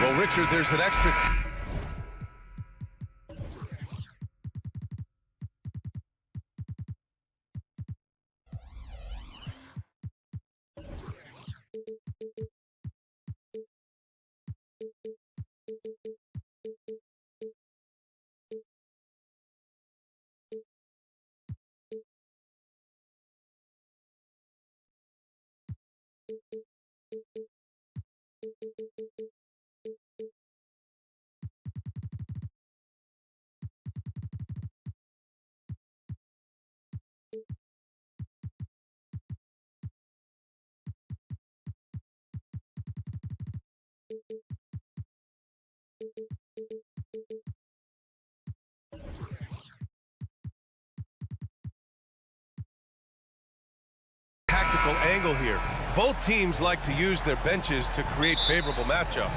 Well, Richard, there's an extra... tactical angle here. Both teams like to use their benches to create favorable matchups.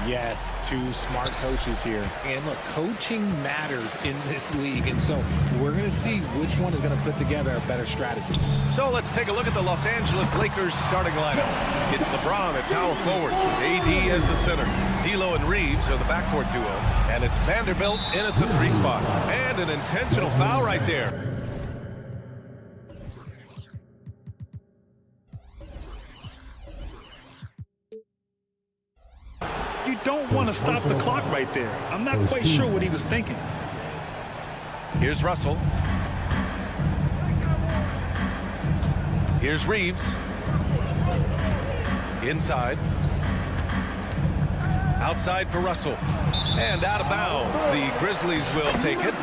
Yes, two smart coaches here. And look, coaching matters in this league, and so we're going to see which one is going to put together a better strategy. So let's take a look at the Los Angeles Lakers starting lineup. It's LeBron at power forward, AD as the center. D'Lo and Reeves are the backcourt duo, and it's Vanderbilt in at the 3 spot. And an intentional foul right there. You don't want to stop the clock right there. I'm not quite sure what he was thinking. Here's Russell. Here's Reeves. Inside. Outside for Russell. And out of bounds. The Grizzlies will take it.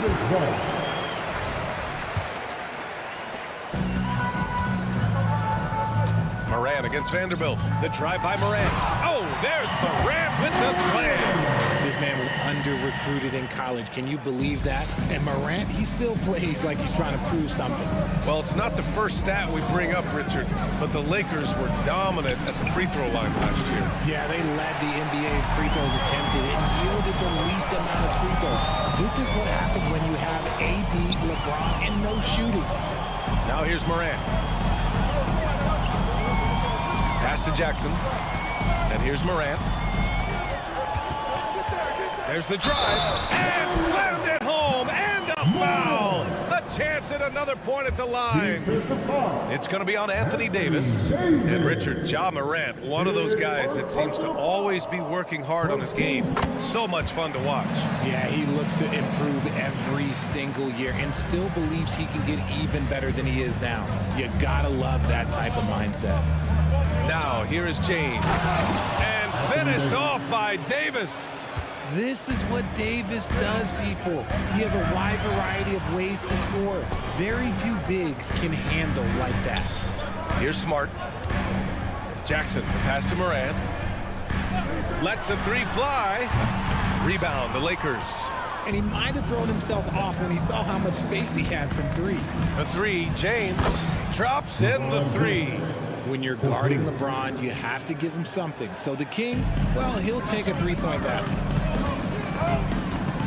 Morant against Vanderbilt. The drive by Morant. Oh, there's Morant with the slam. This man was under-recruited in college. Can you believe that? And Morant, he still plays like he's trying to prove something. Well, it's not the first stat we bring up, Richard, but the Lakers were dominant at the free throw line last year. Yeah, they led the NBA in free throws attempted and yielded the least amount of free throws. This is what happens when you have AD, LeBron, and no shooting. Now here's Morant. Pass to Jackson. And here's Morant. There's the drive. And slammed it home. And a foul. A chance at another point at the line. It's going to be on Anthony Davis. And Richard, Ja Morant, one of those guys that seems to always be working hard on his game. So much fun to watch. Yeah, he looks to improve every single year and still believes he can get even better than he is now. You gotta love that type of mindset. Now, here is James. And finished off by Davis. This is what Davis does, people. He has a wide variety of ways to score. Very few bigs can handle like that. Here's Smart. Jackson, pass to Morant. Lets the 3 fly. Rebound, the Lakers. And he might have thrown himself off when he saw how much space he had from 3. The 3, James drops in the 3. When you're guarding LeBron, you have to give him something. So the King, well, he'll take a 3-point basket.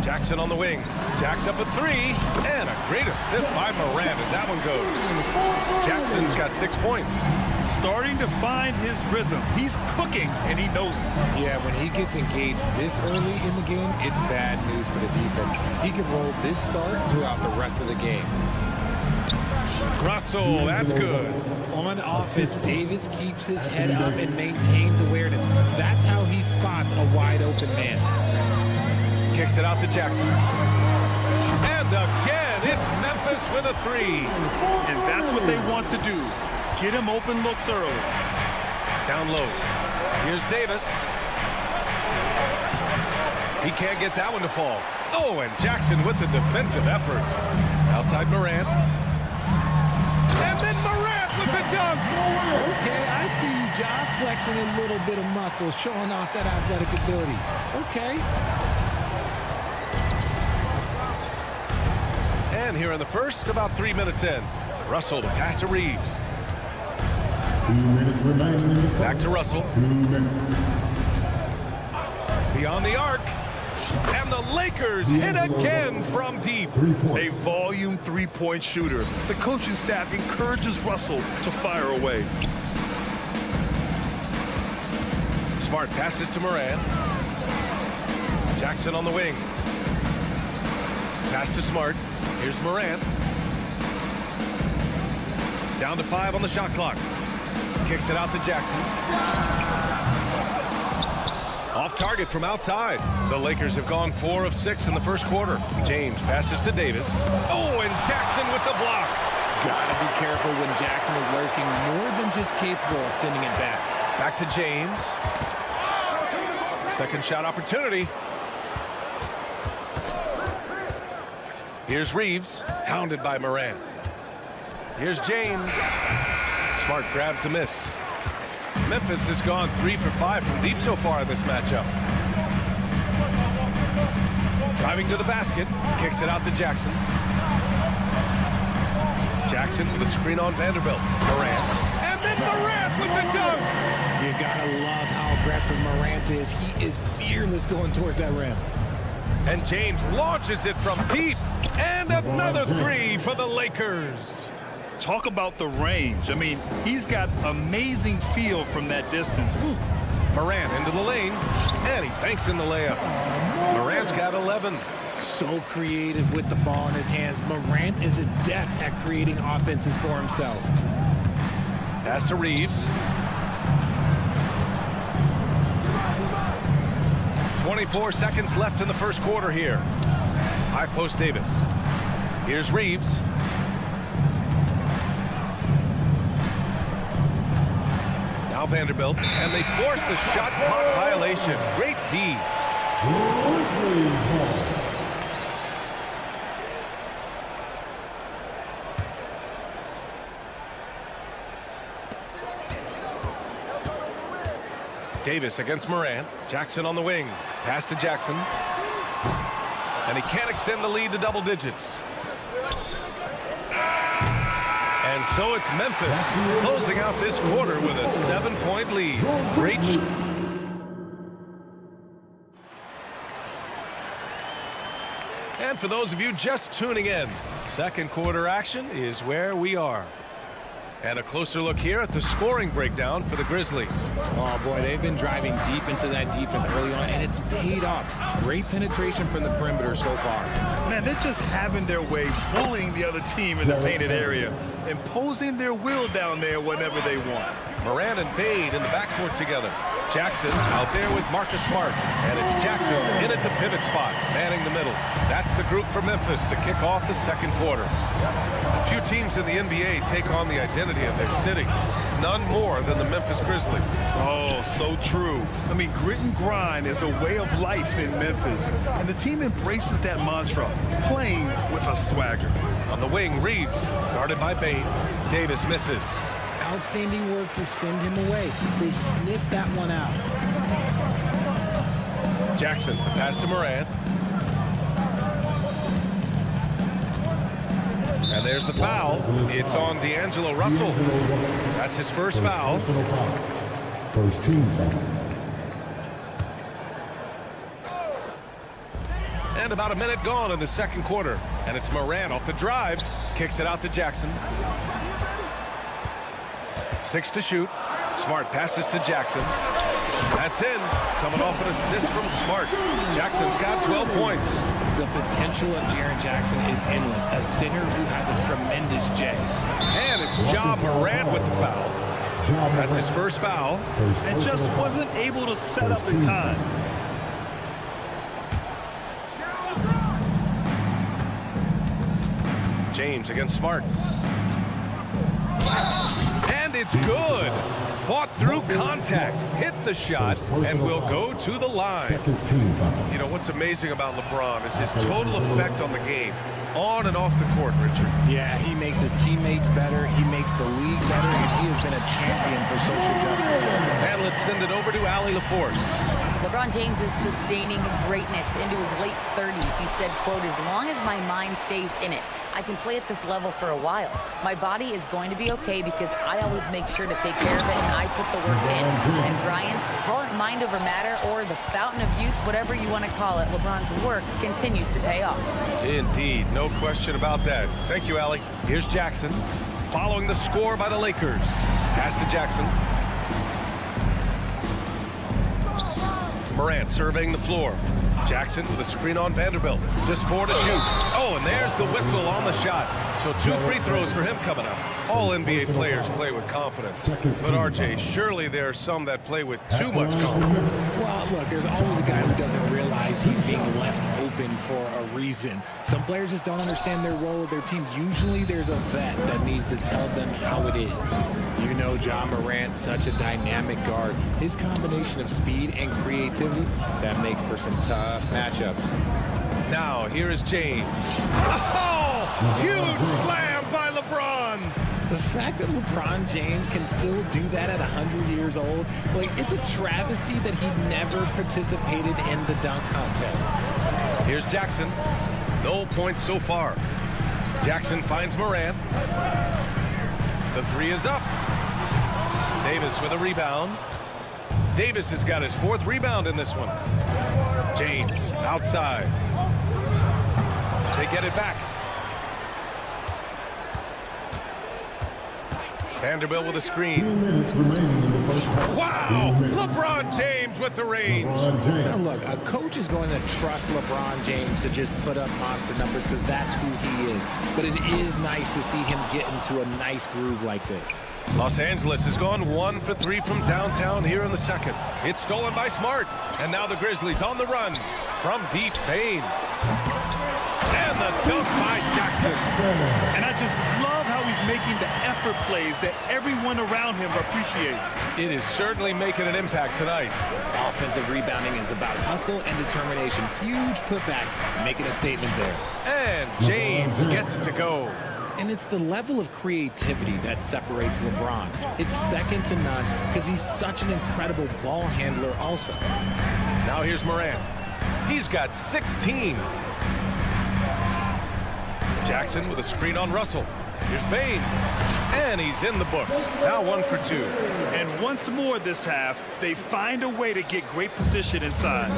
Jackson on the wing. Jacks up a 3. And a great assist by Morant as that one goes. Jackson's got 6 points. Starting to find his rhythm. He's cooking, and he knows it. Yeah, when he gets engaged this early in the game, it's bad news for the defense. He can roll this start throughout the rest of the game. Russell, that's good. On offense, Davis keeps his head up and maintains awareness. That's how he spots a wide-open man. Kicks it out to Jackson. And again, it's Memphis with a 3. And that's what they want to do. Get him open looks early. Down low. Here's Davis. He can't get that one to fall. Oh, and Jackson with the defensive effort. Outside Morant. And then Morant with the dunk. Okay, I see you, John, flexing a little bit of muscle, showing off that athletic ability. Okay. And here in the first, about 3 minutes in. Russell to pass to Reeves. 2 minutes remaining. Back to Russell. 2 minutes. Beyond the arc. And the Lakers hit again from deep. 3 A points. volume three-point shooter. The coaching staff encourages Russell to fire away. Smart passes to Morant. Jackson on the wing. Pass to Smart. Here's Morant. Down to 5 on the shot clock. Kicks it out to Jackson. Off target from outside. The Lakers have gone 4 of 6 in the first quarter. James passes to Davis. Oh, and Jackson with the block. Gotta be careful when Jackson is lurking, more than just capable of sending it back. Back to James. Second shot opportunity. Here's Reeves, hounded by Morant. Here's James. Smart grabs the miss. Memphis has gone 3 for 5 from deep so far in this matchup. Driving to the basket, kicks it out to Jackson. Jackson with a screen on Vanderbilt. Morant. And then Morant with the dunk. You gotta love how aggressive Morant is. He is fearless going towards that rim. And James launches it from deep. And another 3 for the Lakers. Talk about the range. I mean, he's got amazing feel from that distance. Whew. Morant into the lane, and he banks in the layup. Morant's got 11. So creative with the ball in his hands. Morant is adept at creating offenses for himself. Pass to Reeves. 24 seconds left in the first quarter here. High post Davis. Here's Reeves. Now Vanderbilt, and they force the shot clock violation. Great D. Davis against Morant. Jackson on the wing. Pass to Jackson. And he can't extend the lead to double digits. And so it's Memphis closing out this quarter with a 7-point lead. Great. And for those of you just tuning in, second quarter action is where we are. And a closer look here at the scoring breakdown for the Grizzlies. Oh, boy, they've been driving deep into that defense early on, and it's paid off. Great penetration from the perimeter so far. Man, they're just having their way, bullying the other team in the painted area, imposing their will down there whenever they want. Morant and Bade in the backcourt together. Jackson out there with Marcus Smart. And it's Jackson in at the pivot spot, manning the middle. That's the group for Memphis to kick off the second quarter. A few teams in the NBA take on the identity of their city. None more than the Memphis Grizzlies. Oh, so true. I mean, grit and grind is a way of life in Memphis. And the team embraces that mantra, playing with a swagger. On the wing, Reeves, guarded by Bade. Davis misses. Outstanding work to send him away. They sniffed that one out. Jackson, the pass to Morant. And there's the foul. It's on D'Angelo Russell. That's his first foul. First team foul. And about a minute gone in the second quarter. And it's Morant off the drive. Kicks it out to Jackson. 6 to shoot. Smart passes to Jackson. That's in. Coming off an assist from Smart. Jackson's got 12 points. The potential of Jaren Jackson is endless. A center who has a tremendous J. And it's Ja Morant with the foul. That's his first foul. And just wasn't able to set up in time. James against Smart. And And it's good. Fought through contact, hit the shot, and will go to the line. Second team foul. You know, what's amazing about LeBron is his total effect on the game, on and off the court, Richard. Yeah, he makes his teammates better, he makes the league better, and he has been a champion for social justice. And let's send it over to Allie LaForce. LeBron James is sustaining greatness into his late 30s. He said, quote, "As long as my mind stays in it, I can play at this level for a while. My body is going to be okay because I always make sure to take care of it and I put the work in." And Brian, call it mind over matter or the fountain of youth, whatever you want to call it, LeBron's work continues to pay off. Indeed, no question about that. Thank you, Allie. Here's Jackson, following the score by the Lakers. Pass to Jackson. Morant surveying the floor. Jackson with a screen on Vanderbilt. Just 4 to shoot. Oh, and there's the whistle on the shot. So 2 free throws for him coming up. All NBA players play with confidence. But RJ, surely there are some that play with too much confidence. Well, look, there's always a guy who doesn't realize he's being left open for a reason. Some players just don't understand their role with their team. Usually there's a vet that needs to tell them how it is. You know John Morant, such a dynamic guard. His combination of speed and creativity, that makes for some tough matchups. Now, here is James. Oh, huge slam by LeBron. The fact that LeBron James can still do that at 100 years old, like, it's a travesty that he never participated in the dunk contest. Here's Jackson. No points so far. Jackson finds Morant. The 3 is up. Davis with a rebound. Davis has got his 4th rebound in this one. James outside. They get it back. Vanderbilt with a screen. 2 minutes remaining in the first half. Wow! LeBron James with the range. LeBron Now, James. look, a coach is going to trust LeBron James to just put up monster numbers because that's who he is. But it is nice to see him get into a nice groove like this. Los Angeles has gone 1 for 3 from downtown here in the second. It's stolen by Smart. And now the Grizzlies on the run from deep Bane. And the dunk by Jackson. And I just love how he's making the effort plays that everyone around him appreciates. It is certainly making an impact tonight. Offensive rebounding is about hustle and determination. Huge putback, making a statement there. And James gets it to go. And it's the level of creativity that separates LeBron. It's second to none because he's such an incredible ball handler also. Now here's Morant. He's got 16. Jackson with a screen on Russell. Here's Bane. And he's in the books. Now 1 for 2. And once more this half, they find a way to get great position inside.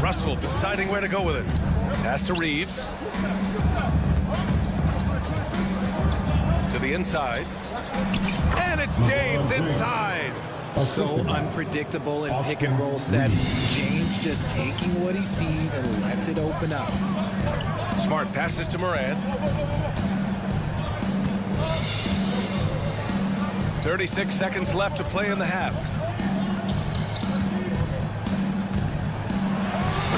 Russell deciding where to go with it. Pass to Reeves. To the inside. And it's James inside. So unpredictable in pick and roll sets. James just taking what he sees and lets it open up. Smart passes to Morant. 36 seconds left to play in the half.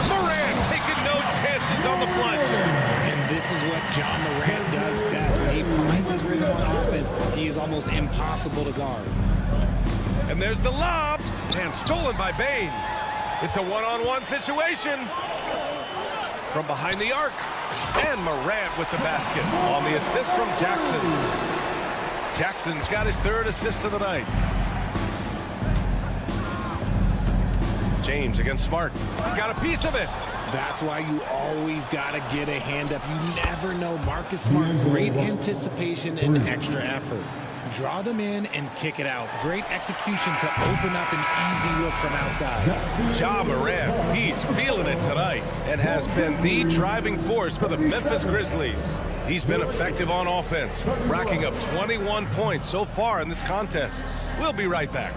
Morant taking no chances on the flush. And this is what John Morant does best. When he finds his rhythm on offense, he is almost impossible to guard. And there's the lob. And stolen by Bane. It's a one-on-one situation. From behind the arc. And Morant with the basket on the assist from Jackson. Jackson's got his 3rd assist of the night. James against Smart. Got a piece of it. That's why you always got to get a hand up. You never know. Marcus Smart, great anticipation and extra effort. Draw them in and kick it out. Great execution to open up an easy look from outside. Ja Morant, he's feeling it tonight and has been the driving force for the Memphis Grizzlies. He's been effective on offense, racking up 21 points so far in this contest. We'll be right back.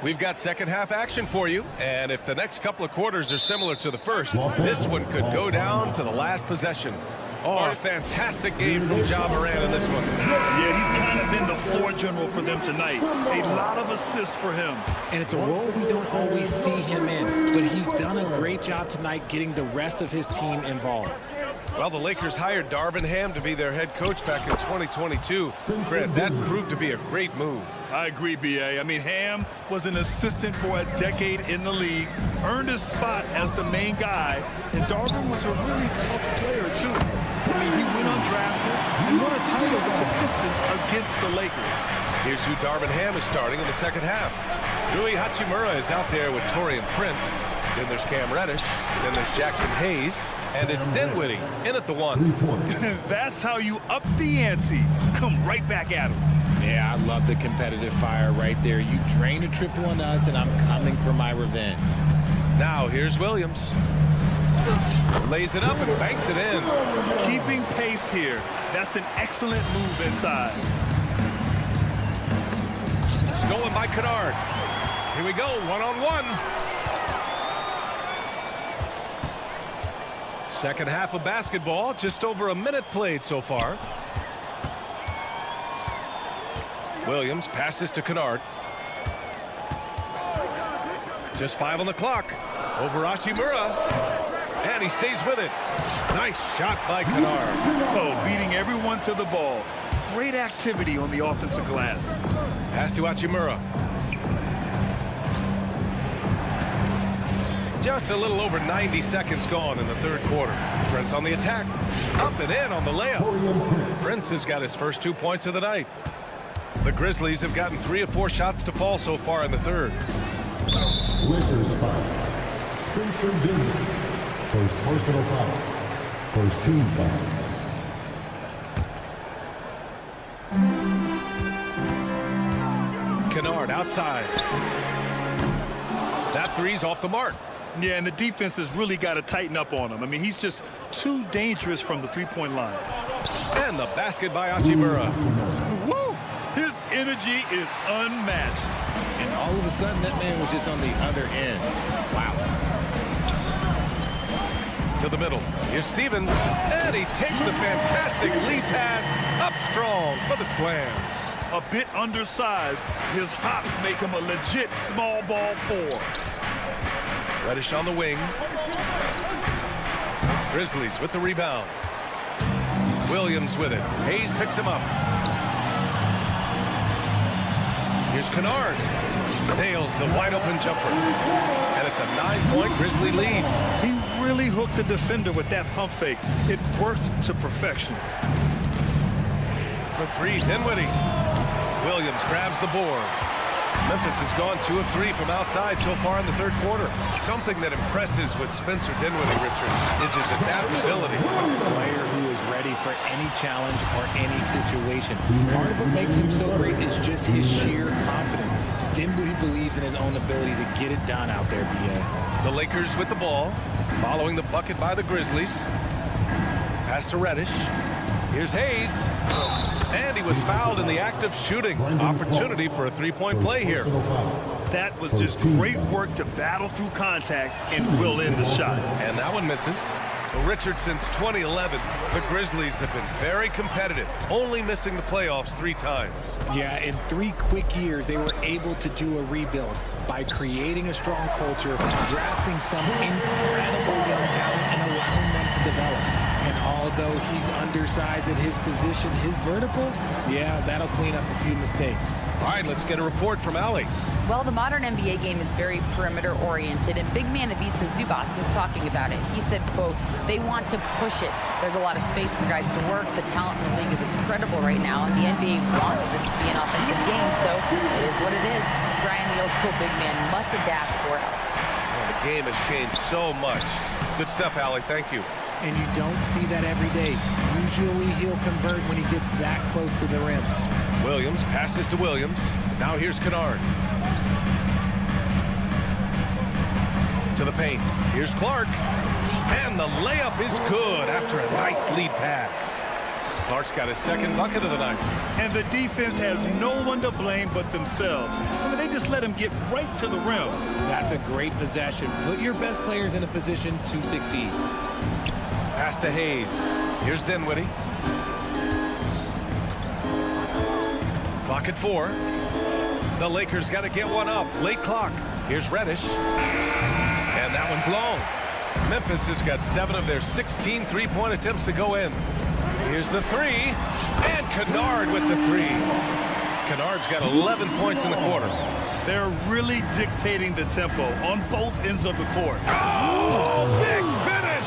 We've got second half action for you, and if the next couple of quarters are similar to the first, this one could go down to the last possession. Oh, a fantastic game from Ja Morant in this one. Yeah, he's kind of been the floor general for them tonight. A lot of assists for him. And it's a role we don't always see him in, but he's done a great job tonight getting the rest of his team involved. Well, the Lakers hired Darvin Ham to be their head coach back in 2022. Grant, that proved to be a great move. I agree, B.A. I mean, Ham was an assistant for a decade in the league, earned his spot as the main guy, and Darvin was a really tough player, too. I mean, he went undrafted and won a title with the Pistons against the Lakers. Here's who Darvin Ham is starting in the second half. Rui Hachimura is out there with Taurean Prince. Then there's Cam Reddish. Then there's Jackson Hayes. And it's Dinwiddie in at the one. That's how you up the ante. Come right back at him. Yeah, I love the competitive fire right there. You drain a triple on us, and I'm coming for my revenge. Now here's Williams. Lays it up and banks it in. Keeping pace here. That's an excellent move inside. Stolen by Kennard. Here we go, one-on-one. Second half of basketball, just over a minute played so far. Williams passes to Kennard. Just 5 on the clock. Over Hachimura. And he stays with it. Nice shot by Kennard. Oh, beating everyone to the ball. Great activity on the offensive glass. Pass to Hachimura. Just a little over 90 seconds gone in the third quarter. Prince on the attack. Up and in on the layup. Prince has got his first 2 points of the night. The Grizzlies have gotten 3 of 4 shots to fall so far in the third. Lakers foul. Spencer Dinwiddie. First personal foul. First team foul. Kennard outside. That three's off the mark. Yeah, and the defense has really got to tighten up on him. I mean, he's just too dangerous from the three-point line. And the basket by Hachimura. Woo! His energy is unmatched. And all of a sudden, that man was just on the other end. Wow. To the middle. Here's Stevens. And he takes the fantastic lead pass up strong for the slam. A bit undersized, his hops make him a legit small ball 4. Reddish on the wing. Grizzlies with the rebound. Williams with it. Hayes picks him up. Here's Kennard. Nails the wide open jumper. And it's a 9-point Grizzly lead. He really hooked the defender with that pump fake. It worked to perfection. For 3, Dinwiddie. Williams grabs the board. Memphis has gone 2 of 3 from outside so far in the third quarter. Something that impresses with Spencer Dinwiddie, Richard, is his adaptability. A player who is ready for any challenge or any situation. Part of what makes him so great is just his sheer confidence. Dinwiddie believes in his own ability to get it done out there, B.A. The Lakers with the ball, following the bucket by the Grizzlies. Pass to Reddish. Here's Hayes. And he was fouled in the act of shooting. Opportunity for a 3-point play here. That was just great work to battle through contact and will in the shot. And that one misses. Well, Richard, since 2011, the Grizzlies have been very competitive, only missing the playoffs 3 times. Yeah, in 3 quick years, they were able to do a rebuild by creating a strong culture, drafting some incredible young talent, and allowing them to develop. And although he's undersized at his position, his vertical, yeah, that'll clean up a few mistakes. All right, let's get a report from Allie. Well, the modern NBA game is very perimeter-oriented, and big man Ivica Zubac was talking about it. He said, quote, they want to push it. There's a lot of space for guys to work. The talent in the league is incredible right now, and the NBA wants this to be an offensive game, so it is what it is. Brian, the old-school big man, must adapt or else. Well, the game has changed so much. Good stuff, Allie. Thank you. And you don't see that every day. Usually he'll convert when he gets that close to the rim. Williams passes to Williams. Now here's Kennard. To the paint. Here's Clark. And the layup is good after a nice lead pass. Clark's got his second bucket of the night. And the defense has no one to blame but themselves. I mean, they just let him get right to the rim. That's a great possession. Put your best players in a position to succeed. Pass to Hayes. Here's Dinwiddie. Clock at 4. The Lakers got to get one up. Late clock. Here's Reddish. And that one's long. Memphis has got 7 of their 16 three-point attempts to go in. Here's the 3. And Kennard with the 3. Kennard's got 11 points in the quarter. They're really dictating the tempo on both ends of the court. Oh, big finish!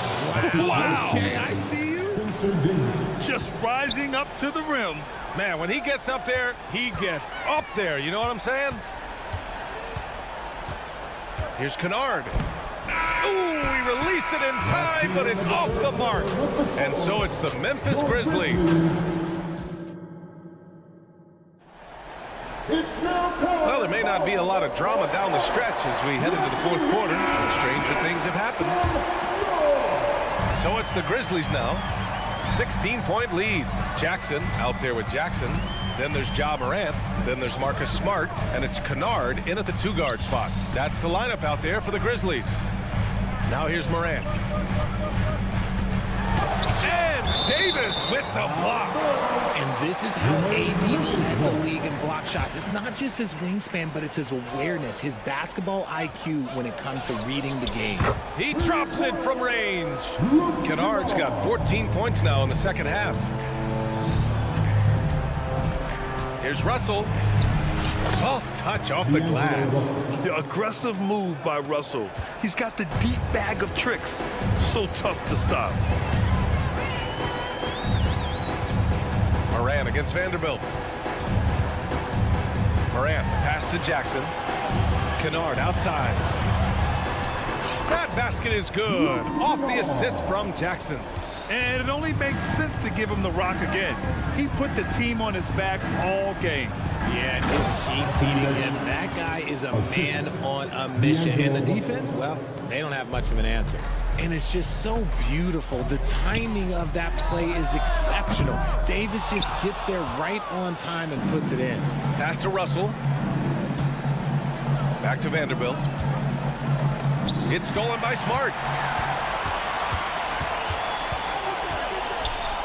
Wow. Okay, I see you. Just rising up to the rim. Man, when he gets up there, he gets up there. You know what I'm saying? Here's Kennard. Ooh, he released it in time, but it's off the mark. And so it's the Memphis Grizzlies. Well, there may not be a lot of drama down the stretch as we head into the fourth quarter. Stranger things have happened. So it's the Grizzlies now. 16-point lead. Jackson out there with Jackson. Then there's Ja Morant. Then there's Marcus Smart. And it's Kennard in at the 2-guard spot. That's the lineup out there for the Grizzlies. Now here's Morant. And Davis with the block. And this is how AD led the league in block shots. It's not just his wingspan, but it's his awareness, his basketball IQ when it comes to reading the game. He drops it from range. Kennard's got 14 points now in the second half. Here's Russell. Soft touch off the glass. The aggressive move by Russell. He's got the deep bag of tricks. So tough to stop. Morant against Vanderbilt. Morant, pass to Jackson. Kennard outside. That basket is good. Off the assist from Jackson. And it only makes sense to give him the rock again. He put the team on his back all game. Yeah, just keep feeding him. That guy is a man on a mission. And the defense, well, they don't have much of an answer. And it's just so beautiful. The timing of that play is exceptional. Davis just gets there right on time and puts it in. Pass to Russell. Back to Vanderbilt. It's stolen by Smart.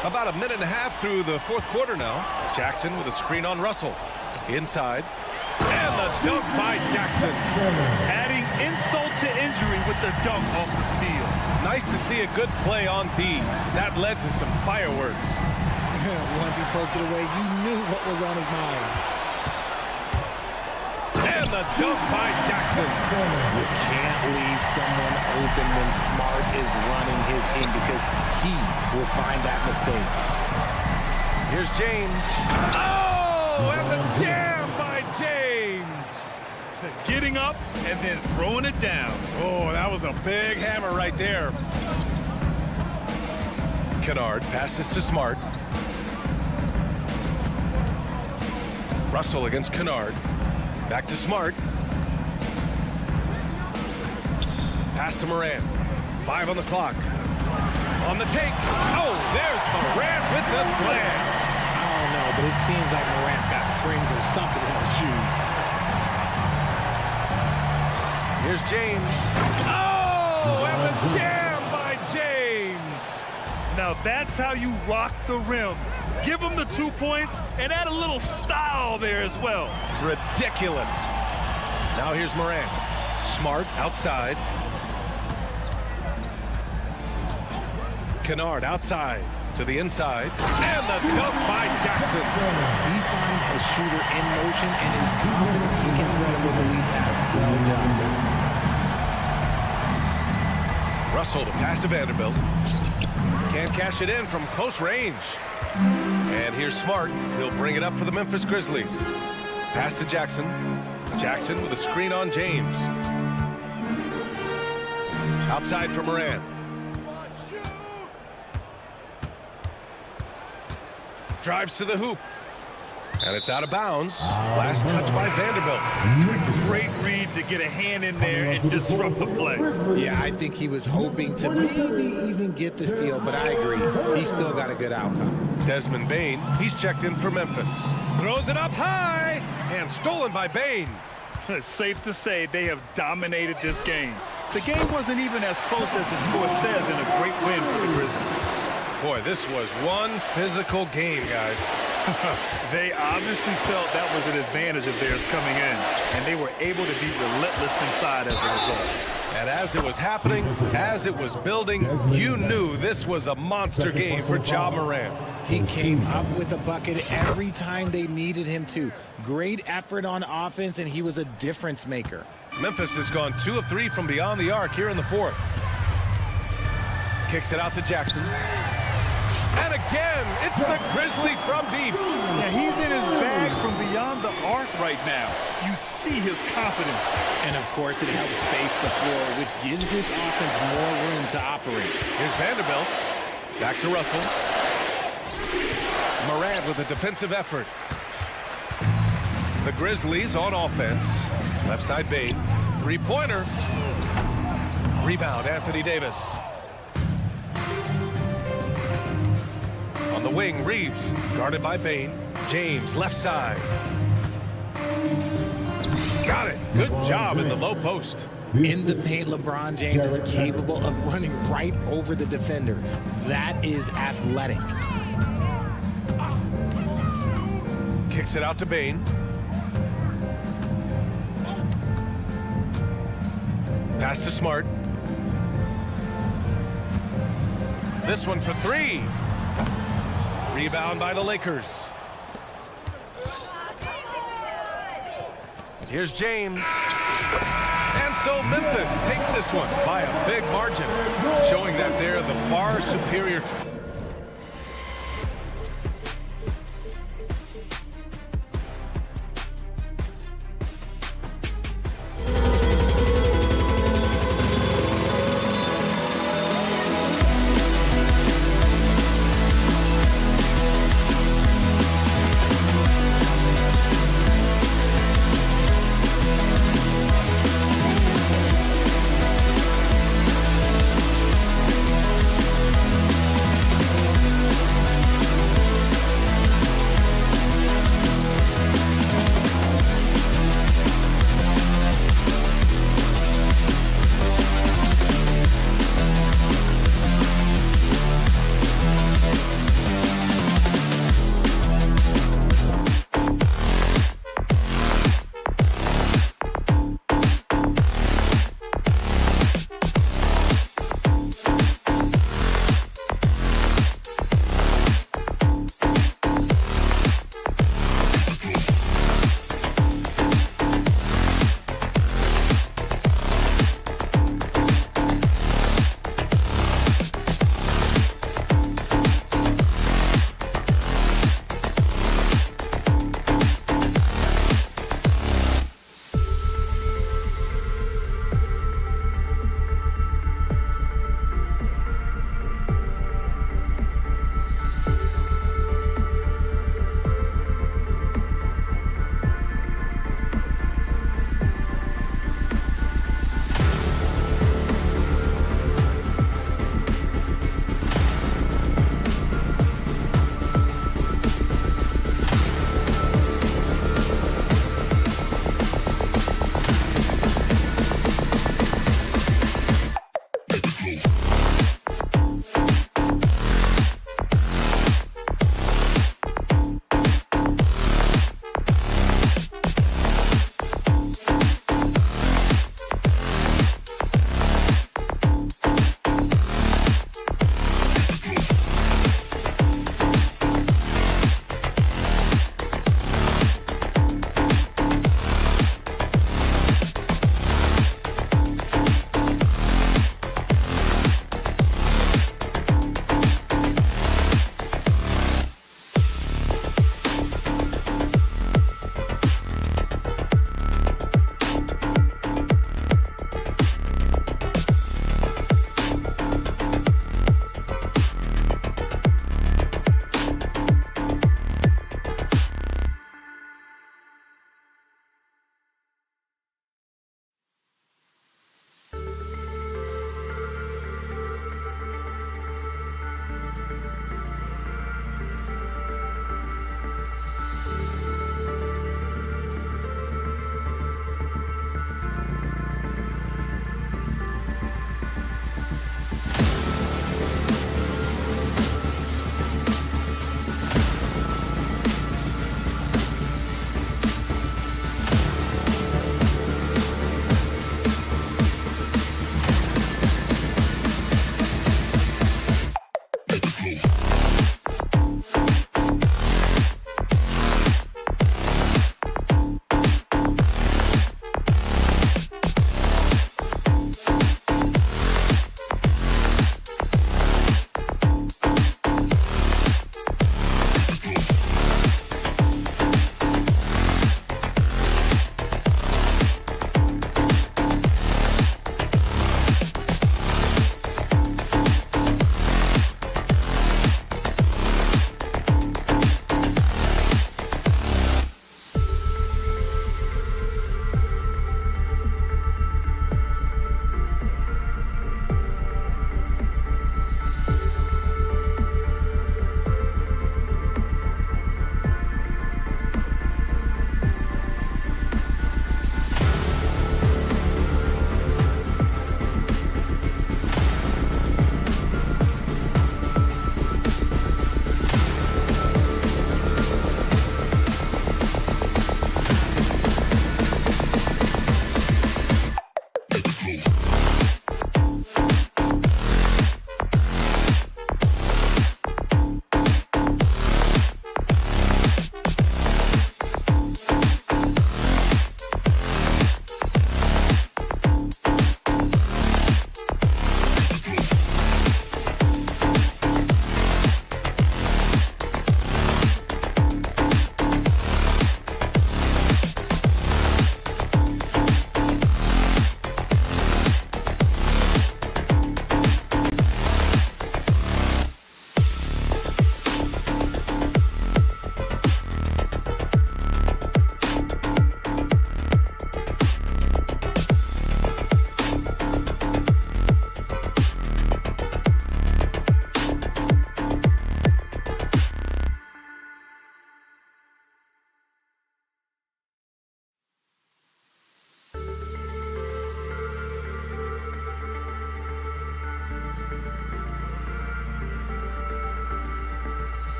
About a minute and a half through the fourth quarter now. Jackson with a screen on Russell. Inside. And the dunk by Jackson. Adding insult to injury with the dunk off the steal. Nice to see a good play on D. That led to some fireworks. Once he poked it away, you knew what was on his mind. And the dunk by Jackson. You can't leave someone open when Smart is running his team because he will find that mistake. Here's James. Oh, and the jam by James. Getting up and then throwing it down. Oh, that was a big hammer right there. Kennard passes to Smart. Russell against Kennard. Back to Smart. Pass to Morant. 5 on the clock. On the take. Oh, there's Morant with the slam. I don't know, but it seems like Morant's got springs or something in his shoes. Here's James. Oh, and the jam by James. Now that's how you rock the rim. Give him the 2 points and add a little style there as well. Ridiculous. Now here's Morant. Smart outside. Kennard outside to the inside. And the dunk by Jackson. He finds a shooter in motion and is confident he can thread him with the lead pass. Well done. Russell to pass to Vanderbilt. Can't cash it in from close range. And here's Smart. He'll bring it up for the Memphis Grizzlies. Pass to Jackson. Jackson with a screen on James. Outside for Morant. Drives to the hoop. And it's out of bounds. Last touch by Vanderbilt. Great read to get a hand in there and disrupt the play. Yeah, I think he was hoping to maybe even get the steal, but I agree. He still got a good outcome. Desmond Bane, he's checked in for Memphis. Throws it up high and stolen by Bane. It's safe to say they have dominated this game. The game wasn't even as close as the score says in a great win for the Grizzlies. Boy, this was one physical game, guys. They obviously felt that was an advantage of theirs coming in, and they were able to be relentless inside as a result. And as it was happening, as it was building, you knew this was a monster game for Ja Morant. He came up with a bucket every time they needed him to. Great effort on offense, and he was a difference maker. Memphis has gone 2 of 3 from beyond the arc here in the fourth. Kicks it out to Jackson. And again, it's the Grizzlies from deep. Yeah, he's in his bag from beyond the arc right now. You see his confidence. And, of course, it helps space the floor, which gives this offense more room to operate. Here's Vanderbilt. Back to Russell. Morant with a defensive effort. The Grizzlies on offense. Left side Bane. Three-pointer. Rebound, Anthony Davis. On the wing, Reeves, guarded by Bane. James, left side. Got it. Good job in the low post. In the paint, LeBron James is capable of running right over the defender. That is athletic. Kicks it out to Bane. Pass to Smart. This one for 3. Rebound by the Lakers. Here's James. And so Memphis takes this one by a big margin, showing that they're the far superior team.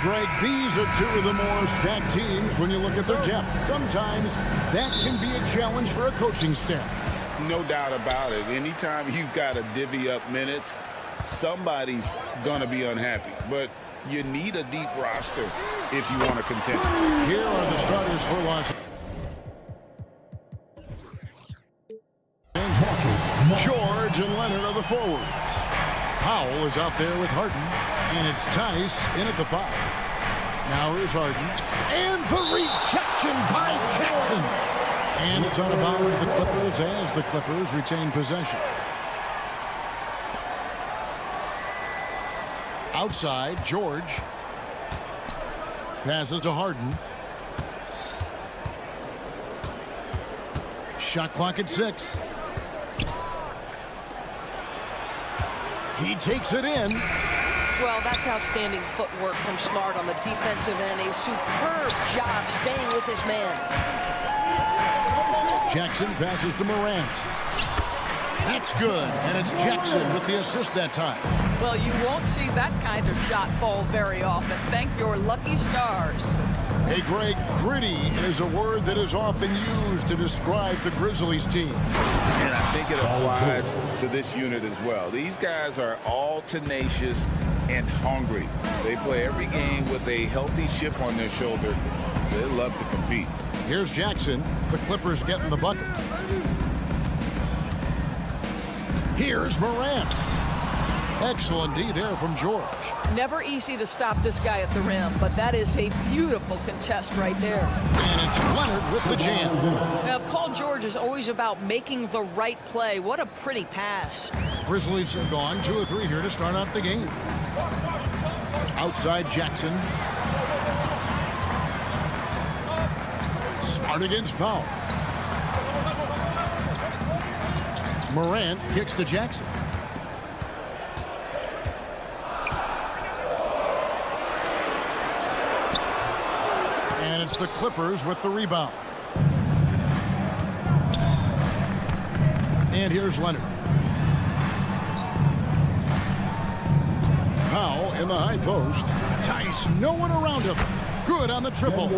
And, Greg, these are two of the more stacked teams when you look at their depth. Sometimes that can be a challenge for a coaching staff. No doubt about it. Anytime you've got to divvy up minutes, somebody's going to be unhappy. But you need a deep roster if you want to contend. Here are the starters for Los Angeles. George and Leonard are the forwards. Powell is out there with Harden. And it's Tice in at the 5. Now here's Harden. And the rejection by Jackson. And it's out of bounds the Clippers as the Clippers retain possession. Outside, George. Passes to Harden. Shot clock at 6. He takes it in. Well, that's outstanding footwork from Smart on the defensive end. A superb job staying with his man. Jackson passes to Morant. That's good, and it's Jackson with the assist that time. Well, you won't see that kind of shot fall very often. Thank your lucky stars. Hey, Greg, gritty is a word that is often used to describe the Grizzlies team. And I think it applies to this unit as well. These guys are all tenacious and hungry. They play every game with a healthy chip on their shoulder. They love to compete. Here's Jackson. The Clippers getting the bucket. Here's Morant. Excellent D there from George. Never easy to stop this guy at the rim, but that is a beautiful contest right there. And it's Leonard with the jam. Now, Paul George is always about making the right play. What a pretty pass. Grizzlies have gone 2 of 3 here to start out the game. Outside Jackson. Smart against Powell. Morant kicks to Jackson. And it's the Clippers with the rebound. And here's Leonard. Powell in the high post. Tice, no one around him. Good on the triple.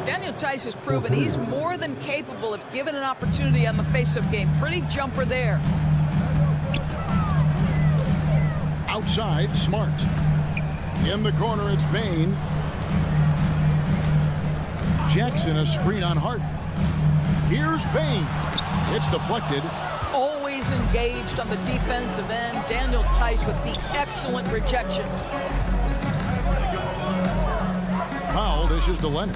Daniel Tice has proven he's more than capable if given an opportunity on the face-up game. Pretty jumper there. Outside, Smart. In the corner, it's Bain. Jackson, a screen on Harden. Here's Bain. It's deflected. Always engaged on the defensive end. Daniel Tice with the excellent rejection. Powell dishes to Leonard.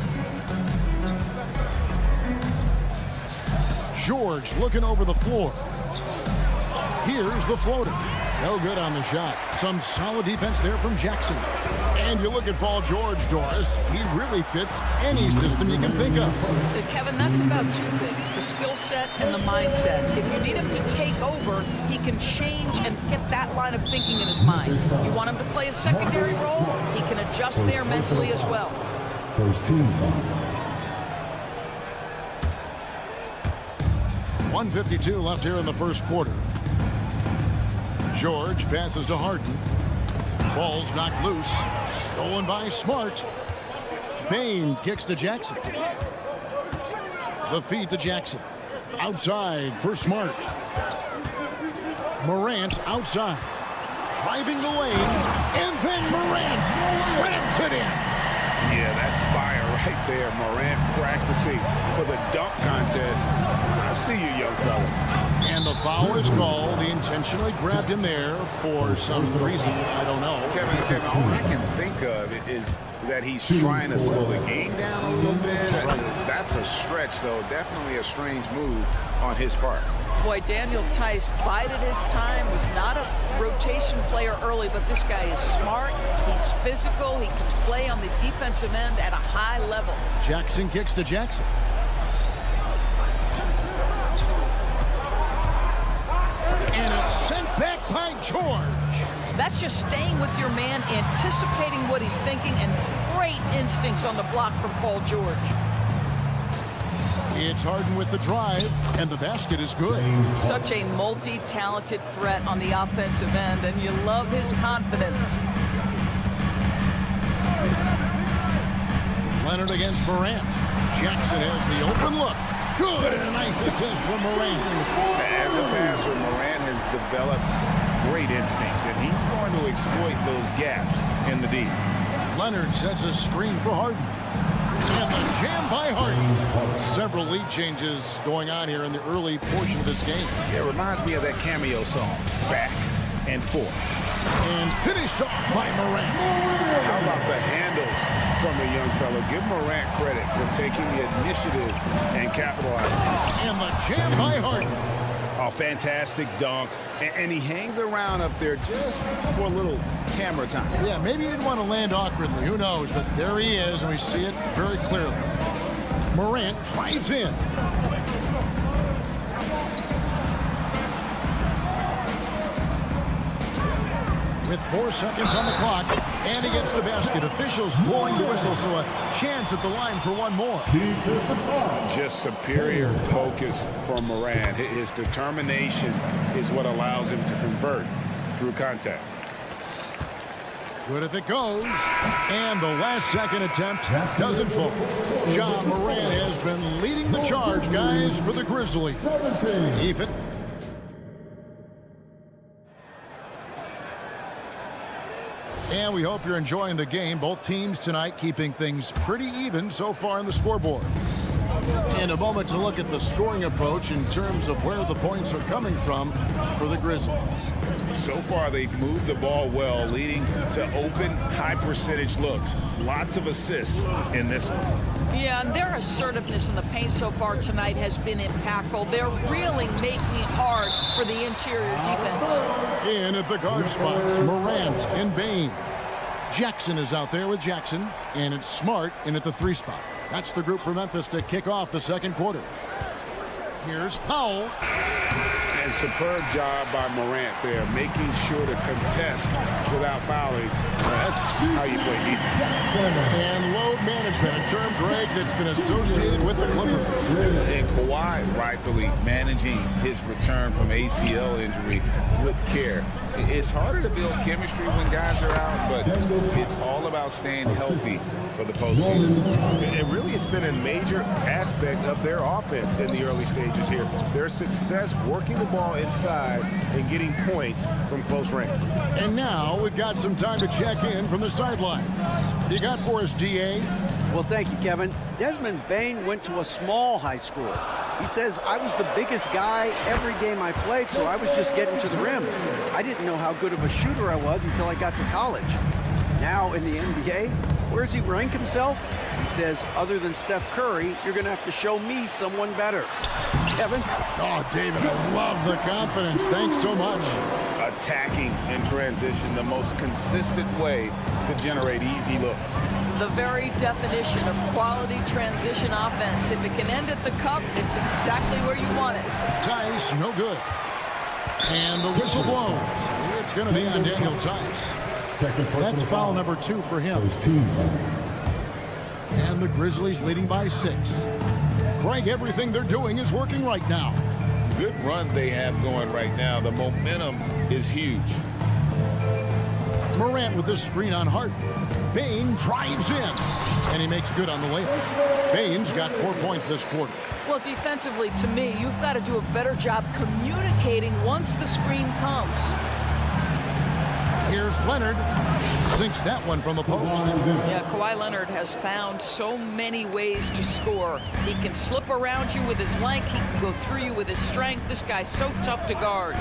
George looking over the floor. Here's the floater. No good on the shot. Some solid defense there from Jackson. And you look at Paul George, Doris. He really fits any system you can think of. Kevin, that's about 2 things. The skill set and the mindset. If you need him to take over, he can change and get that line of thinking in his mind. You want him to play a secondary role, he can adjust there mentally as well. First team foul. 1:52 left here in the first quarter. George passes to Harden. Ball's knocked loose. Stolen by Smart. Bain kicks to Jackson. The feed to Jackson. Outside for Smart. Morant outside. Driving the lane. And then Morant rams it in. Yeah, that's fire right there. Morant practicing for the dunk contest. I see you, young fella. And the foul is called. He intentionally grabbed him there for some reason. I don't know. Kevin, all I can think of is that he's trying to slow the game down a little bit. That's a stretch, though. Definitely a strange move on his part. Boy, Daniel Tice bided his time, was not a rotation player early, but this guy is smart, he's physical, he can play on the defensive end at a high level. Jackson kicks to Jackson. And it's sent back by George. That's just staying with your man, anticipating what he's thinking, and great instincts on the block from Paul George. It's Harden with the drive, and the basket is good. Such a multi-talented threat on the offensive end, and you love his confidence. Leonard against Morant. Jackson has the open look. Good, and a nice assist from Morant. As a passer, Morant has developed great instincts, and he's going to exploit those gaps in the D. Leonard sets a screen for Harden. And the jam by Harden. Several lead changes going on here in the early portion of this game. It reminds me of that cameo song, Back and Forth. And finished off by Morant. How about the handles from the young fellow? Give Morant credit for taking the initiative and capitalizing. And the jam by Harden. A fantastic dunk. And he hangs around up there just for a little camera time. Yeah, maybe he didn't want to land awkwardly. Who knows? But there he is, and we see it very clearly. Morant drives in. With 4 seconds on the clock, and he gets the basket. Officials blowing the whistle, so a chance at the line for one more. Just superior focus from Morant. His determination is what allows him to convert through contact. Good if it goes. And the last second attempt doesn't fall. Ja Morant has been leading the charge, guys, for the Grizzlies. Ethan. And we hope you're enjoying the game. Both teams tonight keeping things pretty even so far in the scoreboard. In a moment to look at the scoring approach in terms of where the points are coming from for the Grizzlies. So far, they've moved the ball well, leading to open, high-percentage looks. Lots of assists in this one. Yeah, and their assertiveness in the paint so far tonight has been impactful. They're really making it hard for the interior defense. In at the guard spots, Morant and Bain. Jackson is out there with Jackson, and it's Smart in at the 3 spot. That's the group for Memphis to kick off the second quarter. Here's Powell. And superb job by Morant there, making sure to contest without fouling. That's how you play defense. And load management, a term, Greg, that's been associated with the Clippers. And Kawhi rightfully managing his return from ACL injury with care. It's harder to build chemistry when guys are out, but it's all about staying healthy for the postseason. And really, it's been a major aspect of their offense in the early stages here. Their success working the ball inside and getting points from close range. And now we've got some time to check in from the sidelines. You got for us, DA? Well, thank you, Kevin. Desmond Bain went to a small high school. He says, I was the biggest guy every game I played, so I was just getting to the rim. I didn't know how good of a shooter I was until I got to college. Now in the NBA, where does he rank himself? He says, other than Steph Curry, you're going to have to show me someone better. Kevin? Oh, David, I love the confidence. Thanks so much. Attacking in transition, the most consistent way to generate easy looks. The very definition of quality transition offense. If it can end at the cup, it's exactly where you want it. Tice, no good. And the whistle blows. It's going to be on Daniel Tice. That's foul number 2 for him. And the Grizzlies leading by 6. Craig, everything they're doing is working right now. Good run they have going right now. The momentum is huge. Morant with the screen on Harden. Bain drives in, and he makes good on the layup. Bain's got 4 points this quarter. Well, defensively, to me, you've got to do a better job communicating once the screen comes. Here's Leonard. Sinks that one from the post. Yeah, Kawhi Leonard has found so many ways to score. He can slip around you with his length. He can go through you with his strength. This guy's so tough to guard.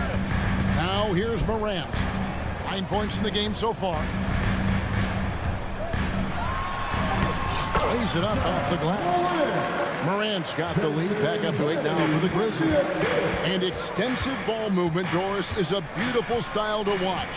Now here's Morant. 9 points in the game so far. Lays it up off the glass. Morant's got the lead, back up to 8 now for the Grizzlies. And extensive ball movement, Doris, is a beautiful style to watch.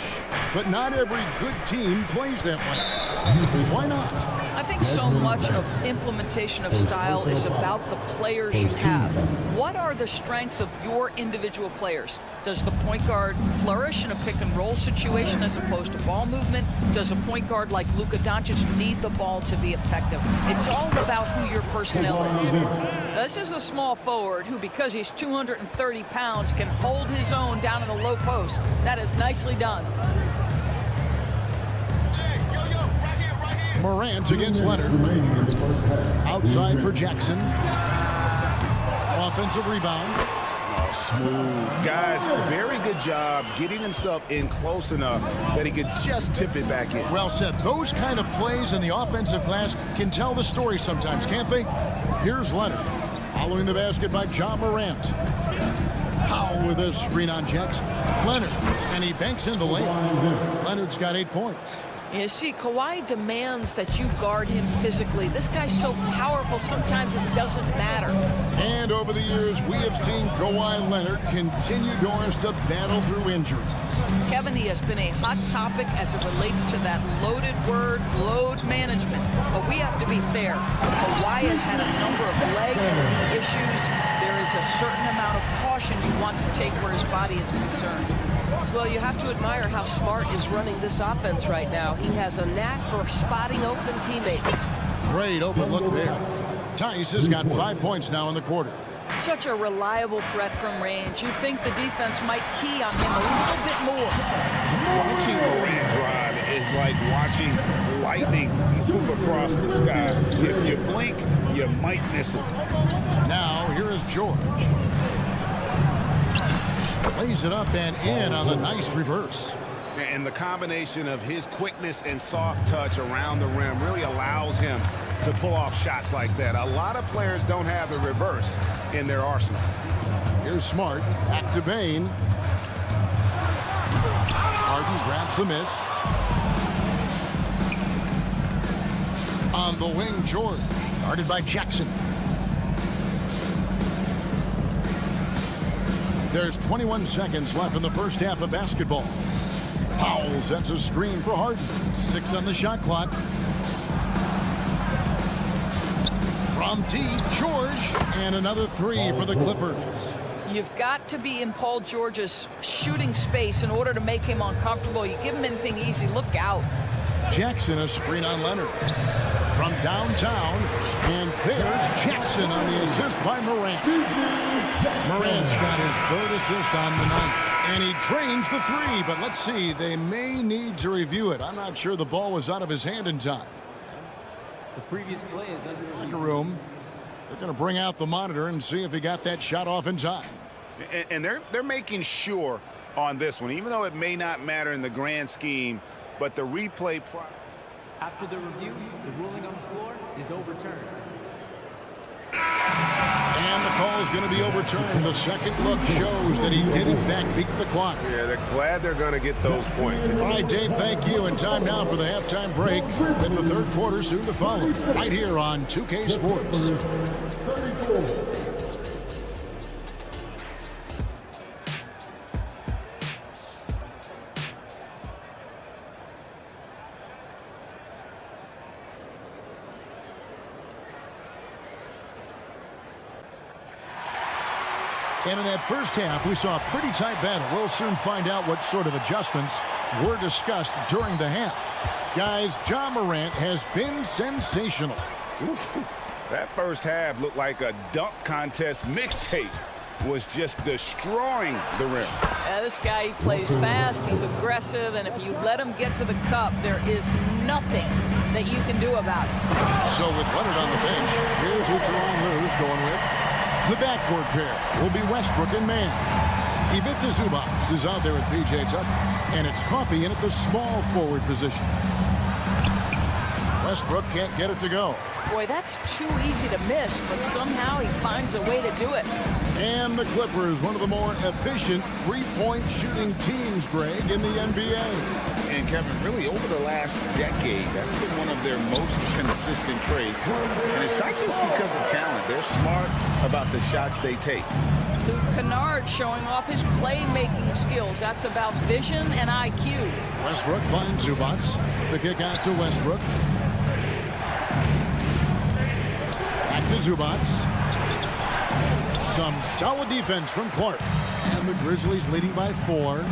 But not every good team plays that way. Why not? I think so much of implementation of style is about the players you have. What are the strengths of your individual players? Does the point guard flourish in a pick and roll situation as opposed to ball movement? Does a point guard like Luka Doncic need the ball to be effective? It's all about who your personnel is. This is a small forward who, because he's 230 pounds, can hold his own down in a low post. That is nicely done. Morant against Leonard. Outside for Jackson. Offensive rebound. Smooth. Guys, very good job getting himself in close enough that he could just tip it back in. Well said. Those kind of plays in the offensive glass can tell the story sometimes, can't they? Here's Leonard. Following the basket by John Morant. Powell with a screen on Jackson. Leonard, and he banks in the layup. Leonard's got 8 points. You see, Kawhi demands that you guard him physically. This guy's so powerful, sometimes it doesn't matter. And over the years, we have seen Kawhi Leonard continue doors to battle through injury. Kevin, he has been a hot topic as it relates to that loaded word, load management. But we have to be fair. Kawhi has had a number of leg and knee issues. There is a certain amount of caution you want to take where his body is concerned. Well, you have to admire how Smart is running this offense right now. He has a knack for spotting open teammates. Great open look there. Tice has got 5 points now in the quarter. Such a reliable threat from range. You'd think the defense might key on him a little bit more. Watching Morant drive is like watching lightning move across the sky. If you blink, you might miss it. Now, here is George. Lays it up and in on the nice reverse. And the combination of his quickness and soft touch around the rim really allows him to pull off shots like that. A lot of players don't have the reverse in their arsenal. Here's Smart. Back to Bain. Harden grabs the miss. On the wing, George. Guarded by Jackson. There's 21 seconds left in the first half of basketball. Powell sets a screen for Harden. 6 on the shot clock. From deep, George, and another 3 for the Clippers. You've got to be in Paul George's shooting space in order to make him uncomfortable. You give him anything easy, look out. Jackson a screen on Leonard. From downtown, and there's Jackson on the assist by Morant. Morant's got his 3rd assist on the night, and he drains the 3, but let's see, they may need to review it. I'm not sure the ball was out of his hand in time. The previous play is under the Locker room. They're going to bring out the monitor and see if he got that shot off in time. And they're making sure on this one, even though it may not matter in the grand scheme, but the replay. After the review, the ruling on the floor is overturned. And the call is going to be overturned. The second look shows that he did, in fact, beat the clock. Yeah, they're glad they're going to get those points. All right, Dave, thank you. And time now for the halftime break, with the third quarter soon to follow, right here on 2K Sports. And in that first half, we saw a pretty tight battle. We'll soon find out what sort of adjustments were discussed during the half. Guys, John Morant has been sensational. That first half looked like a dunk contest mixtape. Was just destroying the rim. This guy plays fast, he's aggressive, and if you let him get to the cup, there is nothing that you can do about it. So with Leonard on the bench, here's who Teron Lue's going with. The backcourt pair will be Westbrook and Mann. Ivica Zubac is out there with P.J. Tucker, and it's Coffey in at the small forward position. Westbrook can't get it to go. Boy, that's too easy to miss, but somehow he finds a way to do it. And the Clippers, one of the more efficient three-point shooting teams, Greg, in the NBA. And Kevin, really over the last decade, that's been one of their most consistent traits. And it's not just because of talent. They're smart about the shots they take. Luke Kennard showing off his playmaking skills. That's about vision and IQ. Westbrook finds Zubac. The kick out to Westbrook. Back to Zubac. Some solid defense from Clark. And the Grizzlies leading by 4.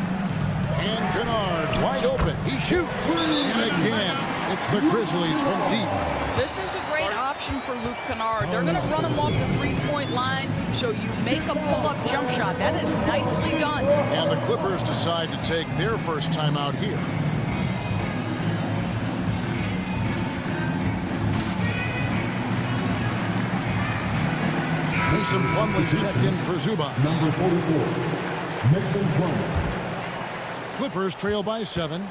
And Kennard wide open. He shoots. And again, it's the Grizzlies from deep. This is a great option for Luke Kennard. They're going to run him off the three-point line, so you make a pull-up jump shot. That is nicely done. And the Clippers decide to take their first timeout here. Mason Plumlee's checked in for Zubas. Number 44, Mason Plumlee. Clippers trail by 7.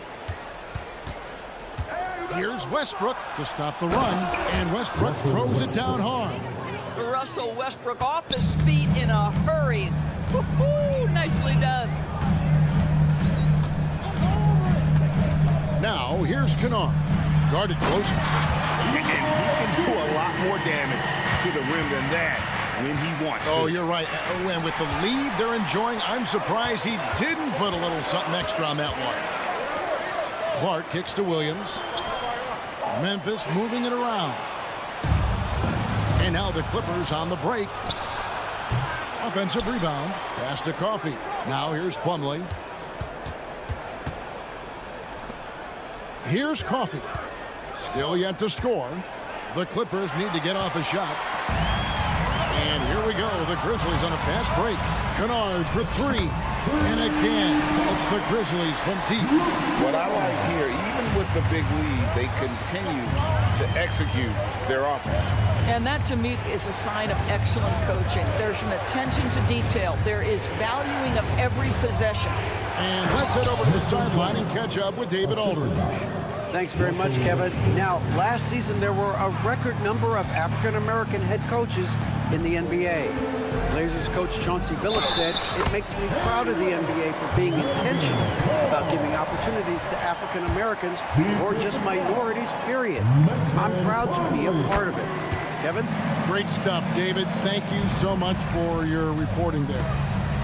Here's Westbrook to stop the run, and Westbrook throws it down hard. Russell Westbrook off his feet in a hurry. Woo-hoo, nicely done. Now, here's Kennard. Guarded close. And he can do a lot more damage to the rim than that when he wants to. Oh, you're right. And with the lead they're enjoying, I'm surprised he didn't put a little something extra on that one. Clark kicks to Williams. Memphis moving it around. And now the Clippers on the break. Offensive rebound. Pass to Coffey. Now here's Plumlee. Here's Coffey. Still yet to score. The Clippers need to get off a shot. And here we go. The Grizzlies on a fast break. Kennard for 3. And again, it's the Grizzlies from deep. What I like here, even with the big lead, they continue to execute their offense. And that, to me, is a sign of excellent coaching. There's an attention to detail. There is valuing of every possession. And let's head over to the sideline and catch up with David Aldridge. Thanks very much, Kevin. Now, last season there were a record number of African-American head coaches in the NBA. Blazers coach Chauncey Billups said, "It makes me proud of the NBA for being intentional about giving opportunities to African-Americans or just minorities, period. I'm proud to be a part of it." Kevin? Great stuff, David. Thank you so much for your reporting there.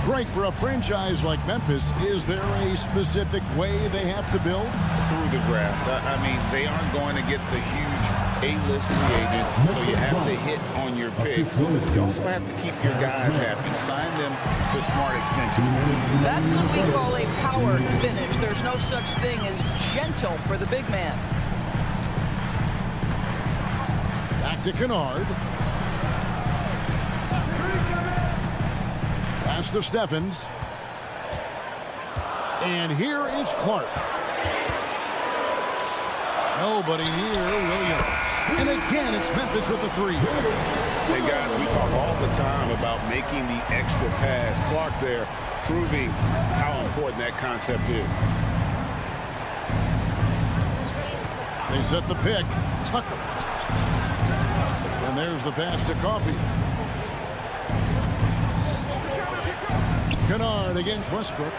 Greg, for a franchise like Memphis, is there a specific way they have to build? Through the draft. I mean, they aren't going to get the huge A-list free agents, so you have to hit on your picks. You also have to keep your guys happy. Sign them to smart extensions. That's what we call a powered finish. There's no such thing as gentle for the big man. Back to Kennard. Pass to Steffens. And here is Clark. Nobody near Williams. And again, it's Memphis with the 3. Hey, guys, we talk all the time about making the extra pass. Clark there proving how important that concept is. They set the pick. Tucker. And there's the pass to Coffey. Kennard against Westbrook.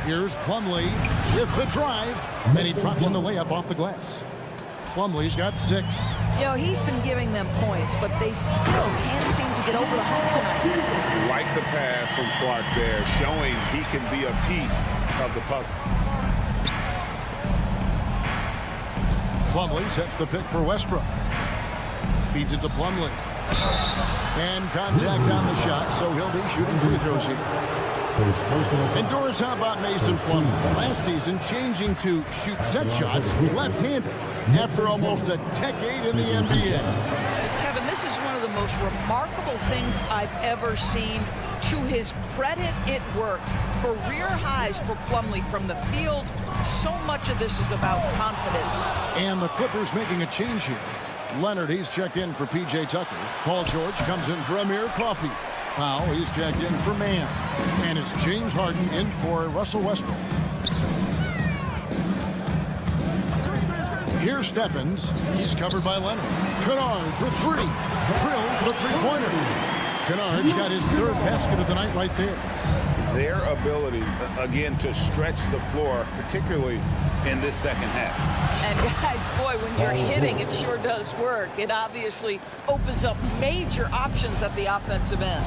Here's Plumlee with the drive. And he drops in the layup off the glass. Plumlee's got 6. You know, he's been giving them points, but they still can't seem to get over the hump tonight. Like the pass from Clark there, showing he can be a piece of the puzzle. Plumlee sets the pick for Westbrook. Feeds it to Plumlee. And contact on the shot, so he'll be shooting free throws here. And Doris, how about Mason Plumlee? Last season, changing to shoot set shots left-handed after almost a decade in the NBA. Kevin, this is one of the most remarkable things I've ever seen. To his credit, it worked. Career highs for Plumlee from the field. So much of this is about confidence. And the Clippers making a change here. Leonard, he's checked in for P.J. Tucker. Paul George comes in for Amir Coffey. Powell, he's checked in for Mann. And it's James Harden in for Russell Westbrook. Here's Steffens. He's covered by Leonard. Kennard for 3. Drills the three-pointer. Kennard's got his 3rd basket of the night right there. Their ability, again, to stretch the floor, particularly in this second half. And guys, boy, when you're hitting, it sure does work. It obviously opens up major options at the offensive end.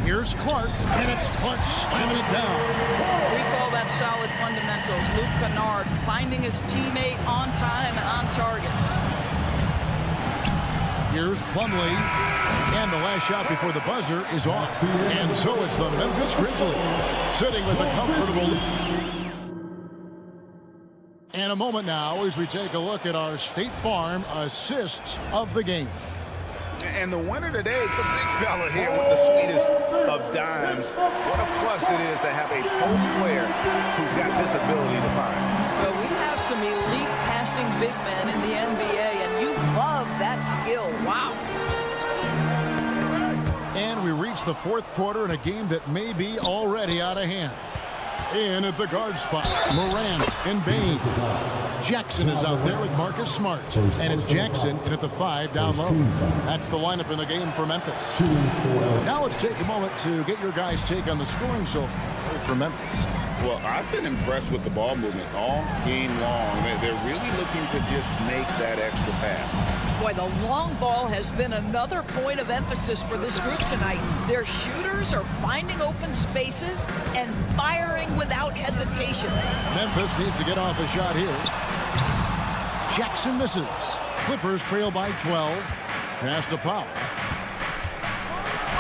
Here's Clark, and it's Clark slamming it down. We call that solid fundamentals. Luke Kennard finding his teammate on time and on target. Here's Plumlee, and the last shot before the buzzer is off. And so it's the Memphis Grizzlies sitting with a comfortable lead. And a moment now as we take a look at our State Farm assists of the game. And the winner today, the big fella here with the sweetest of dimes. What a plus it is to have a post player who's got this ability to find. Well, we have some elite passing big men in the NBA, and you love that skill. Wow. It's the fourth quarter in a game that may be already out of hand. In at the guard spot, Morant and Bain. Jackson is out there with Marcus Smart. And it's Jackson in at the 5 down low. That's the lineup in the game for Memphis. Now let's take a moment to get your guys' take on the scoring so far for Memphis. Well, I've been impressed with the ball movement all game long. They're really looking to just make that extra pass. Boy, the long ball has been another point of emphasis for this group tonight. Their shooters are finding open spaces and firing without hesitation. Memphis needs to get off a shot here. Jackson misses. Clippers trail by 12. Pass to Powell.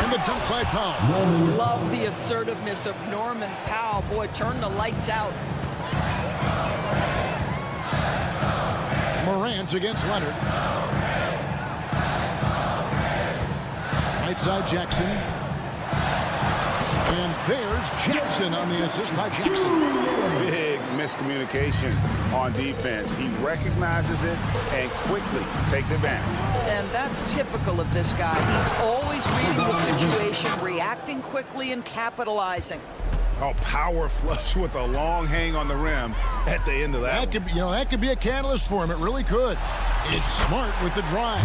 And the dunk by Powell. Love the assertiveness of Norman Powell. Boy, turn the lights out. Morant against Leonard. Right side Jackson. And there's Jackson on the assist by Jackson. Big miscommunication on defense. He recognizes it and quickly takes advantage. And that's typical of this guy. He's always reading the situation, reacting quickly, and capitalizing. Oh, power flush with a long hang on the rim at the end of that. That could be, that could be a catalyst for him. It really could. It's Smart with the drive,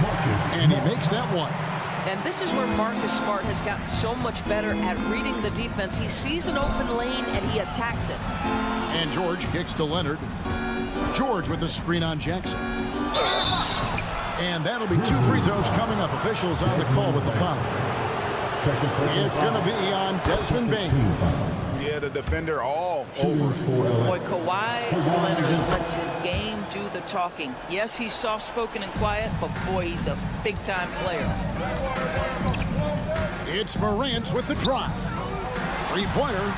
and he makes that one. And this is where Marcus Smart has gotten so much better at reading the defense. He sees an open lane and he attacks it. And George kicks to Leonard. George with the screen on Jackson. And that'll be 2 free throws coming up. Officials on the call with the foul. It's going to be on Desmond Bain. Yeah, the defender all over. Boy, Kawhi Leonard lets his game do the talking. Yes, he's soft-spoken and quiet, but boy, he's a big-time player. It's Morant with the drive. Three-pointer.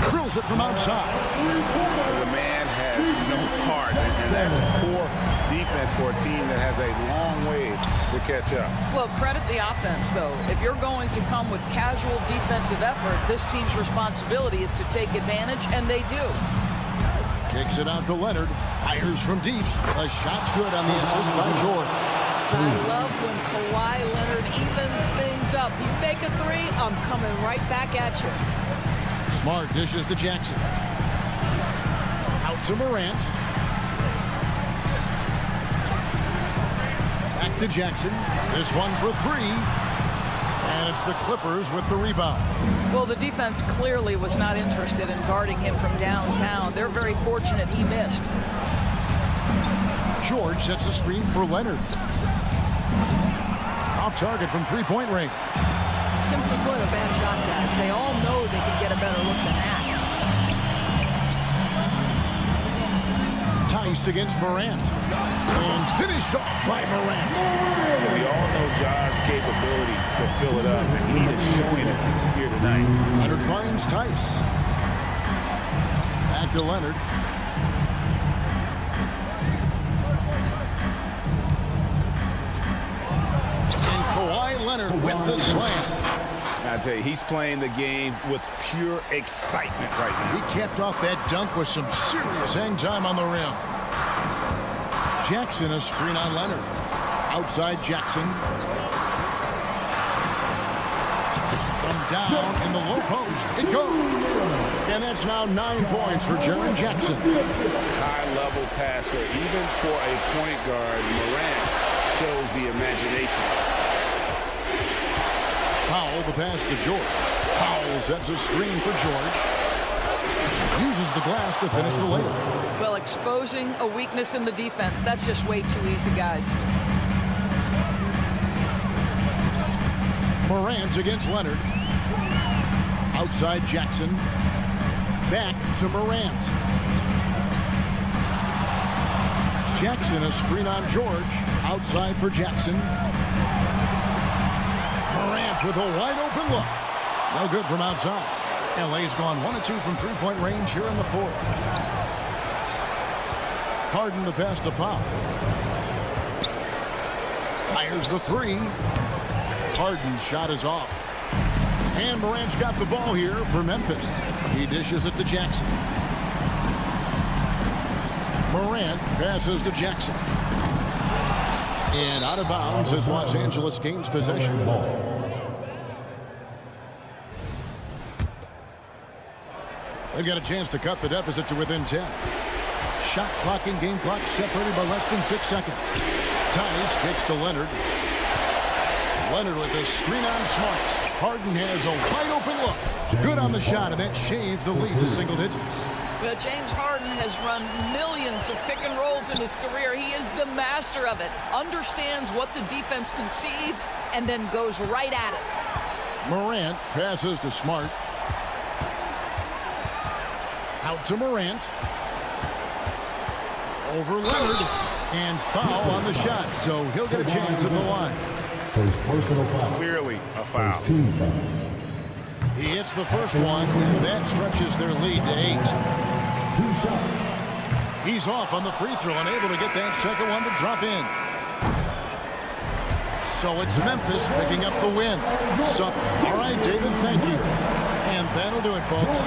Drills it from outside. The man has no heart, and that's poor defense for a team that has a long way to catch up. Well, credit the offense, though. If you're going to come with casual defensive effort, this team's responsibility is to take advantage, and they do. Kicks it out to Leonard. Fires from deep. The shot's good on the assist by George. I love when Kawhi Leonard evens things up. You make a three, I'm coming right back at you. Smart dishes to Jackson. Out to Morant. Back to Jackson. This one for 3. And it's the Clippers with the rebound. Well, the defense clearly was not interested in guarding him from downtown. They're very fortunate he missed. George sets a screen for Leonard. Off target from 3-point range. Simply put, a bad shot, guys. They all know they can get a better look than that. Tice against Morant. And finished off by Morant. We all know Ja's capability to fill it up, and he is showing it here tonight. Leonard finds Tice. Back to Leonard. And Kawhi Leonard with the slam. I tell you, he's playing the game with pure excitement right now. He capped off that dunk with some serious hang time on the rim. Jackson, a screen on Leonard. Outside Jackson. From down in the low post, it goes. And that's now 9 points for Jaren Jackson. High-level passer, even for a point guard. Morant shows the imagination. Powell, the pass to George. Powell sets a screen for George. Uses the glass to finish the layup. Well, exposing a weakness in the defense, that's just way too easy, guys. Morant against Leonard. Outside Jackson. Back to Morant. Jackson, a screen on George. Outside for Jackson. Morant with a wide open look. No good from outside. LA's gone 1 of 2 from 3-point range here in the fourth. Harden the pass to Powell. Fires the 3. Harden's shot is off. And Morant's got the ball here for Memphis. He dishes it to Jackson. Morant passes to Jackson. And out of bounds as Los Angeles gains possession. They've got a chance to cut the deficit to within 10. Shot clock and game clock separated by less than 6 seconds. Tice kicks to Leonard. Leonard with a screen on Smart. Harden has a wide open look. Good on the shot, and that shaves the lead to single digits. Well, James Harden has run millions of pick and rolls in his career. He is the master of it. Understands what the defense concedes and then goes right at it. Morant passes to Smart. Out to Morant. Over Leonard. And foul on the shot, so he'll get a chance at the line. First personal foul. Clearly a foul. First team foul. He hits the first one, and that stretches their lead to 8. 2 shots. He's off on the free throw and able to get that second one to drop in. So it's Memphis picking up the win. So, all right, David, thank you. And that'll do it, folks.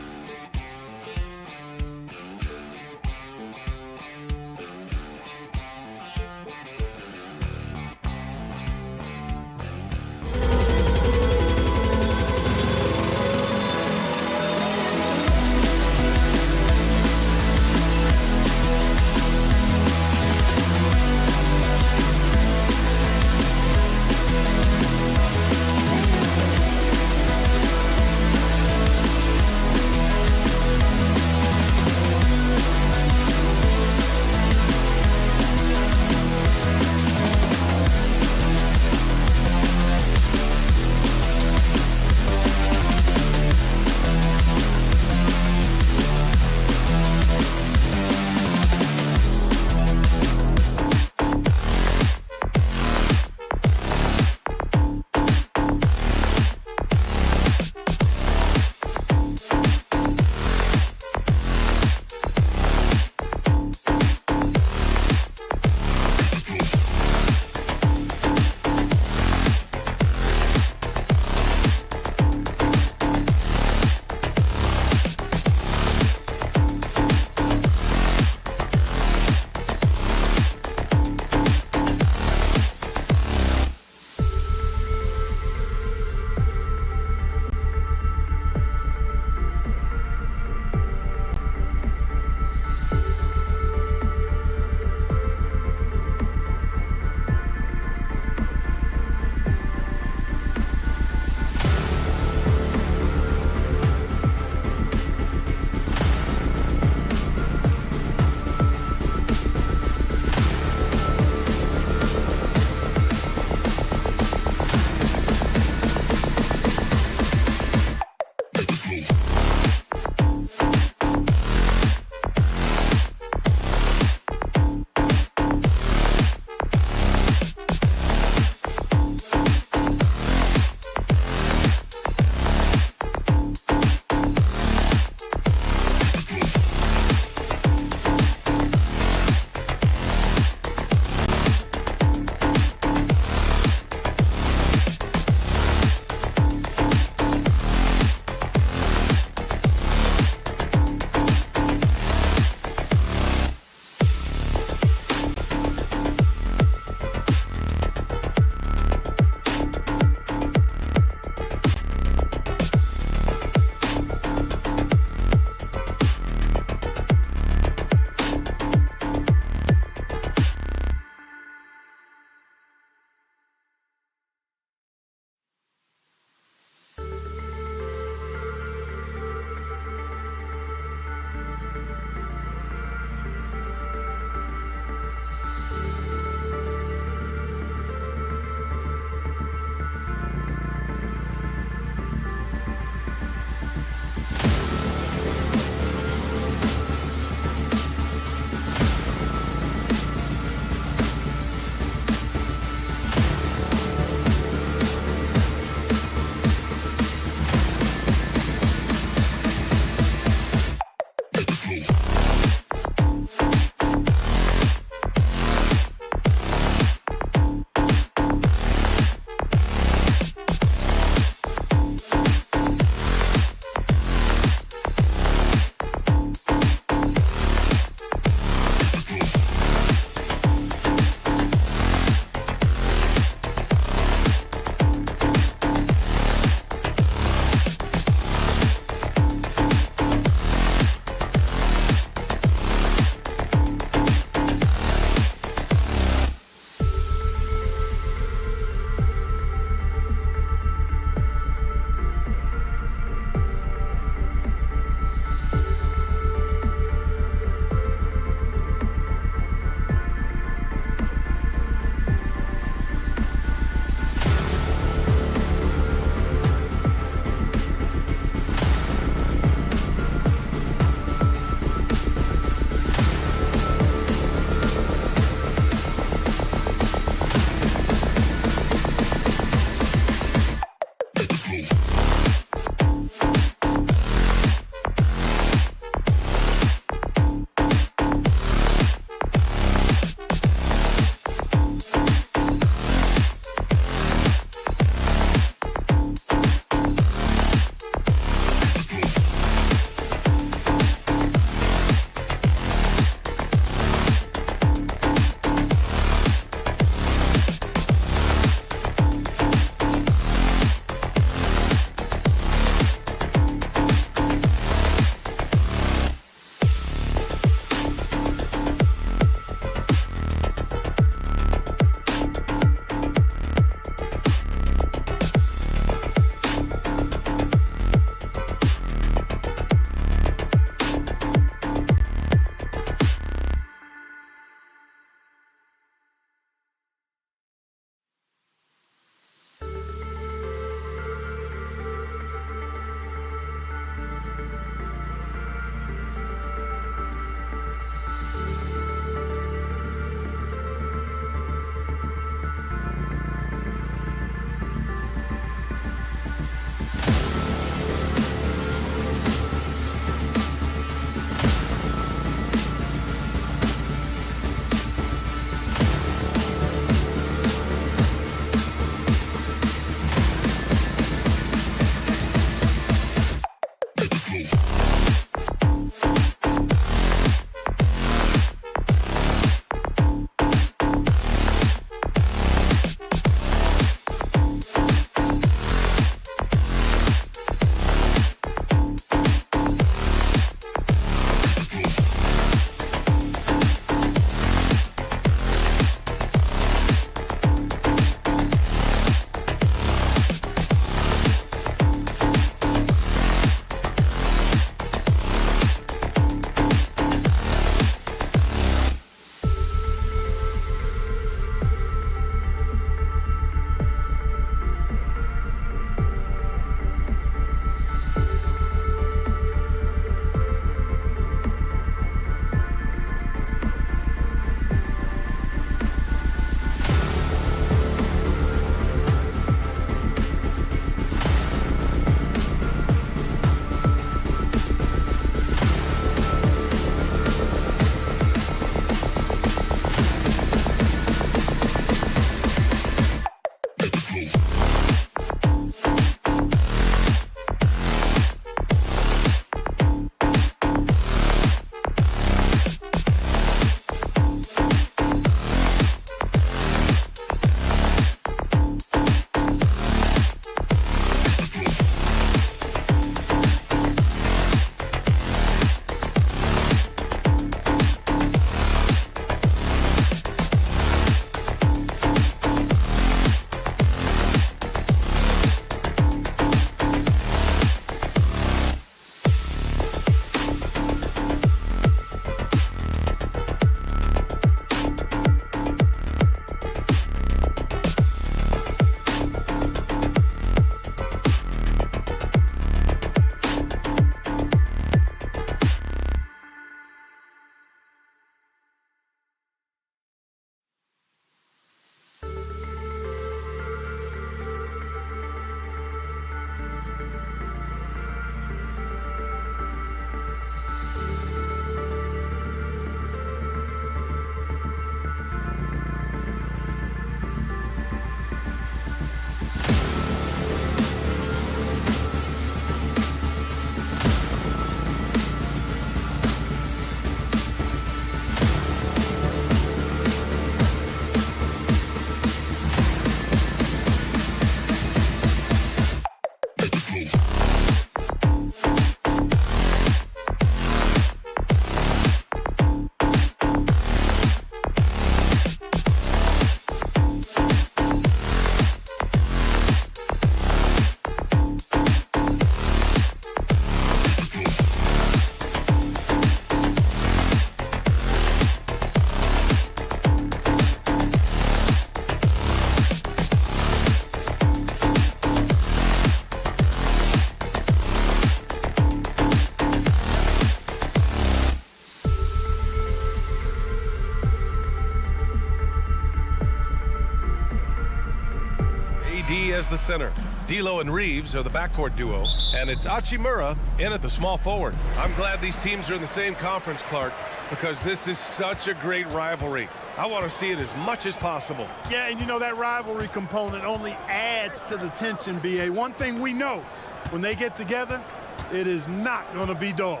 as the center. D'Lo and Reeves are the backcourt duo, and it's Hachimura in at the small forward. I'm glad these teams are in the same conference, Clark, because this is such a great rivalry. I want to see it as much as possible. Yeah, and you know that rivalry component only adds to the tension, B.A. One thing we know, when they get together, it is not going to be dull.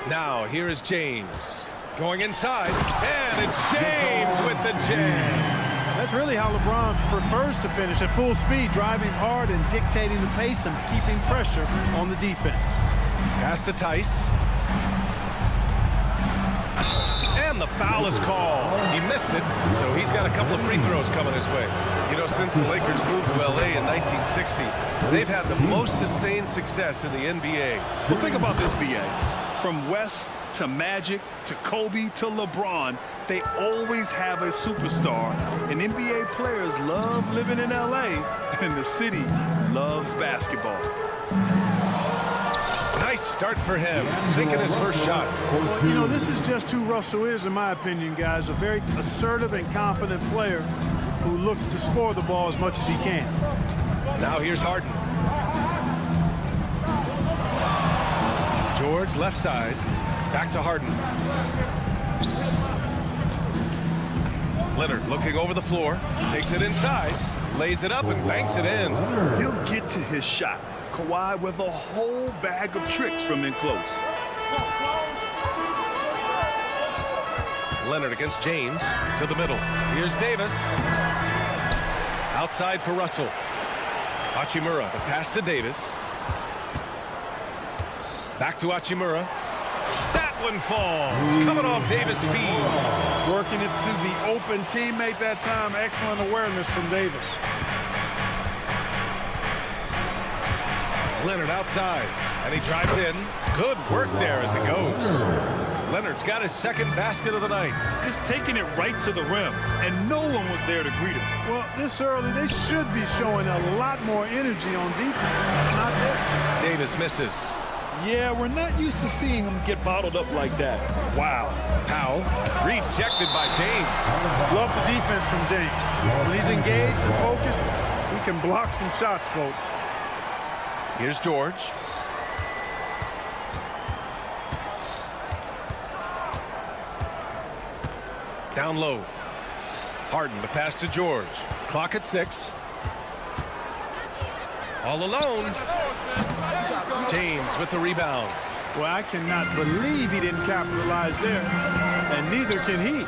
Now, here is James. Going inside, and it's James with the jam. That's really how LeBron prefers to finish, at full speed, driving hard and dictating the pace and keeping pressure on the defense. Pass to Tice. And the foul is called. He missed it, so he's got a couple of free throws coming his way. You know, since the Lakers moved to L.A. in 1960, they've had the most sustained success in the NBA. Well, think about this, B.A. From West to Magic to Kobe to LeBron, they always have a superstar. And NBA players love living in L.A., and the city loves basketball. Nice start for him, sinking his first shot. Well, you know, this is just who Russell is, in my opinion, guys. A very assertive and confident player who looks to score the ball as much as he can. Now here's Harden. George left side, back to Harden. Leonard looking over the floor, takes it inside, lays it up and banks it in. He'll get to his shot. Kawhi with a whole bag of tricks from in close. Leonard against James to the middle. Here's Davis. Outside for Russell. Hachimura, the pass to Davis. Back to Hachimura. That one falls. Coming off Davis' feet. Working it to the open teammate that time. Excellent awareness from Davis. Leonard outside, and he drives in. Good work there as it goes. Leonard's got his second basket of the night. Just taking it right to the rim, and no one was there to greet him. Well, this early, they should be showing a lot more energy on defense. Not there. Davis misses. Yeah, we're not used to seeing him get bottled up like that. Wow. Powell rejected by James. Love the defense from James. When he's engaged and focused, he can block some shots, folks. Here's George. Down low. Harden, the pass to George. Clock at 6. All alone. James with the rebound. Well, I cannot believe he didn't capitalize there, and neither can he.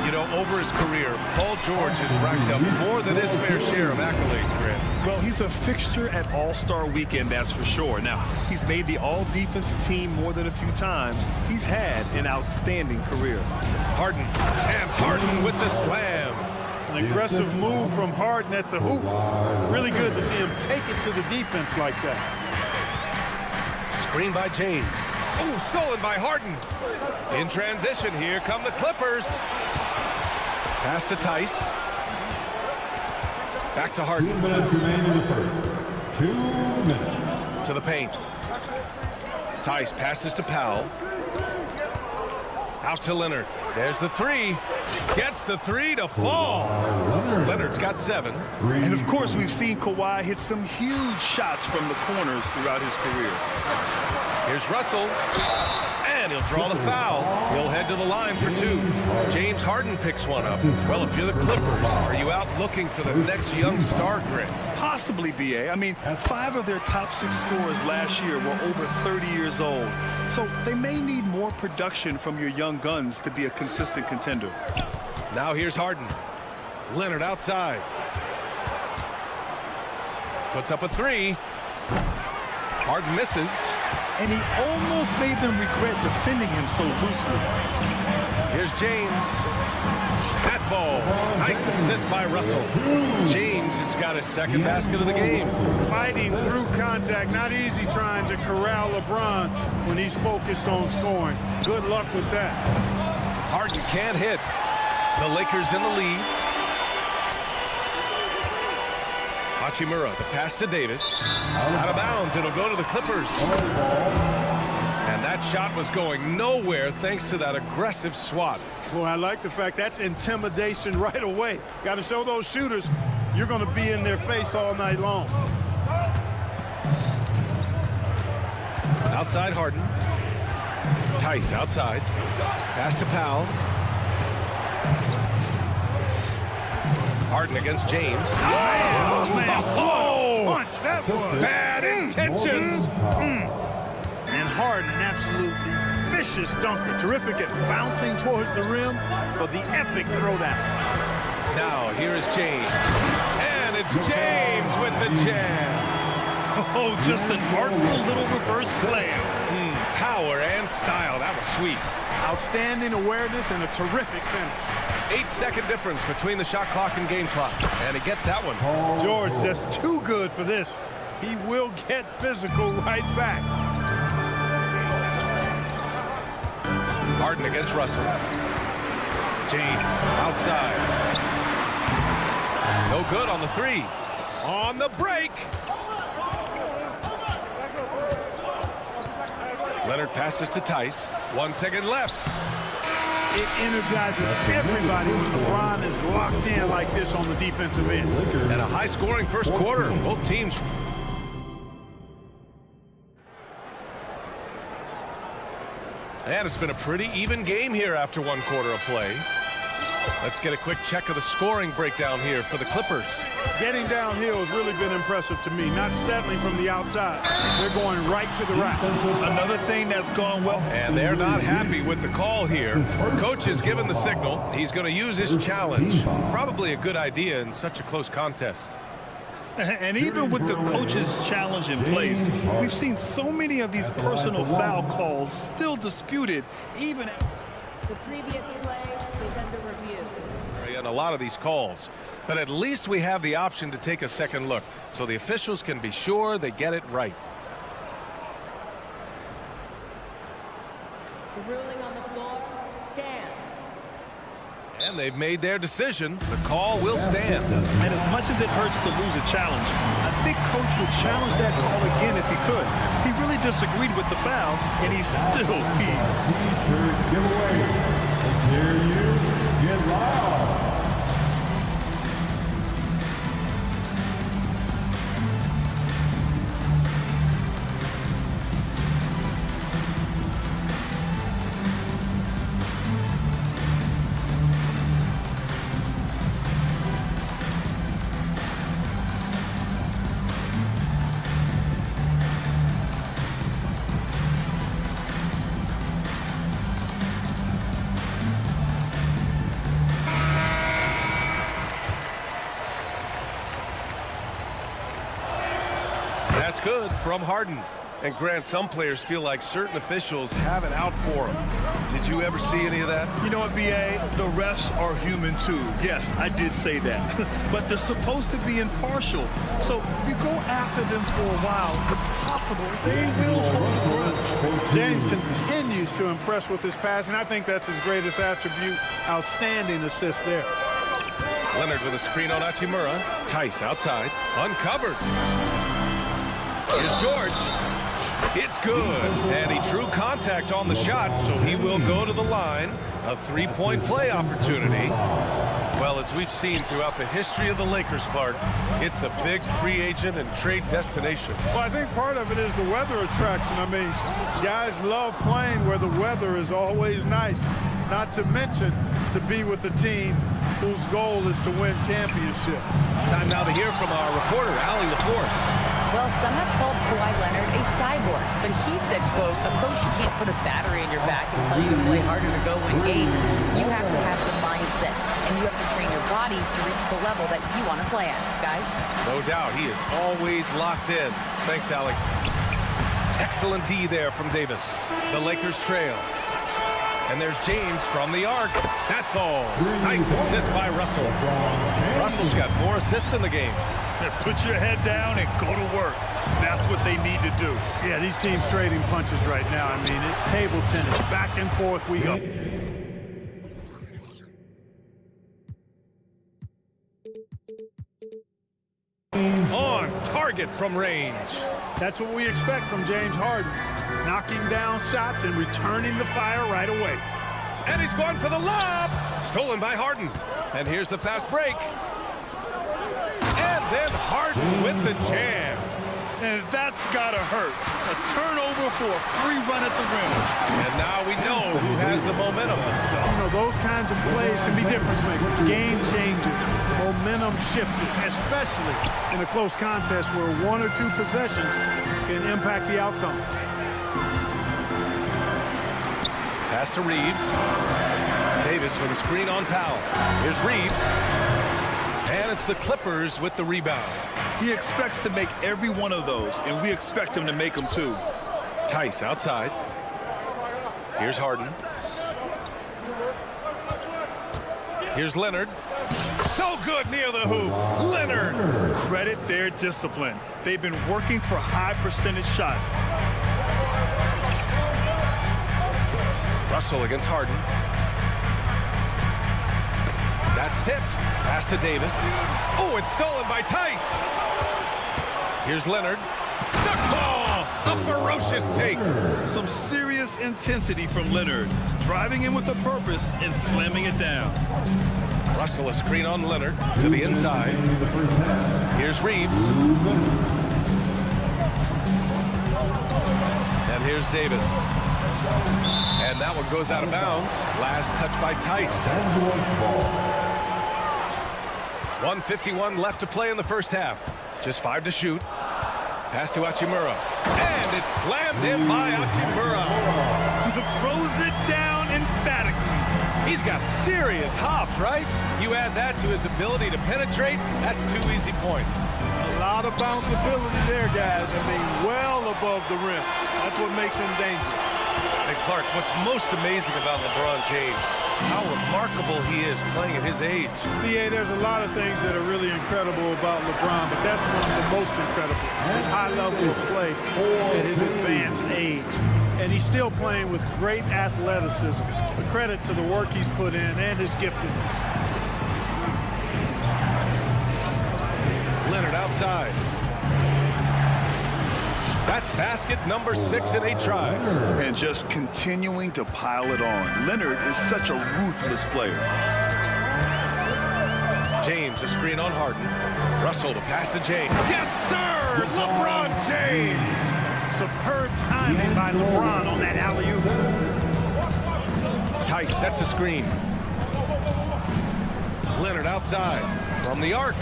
You know, over his career, Paul George has racked up more than his fair share of accolades, Grant. Well, he's a fixture at All-Star Weekend, that's for sure. Now, he's made the All-Defensive team more than a few times. He's had an outstanding career. Harden, and Harden with the slam. An aggressive move from Harden at the hoop. Really good to see him take it to the defense like that. Screen by James. Oh, stolen by Harden. In transition, here come the Clippers. Pass to Tice. Back to Harden. 2 minutes remain in the first. 2 minutes. To the paint. Tice passes to Powell. Out to Leonard. There's the three. Gets the three to fall. Leonard's got 7. And of course, we've seen Kawhi hit some huge shots from the corners throughout his career. Here's Russell. And he'll draw the foul. He'll head to the line for 2. James Harden picks one up. Well, if you're the Clippers, are you out looking for the next young star, Grant? Possibly, B.A. I mean, 5 of their top 6 scorers last year were over 30 years old. So they may need more production from your young guns to be a consistent contender. Now here's Harden. Leonard outside. Puts up a 3. Harden misses. And he almost made them regret defending him so loosely. Here's James. That falls. Nice assist by Russell. James has got his second basket of the game. Fighting through contact. Not easy trying to corral LeBron when he's focused on scoring. Good luck with that. Harden can't hit. The Lakers in the lead. Hachimura, the pass to Davis. Out of bounds, it'll go to the Clippers. And that shot was going nowhere thanks to that aggressive swat. Boy, I like the fact that's intimidation right away. Got to show those shooters you're going to be in their face all night long. Outside Harden. Tice outside. Pass to Powell. Harden against James. Oh, man. Oh, Punch. That was bad intentions. And Harden, an absolutely vicious dunker. Terrific at bouncing towards the rim for the epic throwdown. Now, here is James. And it's James with the jam. Oh, just an artful little reverse slam. Power and style. That was sweet. Outstanding awareness and a terrific finish. 8-second difference between the shot clock and game clock. And he gets that one. George just too good for this. He will get physical right back. Harden against Russell. James outside. No good on the three. On the break. Leonard passes to Tice. 1 second left. It energizes everybody when LeBron is locked in like this on the defensive end. And a high-scoring first quarter. Both teams. And it's been a pretty even game here after 1 quarter of play. Let's get a quick check of the scoring breakdown here for the Clippers. Getting downhill has really been impressive to me, not settling from the outside. They're going right to the rack. Another thing that's gone well. And they're not happy with the call here. Coach has given the signal. He's going to use his challenge. Probably a good idea in such a close contest. And even with the coach's challenge in place, we've seen so many of these personal foul calls still disputed, even The previous play is under review. And a lot of these calls. But at least we have the option to take a second look, so the officials can be sure they get it right. The ruling on the floor stands. And they've made their decision. The call will stand. And as much as it hurts to lose a challenge, I think Coach would challenge that call again if he could. He really disagreed with the foul, and he's still peeved. T-shirt giveaway. Let's hear you get loud. That's good from Harden. And Grant, some players feel like certain officials have it out for them. Did you ever see any of that? You know what, B.A.? The refs are human too. Yes, I did say that. But they're supposed to be impartial. So if you go after them for a while, it's possible they will hold a grudge. James continues to impress with his passing. I think that's his greatest attribute. Outstanding assist there. Leonard with a screen on Hachimura. Tice outside. Uncovered. Here's George. It's good. And he drew contact on the shot, so he will go to the line. A three-point play opportunity. Well, as we've seen throughout the history of the Lakers, Clark, it's a big free agent and trade destination. Well, I think part of it is the weather attraction. I mean, guys love playing where the weather is always nice. Not to mention to be with a team whose goal is to win championships. Time now to hear from our reporter, Allie LaForce. Well, some have called Kawhi Leonard a cyborg, but he said, quote, a coach can't put a battery in your back and tell you to play harder to go win games. You have to have the mindset, and you have to train your body to reach the level that you want to play at, guys. No doubt, he is always locked in. Thanks, Allie. Excellent D there from Davis. The Lakers trail. And there's James from the arc. That falls. Nice assist by Russell. Russell's got 4 assists in the game. Put your head down and go to work. That's what they need to do. Yeah, these teams trading punches right now. I mean, it's table tennis. Back and forth we go. On target from range. That's what we expect from James Harden. Knocking down shots and returning the fire right away. And he's going for the lob. Stolen by Harden. And here's the fast break. then Harden with the jam. And that's got to hurt. A turnover for a free run at the rim. And now we know who has the momentum. You know, those kinds of plays can be difference makers, game changers, momentum shifters, especially in a close contest where 1 or 2 possessions can impact the outcome. Pass to Reeves. Davis with a screen on Powell. Here's Reeves. And it's the Clippers with the rebound. He expects to make every one of those, and we expect him to make them too. Tice outside. Here's Harden. Here's Leonard. So good near the hoop. Leonard. Credit their discipline. They've been working for high percentage shots. Russell against Harden. That's tipped. Pass to Davis. Oh, it's stolen by Tice. Here's Leonard. The call! A ferocious take. Some serious intensity from Leonard. Driving in with a purpose and slamming it down. Russell a screen on Leonard to the inside. Here's Reeves. And here's Davis. And that one goes out of bounds. Last touch by Tice. 1:51 left to play in the first half. Just 5 to shoot. Pass to Hachimura. And it's slammed in by Hachimura. Throws it down emphatically. He's got serious hops, right? You add that to his ability to penetrate, that's 2 easy points. A lot of bounceability there, guys. I mean, well above the rim. That's what makes him dangerous. Hey, Clark, what's most amazing about LeBron James, how remarkable he is playing at his age. BA, there's a lot of things that are really incredible about LeBron, but that's one of the most incredible. His high level of play at his advanced age. And he's still playing with great athleticism. A credit to the work he's put in and his giftedness. Leonard outside. That's basket number 6 in 8 tries. And just continuing to pile it on. Leonard is such a ruthless player. James a screen on Harden. Russell the pass to James. Yes, sir! LeBron James! Superb timing by LeBron on that alley-oop. Tice sets a screen. Leonard outside from the arc.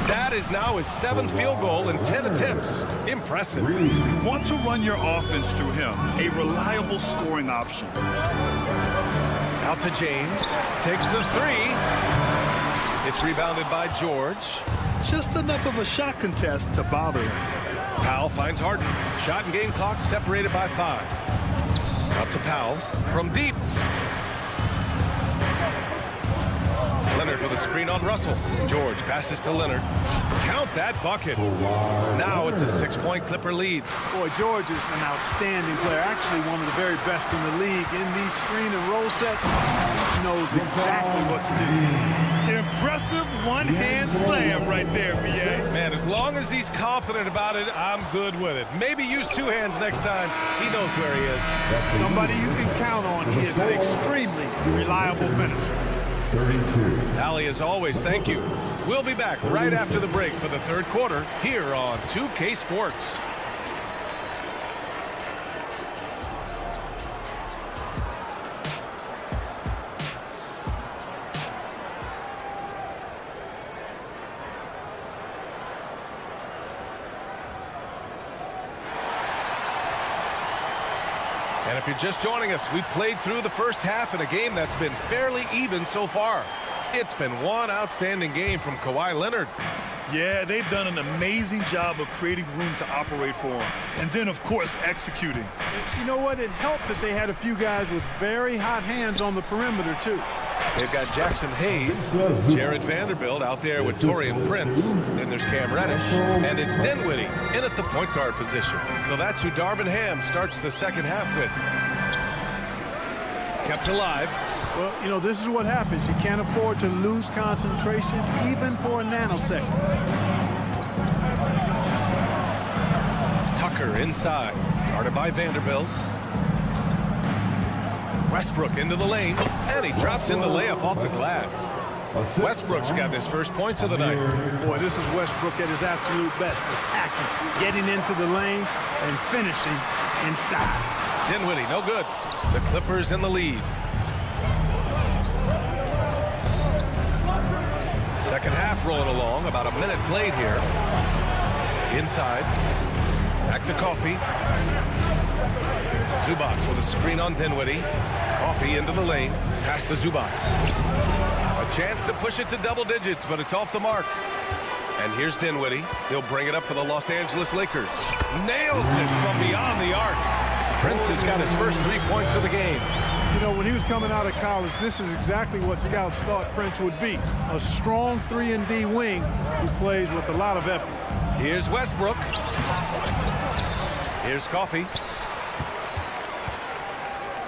That is now his 7th field goal in 10 attempts. Impressive. You want to run your offense through him. A reliable scoring option. Out to James. Takes the 3. It's rebounded by George. Just enough of a shot contest to bother him. Powell finds Harden. Shot and game clock separated by 5. Up to Powell from deep. Leonard with a screen on Russell. George passes to Leonard. Count that bucket. Now it's a 6-point Clipper lead. Boy, George is an outstanding player. Actually, one of the very best in the league. In these screen and roll sets, he knows exactly what to do. Impressive one-hand slam right there, B.A. Man, as long as he's confident about it, I'm good with it. Maybe use 2 hands next time. He knows where he is. Somebody you can count on. He is an extremely reliable finisher. 32. Allie, as always, thank you. We'll be back right after the break for the 3rd quarter here on 2K Sports. And if you're just joining us, we played through the first half in a game that's been fairly even so far. It's been one outstanding game from Kawhi Leonard. Yeah, they've done an amazing job of creating room to operate for him. And then, of course, executing. You know what? It helped that they had a few guys with very hot hands on the perimeter, too. They've got Jackson Hayes, Jared Vanderbilt out there with Taurean Prince. Then there's Cam Reddish, and it's Dinwiddie in at the point guard position. So that's who Darvin Ham starts the second half with. Kept alive. Well, you know, this is what happens. You can't afford to lose concentration even for a nanosecond. Tucker inside, guarded by Vanderbilt. Westbrook into the lane, and he drops in the layup off the glass. Westbrook's got his first points of the night. Boy, this is Westbrook at his absolute best. Attacking, getting into the lane, and finishing in style. Dinwiddie, no good. The Clippers in the lead. Second half rolling along. About a minute played here. Inside. Back to Coffee. Zubac with a screen on Dinwiddie. Coffee into the lane. Pass to Zubac. A chance to push it to double digits, but it's off the mark. And here's Dinwiddie. He'll bring it up for the Los Angeles Lakers. Nails it from beyond the arc. Prince has got his first 3 points of the game. You know, when he was coming out of college, this is exactly what scouts thought Prince would be. A strong 3-and-D wing who plays with a lot of effort. Here's Westbrook. Here's Coffee.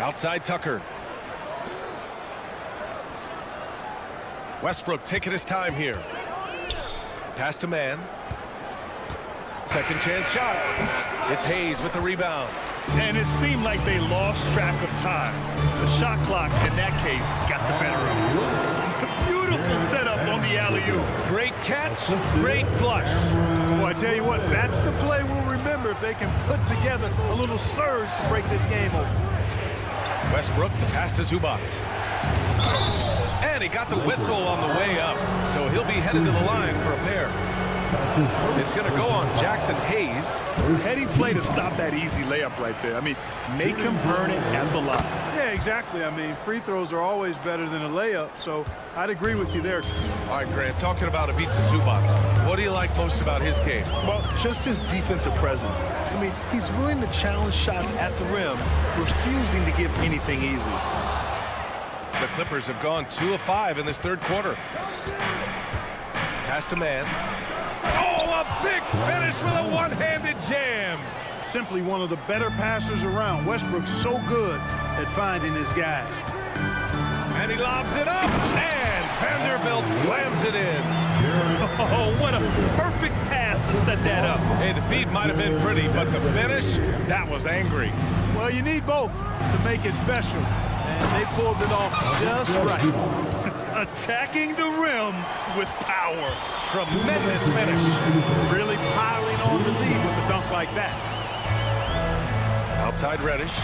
Outside Tucker. Westbrook taking his time here. Pass to Man. Second chance shot. It's Hayes with the rebound. And it seemed like they lost track of time. The shot clock, in that case, got the better of them. Beautiful setup on the alley-oop. Great catch, great flush. Well, I tell you what, that's the play we'll remember if they can put together a little surge to break this game open. Westbrook, the pass to Zubac. And he got the whistle on the way up, so he'll be headed to the line for a pair. It's going to go on Jackson Hayes. Heady play to stop that easy layup right there. I mean, make him earn it at the line. Yeah, exactly. I mean, free throws are always better than a layup, so I'd agree with you there. All right, Grant, talking about Ivica Zubac, what do you like most about his game? Well, just his defensive presence. I mean, he's willing to challenge shots at the rim, refusing to give anything easy. The Clippers have gone 2 of 5 in this third quarter. Pass to Man. Oh, a big finish with a one-handed jam. Simply one of the better passers around. Westbrook's so good at finding his guys. And he lobs it up, and Vanderbilt slams it in. Oh, what a perfect pass to set that up. Hey, the feed might have been pretty, but the finish, that was angry. Well, you need both to make it special, and they pulled it off just right. Attacking the rim with power. Tremendous finish. Really piling on the lead with a dunk like that. Outside Reddish.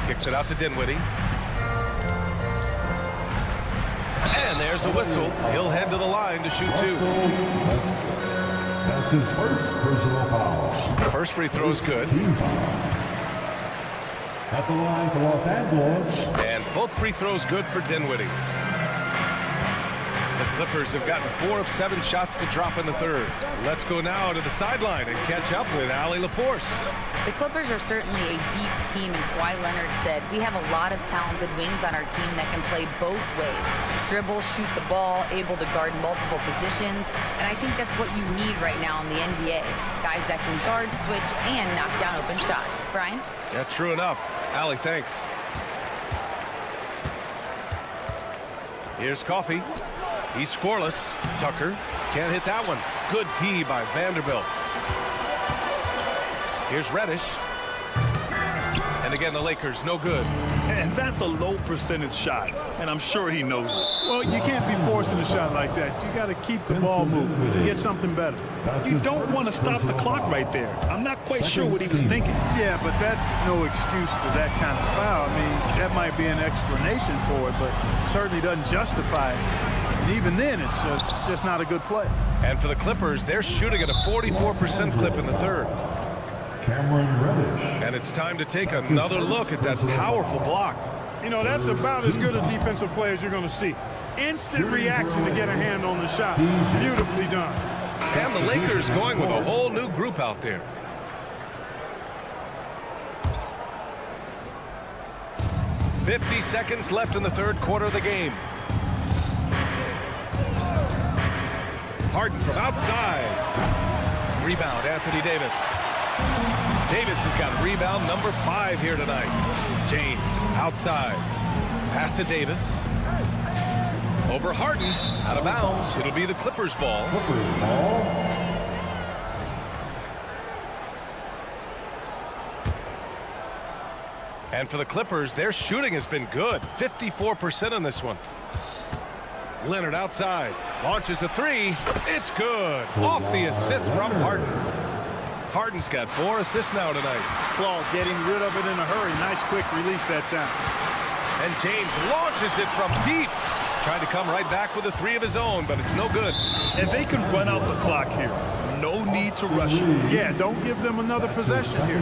Kicks it out to Dinwiddie. And there's a whistle. He'll head to the line to shoot 2. That's his first personal foul. First free throw is good. At the line for Los Angeles. And both free throws good for Dinwiddie. The Clippers have gotten 4 of 7 shots to drop in the third. Let's go now to the sideline and catch up with Allie LaForce. The Clippers are certainly a deep team, and Kawhi Leonard said, we have a lot of talented wings on our team that can play both ways. Dribble, shoot the ball, able to guard multiple positions, and I think that's what you need right now in the NBA. Guys that can guard, switch, and knock down open shots. Brian? Yeah, true enough. Allie, thanks. Here's Coffee. He's scoreless. Tucker can't hit that one. Good D by Vanderbilt. Here's Reddish. And again, the Lakers, no good. And that's a low percentage shot, and I'm sure he knows it. Well, you can't be forcing a shot like that. You got to keep the ball moving, get something better. You don't want to stop the clock right there. I'm not quite sure what he was thinking. Yeah, but that's no excuse for that kind of foul. I mean, that might be an explanation for it, but certainly doesn't justify it. And even then, it's just not a good play. And for the Clippers, they're shooting at a 44% clip in the third. Cameron Reddish. And it's time to take another look at that powerful block. You know, that's about as good a defensive play as you're going to see. Instant reaction to get a hand on the shot. Beautifully done. And the Lakers going with a whole new group out there. .50 seconds left in the third quarter of the game. Harden from outside. Rebound, Anthony Davis. Davis has got rebound number 5 here tonight. James outside. Pass to Davis. Over Harden. Out of bounds. It'll be the Clippers ball. Clippers ball. And for the Clippers, their shooting has been good. 54% on this one. Leonard outside. Launches a three. It's good. Off the assist from Harden. Harden's got 4 assists now tonight. Claw getting rid of it in a hurry. Nice quick release that time. And James launches it from deep. Tried to come right back with a 3 of his own, but it's no good. And they can run out the clock here. No need to rush it. Yeah, don't give them another possession here.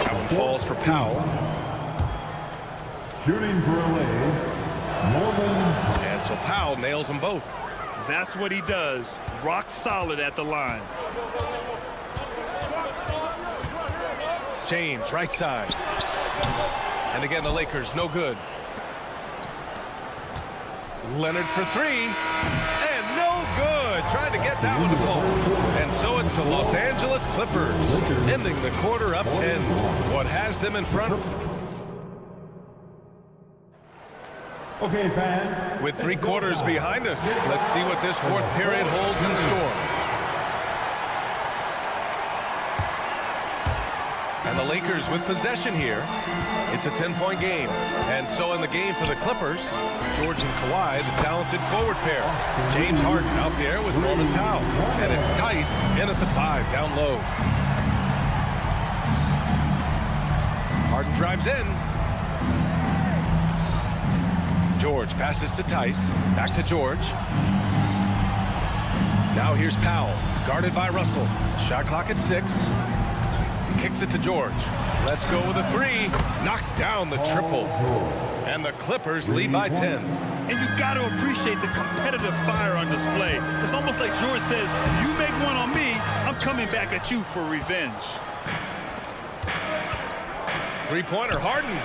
That one falls for Powell. Shooting for LA, And so Powell nails them both. That's what he does. Rock solid at the line. James, right side. And again, the Lakers, no good. Leonard for 3. And no good. Trying to get that one to fall. And so it's the Los Angeles Clippers, ending the quarter up 10. What has them in front? Okay, fans. With 3 quarters behind us, let's see what this 4th period holds in store. And the Lakers with possession here. It's a 10-point game. And so in the game for the Clippers, George and Kawhi, the talented forward pair. James Harden out there with Norman Powell. And it's Tice in at the 5, down low. Harden drives in. George passes to Tice. Back to George. Now here's Powell, guarded by Russell. Shot clock at 6. Kicks it to George. Let's go with a 3. Knocks down the triple. And the Clippers lead by 10. And you got to appreciate the competitive fire on display. It's almost like George says, you make one on me, I'm coming back at you for revenge. 3-pointer, Harden.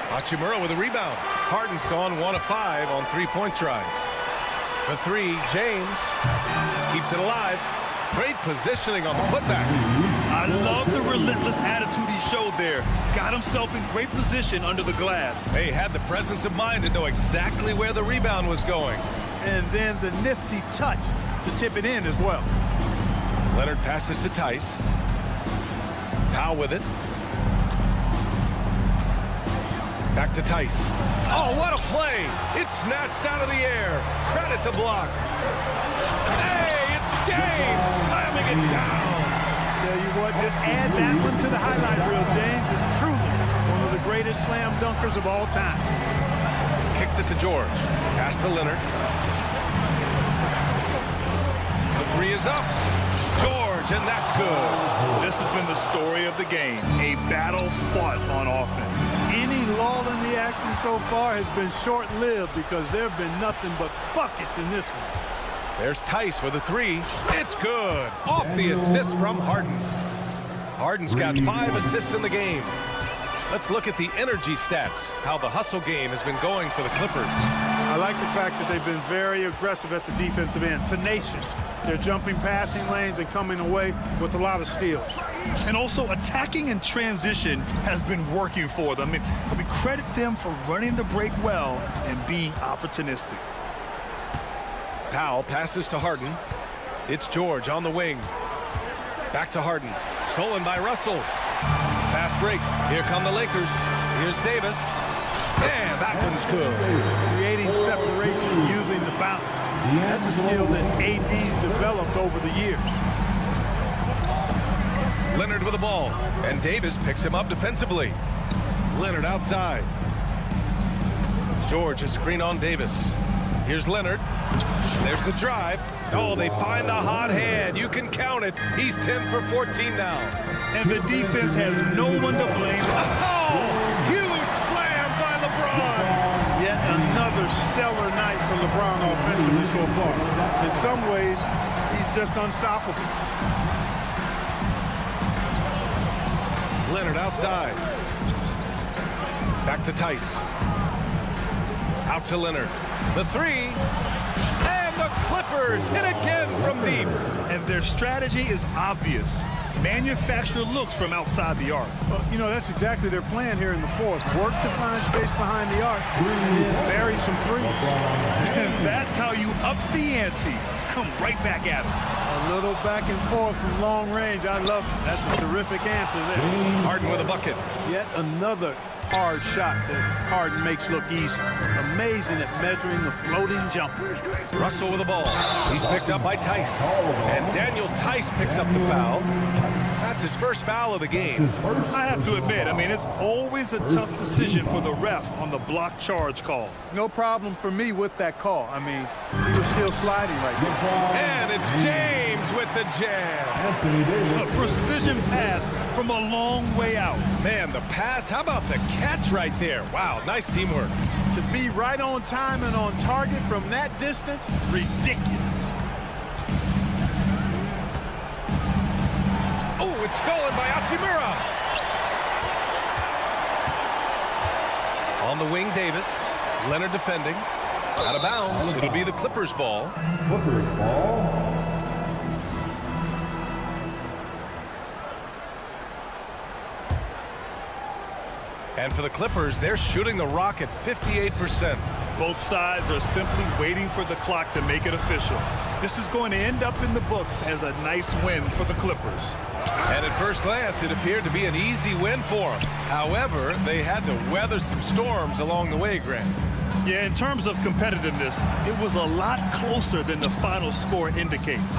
Hachimura with a rebound. Harden's gone 1 of 5 on 3-point tries. The 3, James keeps it alive. Great positioning on the putback. I love the relentless attitude he showed there. Got himself in great position under the glass. They had the presence of mind to know exactly where the rebound was going. And then the nifty touch to tip it in as well. Leonard passes to Tice. Powell with it. Back to Tice. Oh, what a play! It's snatched out of the air. Credit the block. Hey, it's James slamming it down. Tell you what, just add that one to the highlight reel. James is truly one of the greatest slam dunkers of all time. Kicks it to George. Pass to Leonard. The 3 is up. George, and that's good. This has been the story of the game. A battle fought on offense. Any lull in the action so far has been short-lived because there have been nothing but buckets in this one. There's Tice with a 3. It's good. Off the assist from Harden. Harden's got 5 assists in the game. Let's look at the energy stats, how the hustle game has been going for the Clippers. I like the fact that they've been very aggressive at the defensive end, tenacious. They're jumping passing lanes and coming away with a lot of steals. And also attacking in transition has been working for them. I mean, credit them for running the break well and being opportunistic. Powell passes to Harden. It's George on the wing. Back to Harden. Stolen by Russell. Fast break. Here come the Lakers. Here's Davis. And that one's good. Creating separation using the bounce. That's a skill that AD's developed over the years. Leonard with the ball. And Davis picks him up defensively. Leonard outside. George a screen on Davis. Here's Leonard. There's the drive. Oh, they find the hot hand. You can count it. He's 10 for 14 now. And the defense has no one to blame. Oh, huge slam by LeBron. Yet another stellar night for LeBron offensively so far. In some ways, he's just unstoppable. Leonard outside. Back to Tice. Out to Leonard. The 3. And the Clippers hit again from deep. And their strategy is obvious. Manufacture looks from outside the arc. Well, you know, that's exactly their plan here in the 4th. Work to find space behind the arc and then bury some threes. And that's how you up the ante. come right back at him. A little back and forth from long range. I love it. That's a terrific answer there. Harden with a bucket. Yet another hard shot that Harden makes look easy. Amazing at measuring the floating jumper. Russell with the ball. He's picked up by Tice. And Daniel Tice picks up the foul. That's his first foul of the game. I have to admit, I mean, it's always a tough decision for the ref on the block charge call. No problem for me with that call. I mean, he was still sliding right there. And it's James with the jam. A precision pass from a long way out. Man, the pass. How about the catch right there? Wow, nice teamwork. To be right on time and on target from that distance, ridiculous. Oh, it's stolen by Hachimura. On the wing, Davis. Leonard defending. Out of bounds. It'll be the Clippers ball. Clippers ball. And for the Clippers, they're shooting the rock at 58%. Both sides are simply waiting for the clock to make it official. This is going to end up in the books as a nice win for the Clippers. And at first glance, it appeared to be an easy win for them. However, they had to weather some storms along the way, Grant. Yeah, in terms of competitiveness, it was a lot closer than the final score indicates.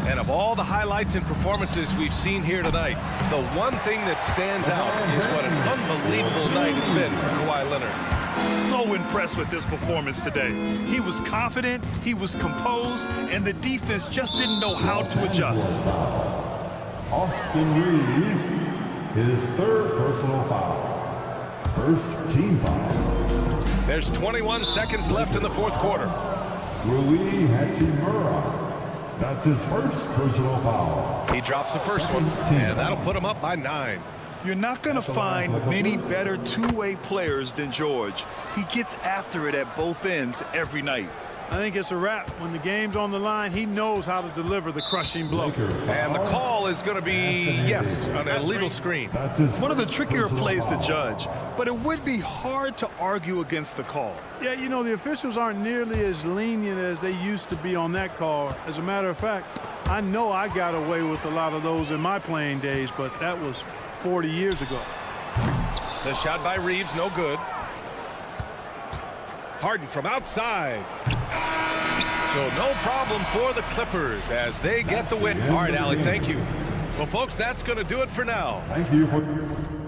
And of all the highlights and performances we've seen here tonight, the one thing that stands out is what an unbelievable night it's been for Kawhi Leonard. So impressed with his performance today. He was confident, he was composed, and the defense just didn't know how to adjust. Austin Reeves, his third personal foul. First team foul. There's 21 seconds left in the fourth quarter. Rui Hachimura. That's his first personal foul. He drops the first one, and that'll put him up by 9. You're not going to find many better two-way players than George. He gets after it at both ends every night. I think it's a wrap. When the game's on the line, he knows how to deliver the crushing blow. And the call is going to be, yes, an illegal screen. One of the trickier plays to judge, but it would be hard to argue against the call. Yeah, you know, the officials aren't nearly as lenient as they used to be on that call. As a matter of fact, I know I got away with a lot of those in my playing days, but that was 40 years ago. The shot by Reeves, no good. Harden from outside. So no problem for the Clippers as they get the win. All right, Allie, thank you. Well, folks, that's going to do it for now. Thank you for your...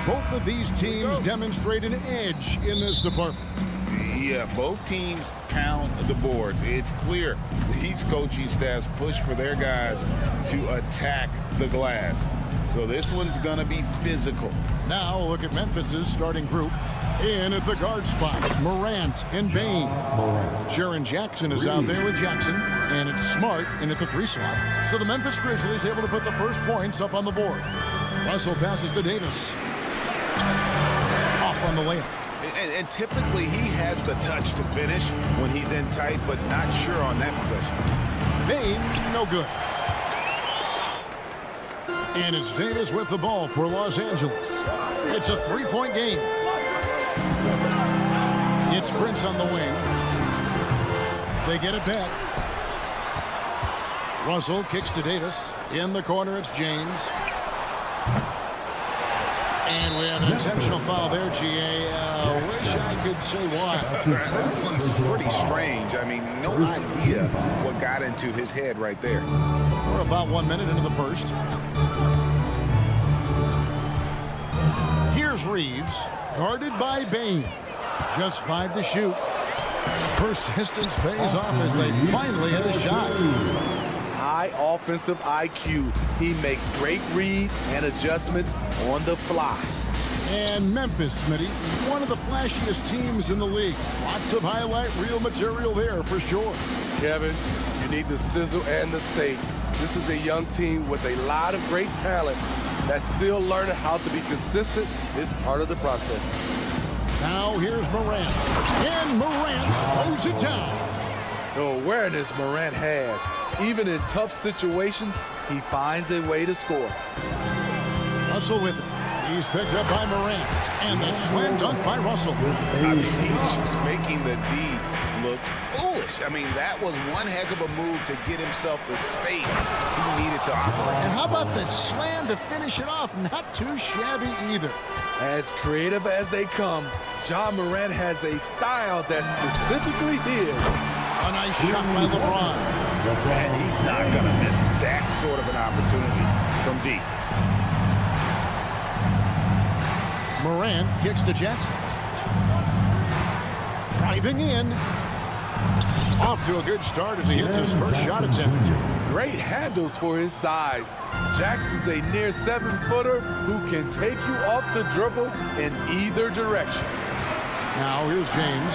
Both of these teams demonstrate an edge in this department. Yeah, both teams pound the boards. It's clear these coaching staffs push for their guys to attack the glass. So this one's going to be physical. Now look at Memphis's starting group. In at the guard spots, Morant and Bain. Jaren Jackson is out there with Jackson, and it's Smart in at the 3 slot. So the Memphis Grizzlies able to put the first points up on the board. Russell passes to Davis. Off on the layup. And typically he has the touch to finish when he's in tight, but not sure on that possession. Bain, no good. And it's Davis with the ball for Los Angeles. It's a 3-point game. It's Prince on the wing. They get it back. Russell kicks to Davis. In the corner, it's James. And we have an intentional foul there, GA. Wish I could say why. That one's pretty strange. I mean, no idea what got into his head right there. We're about 1 minute into the first. Here's Reeves, guarded by Bain. Just 5 to shoot. Persistence pays off as they finally hit a shot. High offensive IQ. He makes great reads and adjustments on the fly. And Memphis, Smitty, one of the flashiest teams in the league. Lots of highlight reel material there for sure. Kevin, you need the sizzle and the steak. This is a young team with a lot of great talent that's still learning how to be consistent. It's part of the process. Now here's Morant. And Morant throws it down. The awareness Morant has. Even in tough situations, he finds a way to score. Russell with it. He's picked up by Morant. And the slam dunk by Russell. I mean, he's just making the D look foolish. I mean, that was one heck of a move to get himself the space he needed to operate. And how about the slam to finish it off? Not too shabby either. As creative as they come, John Morant has a style that's specifically his. A nice shot by LeBron. And he's not going to miss that sort of an opportunity from deep. Morant kicks to Jackson. Driving in. Off to a good start as he hits his first shot attempt. Great handles for his size. Jackson's a near 7-footer who can take you off the dribble in either direction. Now here's James.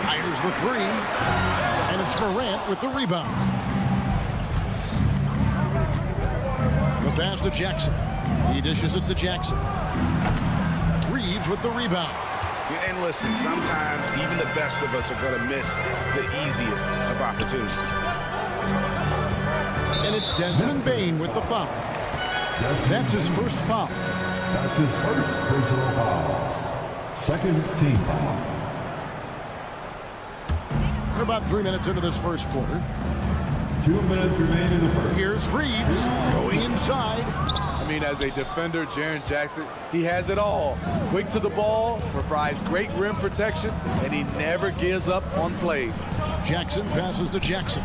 Fires the 3. And it's Morant with the rebound. The pass to Jackson. He dishes it to Jackson. Reeves with the rebound. And listen, sometimes even the best of us are going to miss the easiest of opportunities. And it's Desmond Bain with the foul. That's his first foul. That's his first personal foul. Second team foul. We're about 3 minutes into this first quarter. 2 minutes remain in the first. Here's Reeves going inside. I mean, as a defender, Jaren Jackson, he has it all. Quick to the ball, provides great rim protection, and he never gives up on plays. Jackson passes to Jackson.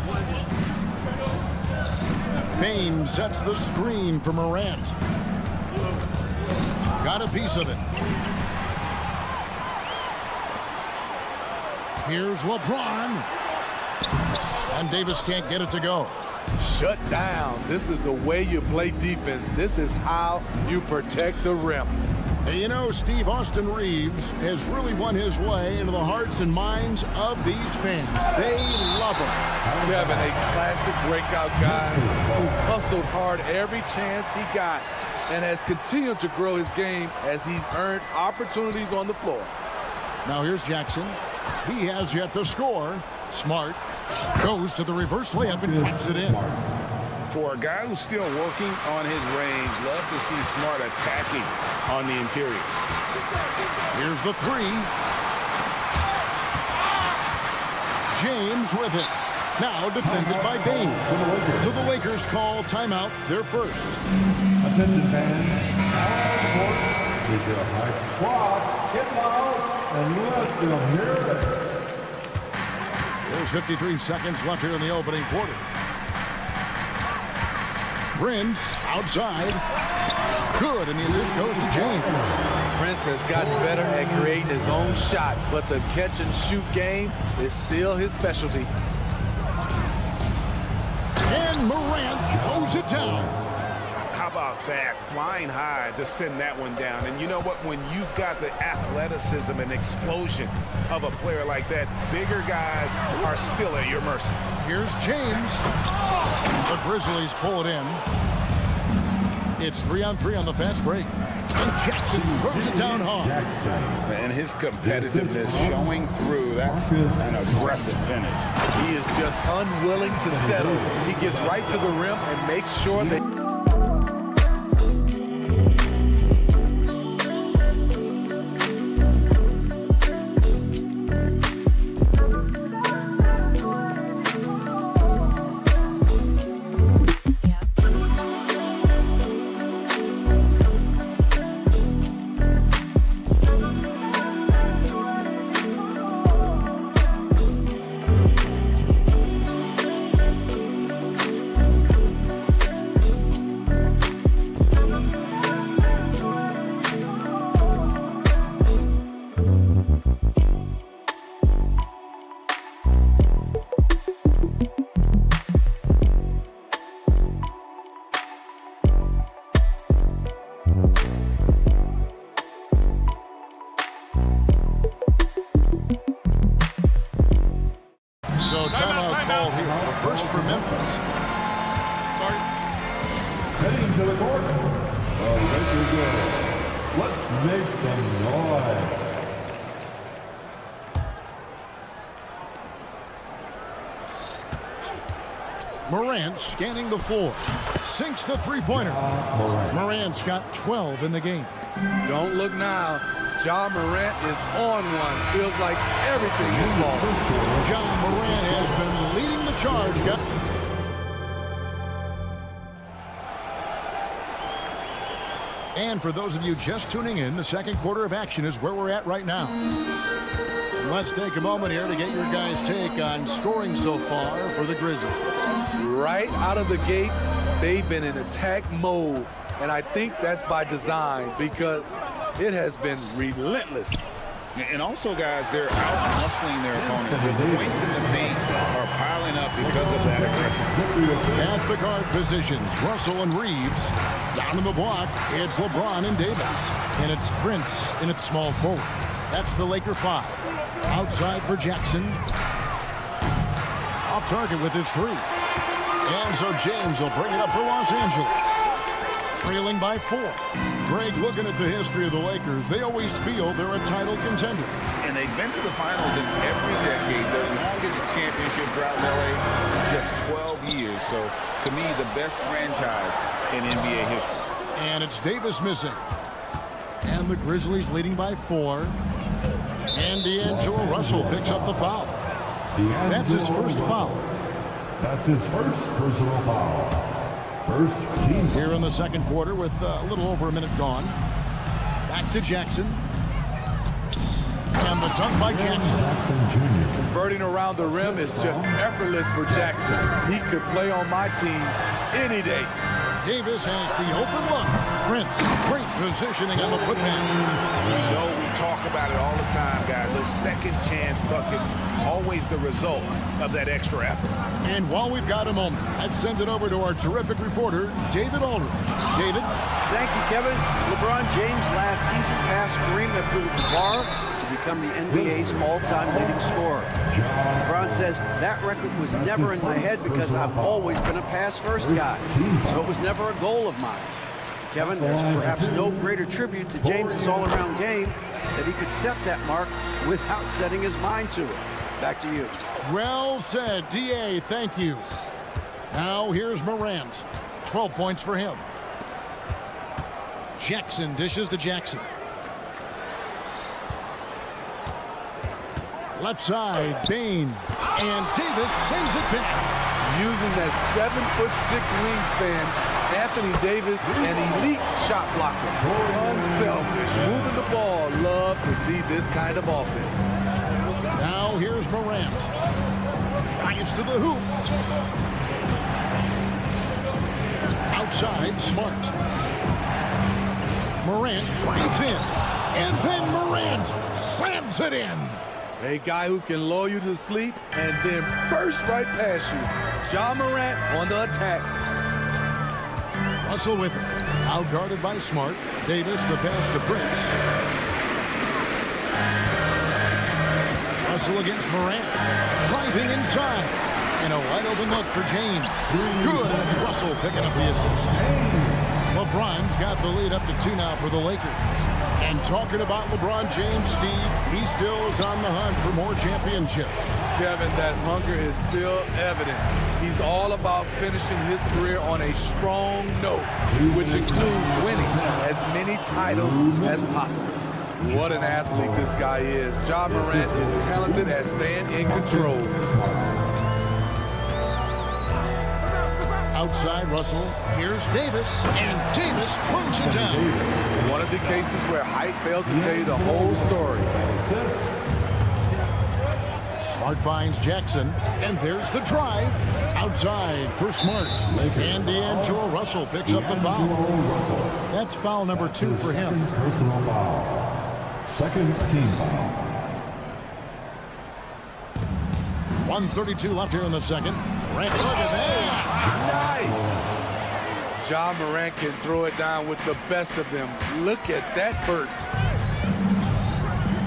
Bain sets the screen for Morant. Got a piece of it. Here's LeBron. And Davis can't get it to go. Shut down. This is the way you play defense. This is how you protect the rim. Hey, you know, Steve, Austin Reeves has really won his way into the hearts and minds of these fans. They love him. Kevin, a classic breakout guy who hustled hard every chance he got and has continued to grow his game as he's earned opportunities on the floor. Now here's Jackson. He has yet to score. Smart goes to the reverse layup and claps it in. For a guy who's still working on his range, love to see Smart attacking on the interior. Here's the 3. James with it. Now defended by Bain. So the Lakers call timeout, their first. Attention fans. With your high squad, get loud and let them hear it. There's 53 seconds left here in the opening quarter. Prince outside. Good, and the assist goes to James. Prince has gotten better at creating his own shot, but the catch-and-shoot game is still his specialty. And Morant throws it down. How about that? Flying high to send that one down. And you know what? When you've got the athleticism and explosion of a player like that, bigger guys are still at your mercy. Here's James. The Grizzlies pull it in. It's 3-on-3 on the fast break. And Jackson throws it down hard. And his competitiveness showing through. That's an aggressive finish. He is just unwilling to settle. He gets right to the rim and makes sure that... So timeout called here. The first for Memphis. Heading to the court. Richard Gill. Let's make some noise. Morant scanning the floor. Sinks the three-pointer. Morant's got 12 in the game. Don't look now. Ja Morant is on one. Feels like everything is lost. Ja Morant has been leading the charge. And for those of you just tuning in, the second quarter of action is where we're at right now. Let's take a moment here to get your guys' take on scoring so far for the Grizzlies. Right out of the gates, they've been in attack mode. And I think that's by design because it has been relentless. And also, guys, they're out hustling their opponent. The points in the paint are piling up because of that aggressiveness. At the guard positions, Russell and Reeves. Down in the block, it's LeBron and Davis. And it's Prince in its small forward. That's the Laker 5. Outside for Jackson. Off target with his 3. And so James will bring it up for Los Angeles. Trailing by 4. Greg, looking at the history of the Lakers, they always feel they're a title contender. And they've been to the finals in every decade. Their longest championship drought in LA, just 12 years. So, to me, the best franchise in NBA history. And it's Davis missing. And the Grizzlies leading by 4. And D'Angelo Russell picks up the foul. That's his first foul. That's his first personal foul. First team. Here in the second quarter with a little over a minute gone. Back to Jackson. And the dunk by Jackson. Converting around the rim is just effortless for Jackson. He could play on my team any day. Davis has the open look. Prince, great positioning on the putback. You know we talk about it all the time, guys. Those second chance buckets, always the result of that extra effort. And while we've got a moment, I'd send it over to our terrific reporter, David Aldridge. David? Thank you, Kevin. LeBron James last season passed Kareem Abdul-Jabbar to become the NBA's all-time leading scorer. LeBron says that record was never in my head because I've always been a pass-first guy, so it was never a goal of mine. Kevin, there's perhaps no greater tribute to James's all-around game that he could set that mark without setting his mind to it. Back to you. Well said, D.A., thank you. Now here's Morant. 12 points for him. Jackson dishes to Jackson. Left side, Bain. And Davis sends it back. Using that 7'6" wingspan, Anthony Davis, an elite shot blocker. Unselfish, moving the ball. Love to see this kind of offense. Now here's Morant. Drives to the hoop. Outside, Smart. Morant drives in. And then Morant slams it in. A guy who can lull you to sleep and then burst right past you. Ja Morant on the attack. Russell with it. Out guarded by Smart. Davis, the pass to Prince. Russell against Morant. Driving inside. And a wide open look for James. Good, and it's Russell picking up the assist. LeBron's got the lead up to 2 now for the Lakers. And talking about LeBron James, Steve, he still is on the hunt for more championships. Kevin, that hunger is still evident. He's all about finishing his career on a strong note, which includes winning as many titles as possible. What an athlete this guy is. Ja Morant is talented at staying in control. Outside Russell, here's Davis, and Davis throws it down. One of the cases where height fails to tell you the whole story. Smart finds Jackson, and there's the drive. Outside for Smart. And D'Angelo Russell picks up the foul. That's foul number 2 for him. Personal foul. Second team foul. 1:32 left here in the second. Morant, look at that. Nice. Ja Morant can throw it down with the best of them. Look at that Burt.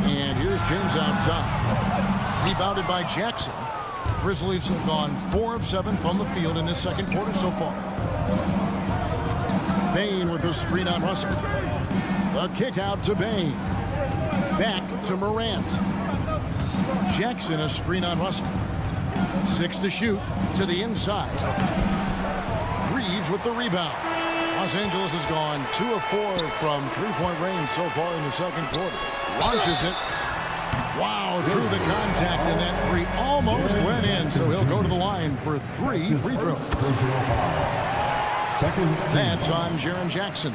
And here's James outside. Rebounded by Jackson. Grizzlies have gone 4 of 7 from the field in this second quarter so far. Bain with the screen on Russell. The kick out to Bain. Back to Morant. Jackson a screen on Russell. 6 to shoot to the inside. Reeves with the rebound. Los Angeles has gone 2 of 4 from three-point range so far in the second quarter. Launches it. Wow, through the contact, and that 3 almost went in, so he'll go to the line for 3 free throws. That's on Jaren Jackson.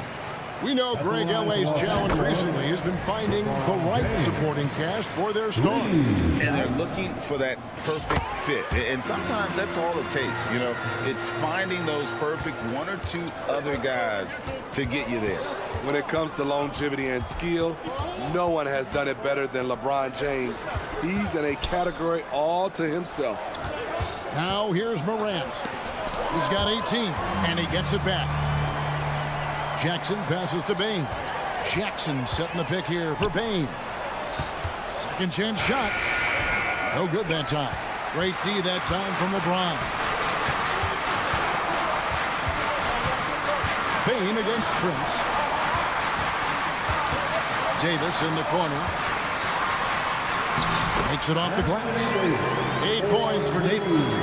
We know Greg L.A.'s challenge recently has been finding the right supporting cast for their stars. And they're looking for that perfect fit. And sometimes that's all it takes. You know, it's finding those perfect 1 or 2 other guys to get you there. When it comes to longevity and skill, no one has done it better than LeBron James. He's in a category all to himself. Now here's Morant. He's got 18, and he gets it back. Jackson passes to Bain. Jackson setting the pick here for Bain. Second chance shot. No good that time. Great D that time from LeBron. Bain against Prince. Davis in the corner. Makes it off the glass. 8 points for Davis.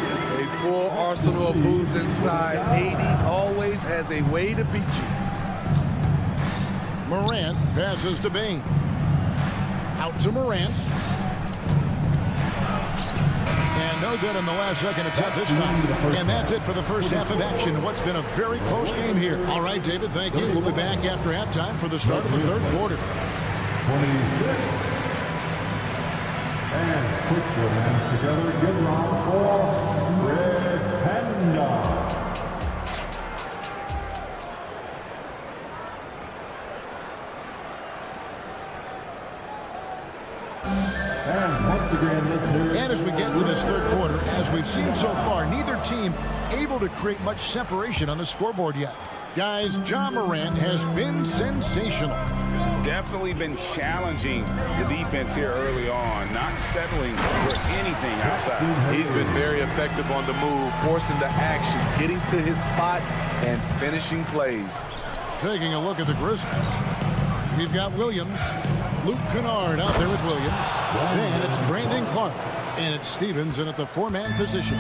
A full arsenal of moves inside. 80 always has a way to beat you. Morant passes to Bain. Out to Morant. And no good in the last second attempt this time. And that's it for the first half of action. What's been a very close game here. All right, David, thank you. We'll be back after halftime for the start of the third quarter. 26. And quick your hands together. Good round for Red Panda. And as we get into this third quarter, as we've seen so far, neither team able to create much separation on the scoreboard yet. Guys, Ja Morant has been sensational. Definitely been challenging the defense here early on, not settling for anything outside. He's been very effective on the move, forcing the action, getting to his spots, and finishing plays. Taking a look at the Grizzlies. We've got Williams, Luke Kennard out there with Williams. Then it's Brandon Clark, and it's Stevens in at the 4-man position.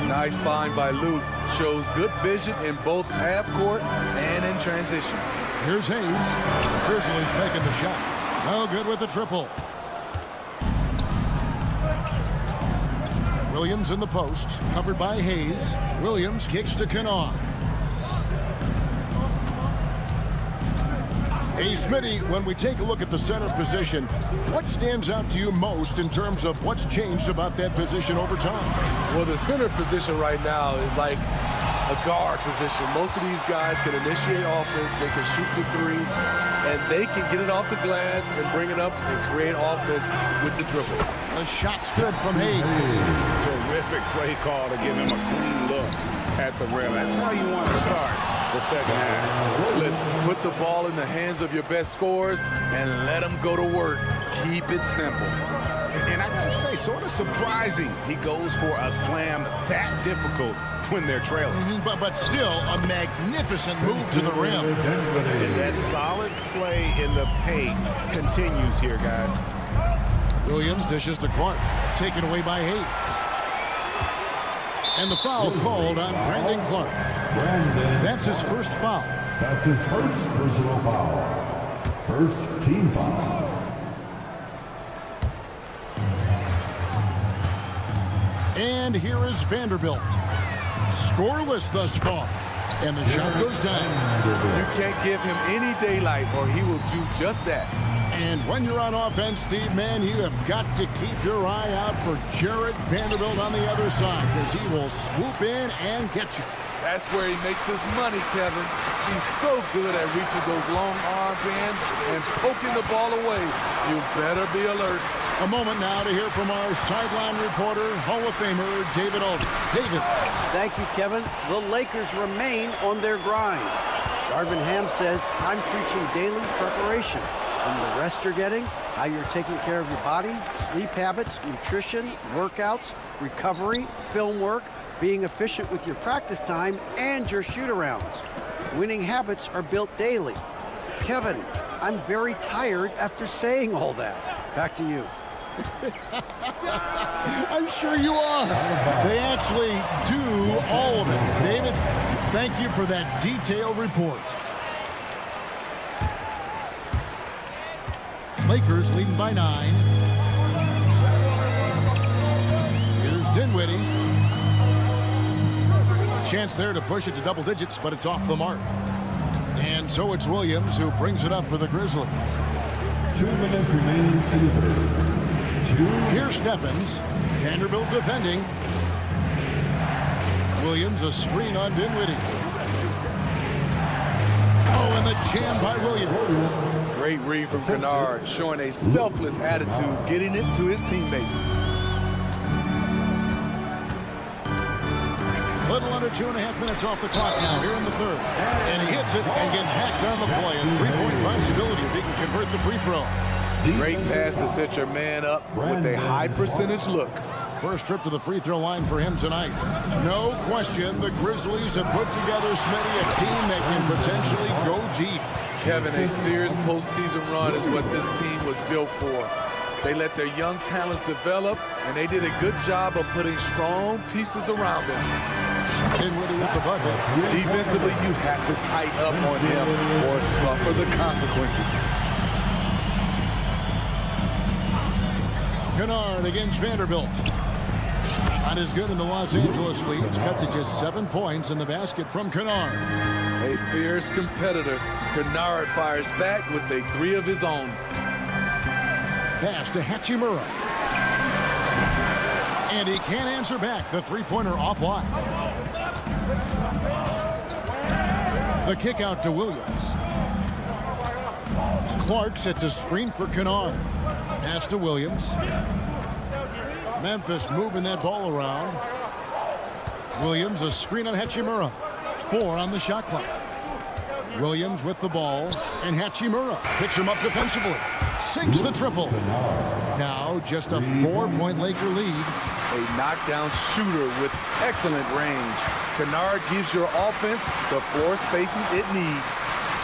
Nice find by Luke. Shows good vision in both half court and in transition. Here's Hayes. Grizzlies making the shot. No good with the triple. Williams in the post, covered by Hayes. Williams kicks to Kennard. Hey, Smitty, when we take a look at the center position, what stands out to you most in terms of what's changed about that position over time? Well, the center position right now is like a guard position. Most of these guys can initiate offense, they can shoot the three, and they can get it off the glass and bring it up and create offense with the dribble. The shot's good from Hayes. Terrific play call to give him a clean look at the rim. That's how you want to start the second half. Listen, put the ball in the hands of your best scorers and let them go to work. Keep it simple. And I gotta say, sort of surprising he goes for a slam that difficult when they're trailing. But still a magnificent move to the rim. And that solid play in the paint continues here, guys. Williams dishes to Clark, taken away by Hayes. And the foul called on Brandon Clark. That's his first foul. That's his first personal foul. First team foul. And here is Vanderbilt. Scoreless thus far. And the shot goes down. You can't give him any daylight or he will do just that. And when you're on offense, Steve, man, you have got to keep your eye out for Jared Vanderbilt on the other side because he will swoop in and get you. That's where he makes his money, Kevin. He's so good at reaching those long arms in and poking the ball away. You better be alert. A moment now to hear from our sideline reporter, Hall of Famer David Aldridge. David. Thank you, Kevin. The Lakers remain on their grind. Darvin Ham says, I'm preaching daily preparation. From the rest you're getting, how you're taking care of your body, sleep habits, nutrition, workouts, recovery, film work, being efficient with your practice time, and your shoot-arounds. Winning habits are built daily. Kevin, I'm very tired after saying all that. Back to you. I'm sure you are. They actually do all of it. David, thank you for that detailed report. Lakers leading by 9. Here's Dinwiddie. A chance there to push it to double digits, but it's off the mark. And so it's Williams who brings it up for the Grizzlies. 2 minutes remaining in the third. Here's Stephens. Vanderbilt defending. Williams a screen on Dinwiddie. Oh, and the jam by Williams. Great read from Kennard, showing a selfless attitude, getting it to his teammate. A little under 2.5 minutes off the clock now here in the third. And he hits it and gets hacked on the play. A three-point possibility if he can convert the free throw. Great pass to set your man up with a high percentage look. First trip to the free throw line for him tonight. No question, the Grizzlies have put together, Smitty, a team that can potentially go deep. Kevin, a serious postseason run is what this team was built for. They let their young talents develop, and they did a good job of putting strong pieces around them. Dinwiddie with the bucket. Defensively, you have to tighten up on him or suffer the consequences. Kennard against Vanderbilt. Shot is good in the Los Angeles lead. It's cut to just 7 points in the basket from Kennard. A fierce competitor, Kennard fires back with a three of his own. Pass to Hachimura. And he can't answer back. The three-pointer offline. The kick out to Williams. Clark sets a screen for Kennard. Pass to Williams. Memphis moving that ball around. Williams a screen on Hachimura. 4 on the shot clock. Williams with the ball, and Hachimura picks him up defensively. Sinks the triple. Now just a 4-point Laker lead. A knockdown shooter with excellent range. Kennard gives your offense the floor spacing it needs.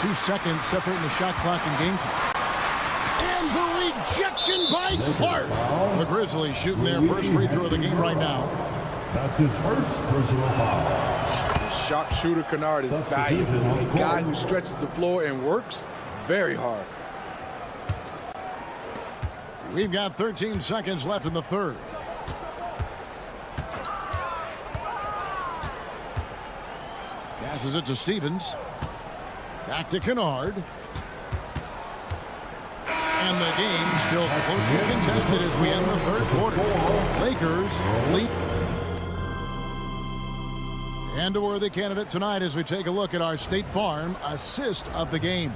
2 seconds separating the shot clock and game clock. And the rejection by Clark. The Grizzlies shooting their first free throw of the game right now. That's his first personal foul. Sharpshooter Kennard is valuable. A guy who stretches the floor and works very hard. We've got 13 seconds left in the third. Passes it to Stevens. Back to Kennard. And the game still closely contested as we end the third quarter. Lakers lead. And a worthy candidate tonight as we take a look at our State Farm assist of the game.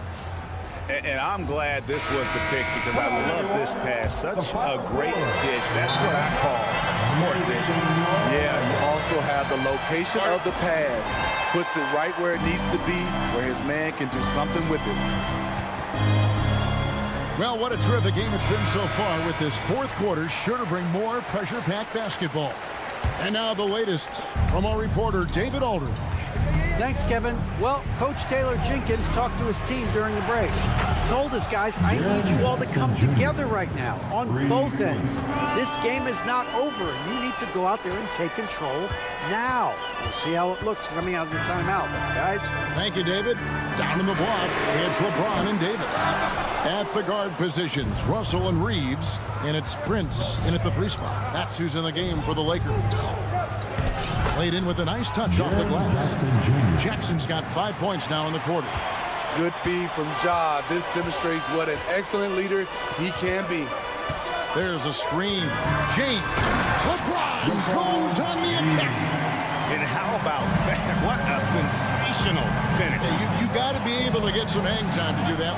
And I'm glad this was the pick because I love this pass. Such a great dish. That's what I call court vision. Yeah, you also have the location of the pass. Puts it right where it needs to be, where his man can do something with it. Well, what a terrific game it's been so far with this fourth quarter. Sure to bring more pressure-packed basketball. And now the latest from our reporter, David Aldridge. Thanks, Kevin. Well, Coach Taylor Jenkins talked to his team during the break. Told his guys, I need you all to come together right now on both ends. This game is not over. You need to go out there and take control now. We'll see how it looks coming out of the timeout, guys. Thank you, David. Down in the block, it's LeBron and Davis. At the guard positions, Russell and Reeves. And it's Prince in at the 3 spot. That's who's in the game for the Lakers. Played in with a nice touch off the glass. Jackson's got 5 points now in the quarter. Good feed from Ja. This demonstrates what an excellent leader he can be. There's a screen. James. LeBron goes on the attack. And how about that? What a sensational finish. Yeah, you got to be able to get some hang time to do that.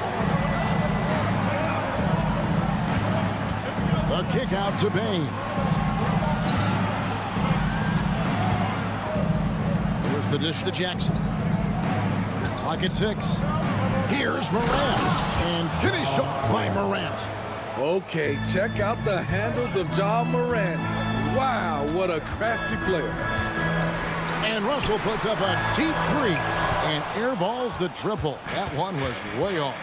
A kick out to Bain. Here's the dish to Jackson. Clock at 6. Here's Morant. And finished off by Morant. Okay, check out the handles of Ja Morant. Wow, what a crafty player. And Russell puts up a deep 3 and airballs the triple. That one was way off.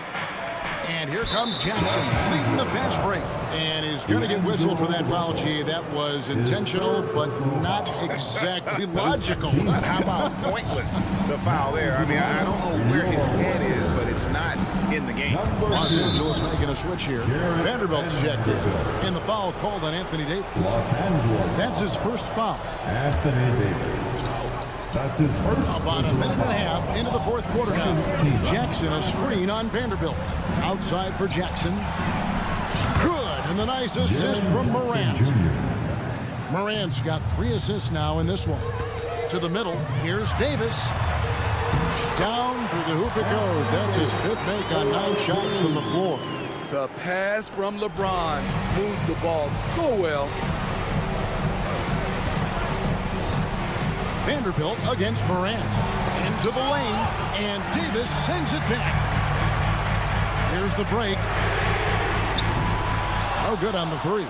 And here comes Jackson leading the fast break. And he's going to get whistled for that foul, G. That was intentional, but not exactly logical. How about pointless to foul there? I mean, I don't know where his head is, but it's not in the game. Los Angeles making a switch here. Vanderbilt's checked in. And the foul called on Anthony Davis. That's his first foul. Anthony Davis. That's his first. About a minute and a half into the fourth quarter now. Jackson a screen on Vanderbilt. Outside for Jackson. Good. And the nice assist from Morant. Morant's got 3 assists now in this one. To the middle. Here's Davis. Down through the hoop it goes. That's his 5th make on 9 shots from the floor. The pass from LeBron moves the ball so well. Vanderbilt against Morant. Into the lane, and Davis sends it back. Here's the break. No good on the 3.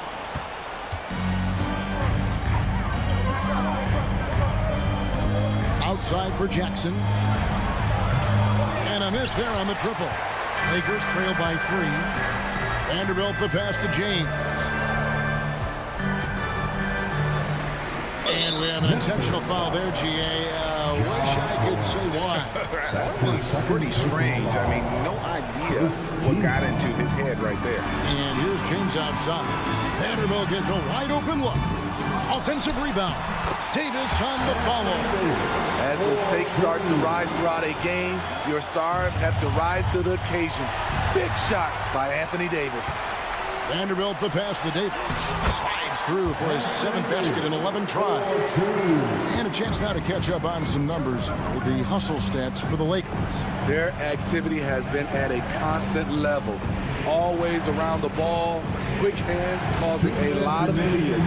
Outside for Jackson. And a miss there on the triple. Lakers trail by 3. Vanderbilt the pass to James. And we have an intentional foul there, GA. Wish I could say why. That was pretty strange. I mean, no idea what got into his head right there. And here's James outside. Vanderbilt gets a wide open look. Offensive rebound. Davis on the follow. As the stakes start to rise throughout a game, your stars have to rise to the occasion. Big shot by Anthony Davis. Vanderbilt the pass to Davis. Slides through for his 7th basket in 11 tries. And a chance now to catch up on some numbers with the hustle stats for the Lakers. Their activity has been at a constant level. Always around the ball, quick hands causing a lot of steals.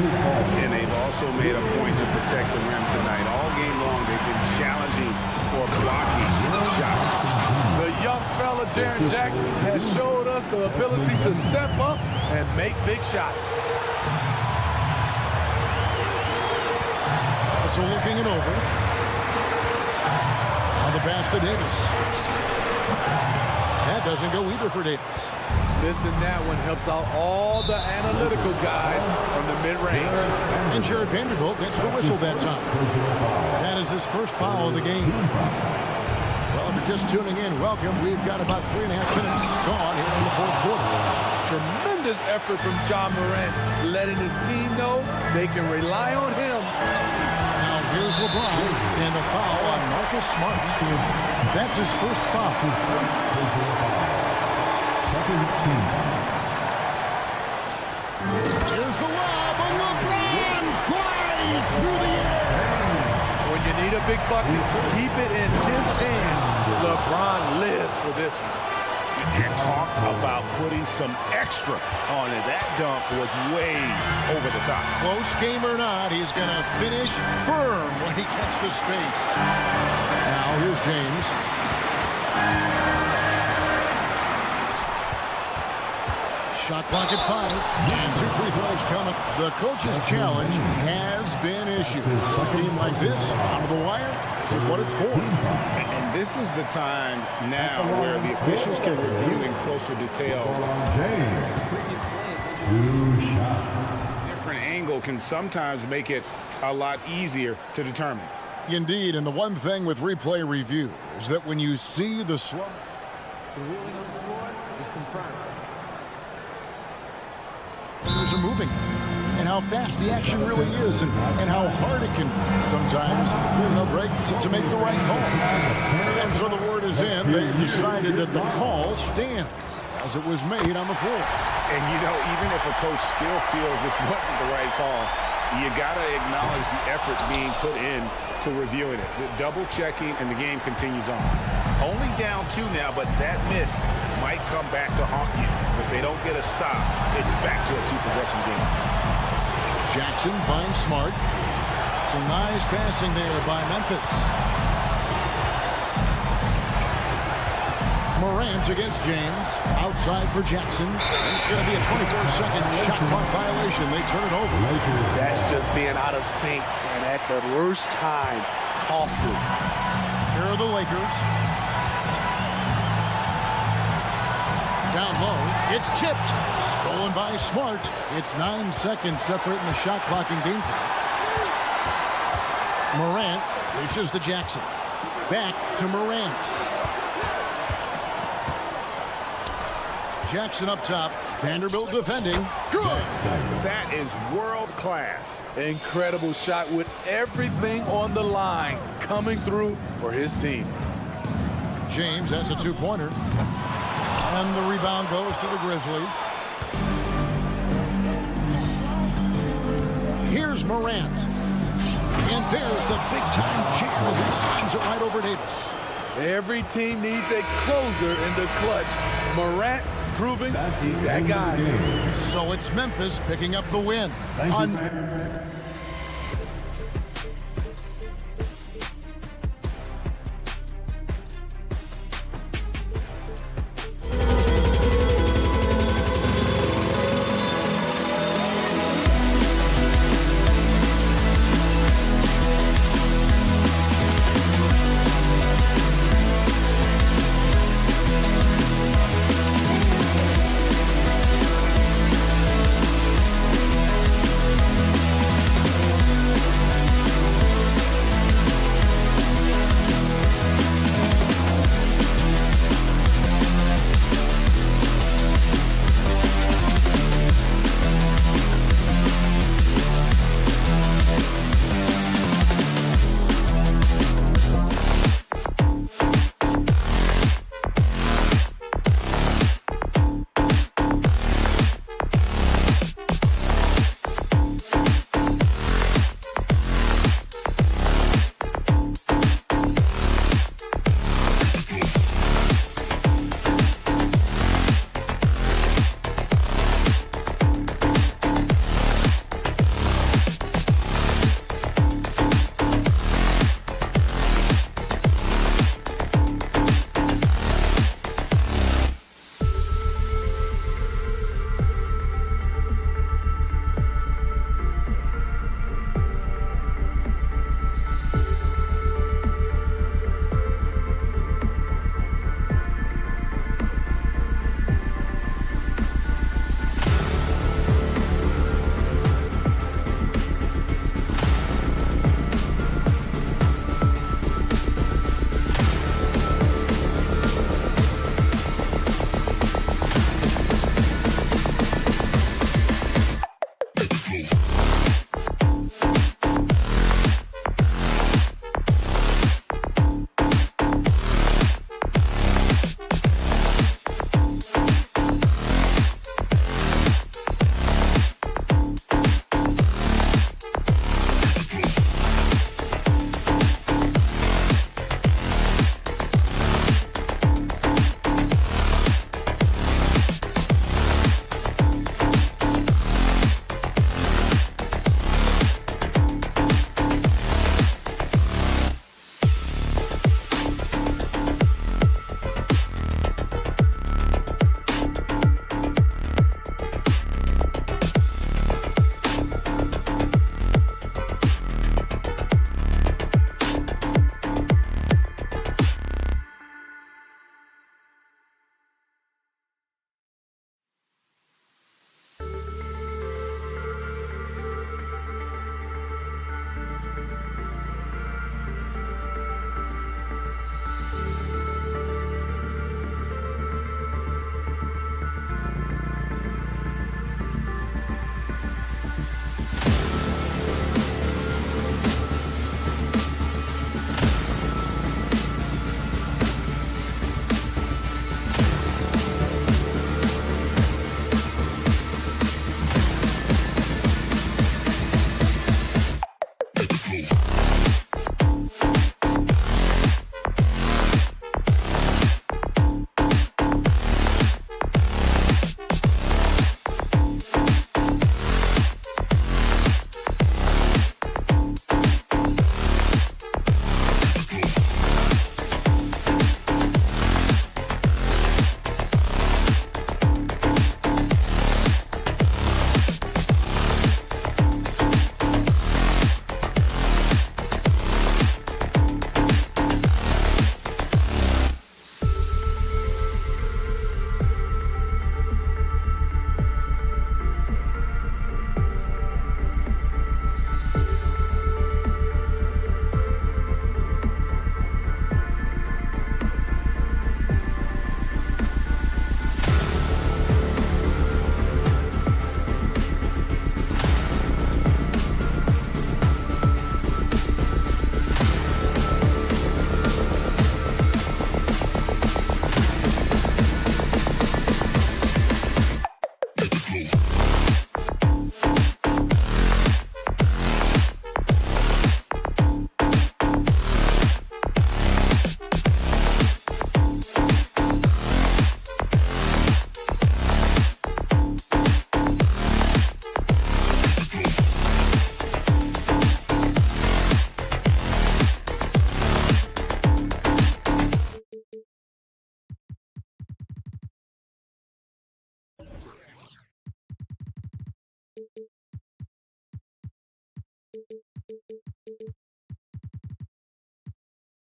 And they've also made a point to protect the rim tonight. All game long, they've been challenging or blocking shots. The young fella, Jaren Jackson, has showed us the ability to step up and make big shots. Also looking it over. Now the pass to Davis. That doesn't go either for Davis. Missing that one helps out all the analytical guys from the mid-range. And Jared Vanderbilt gets the whistle that time. That is his first foul of the game. Well, if you're just tuning in, welcome. We've got about 3.5 minutes gone here in the fourth quarter. Tremendous effort from Ja Morant, letting his team know they can rely on him. Now here's LeBron and the foul on Marcus Smart. That's his first foul. Here's the lob, and LeBron flies through the air. When you need a big bucket, keep it in his hands. LeBron lives for this one. And talk about putting some extra on it. That dunk was way over the top. Close game or not, he's going to finish firm when he gets the space. Now here's James. Shot clock at 5, and 2 free throws coming. The coach's challenge has been issued. A game like this, on the wire, this is what it's for. And this is the time now where the officials can review in closer detail. Different angle can sometimes make it a lot easier to determine. Indeed, and the one thing with replay review is that when you see the swap, the ruling on the floor is confirmed. Players are moving, and how fast the action really is, and how hard it can sometimes break to make the right call. And so the word is in. They decided that the call stands as it was made on the floor. And you know, even if a coach still feels this wasn't the right call, you got to acknowledge the effort being put in to reviewing it. The double checking, and the game continues on. Only down 2 now, but that miss might come back to haunt you. If they don't get a stop, it's back to a 2-possession game. Jackson finds Smart. Some nice passing there by Memphis. Morant against James. Outside for Jackson. And it's going to be a 24-second shot clock violation. They turn it over. That's just being out of sync, and at the worst time, costly. Here are the Lakers. Down low. It's tipped. Stolen by Smart. It's 9 seconds separating the shot clock and game clock. Morant reaches to Jackson. Back to Morant. Jackson up top. Vanderbilt defending. Good. That is world class. Incredible shot with everything on the line coming through for his team. James has a 2-pointer. And the rebound goes to the Grizzlies. Here's Morant. And there's the big-time jam as he slams it right over Davis. Every team needs a closer in the clutch. Morant proving he's that guy. So it's Memphis picking up the win.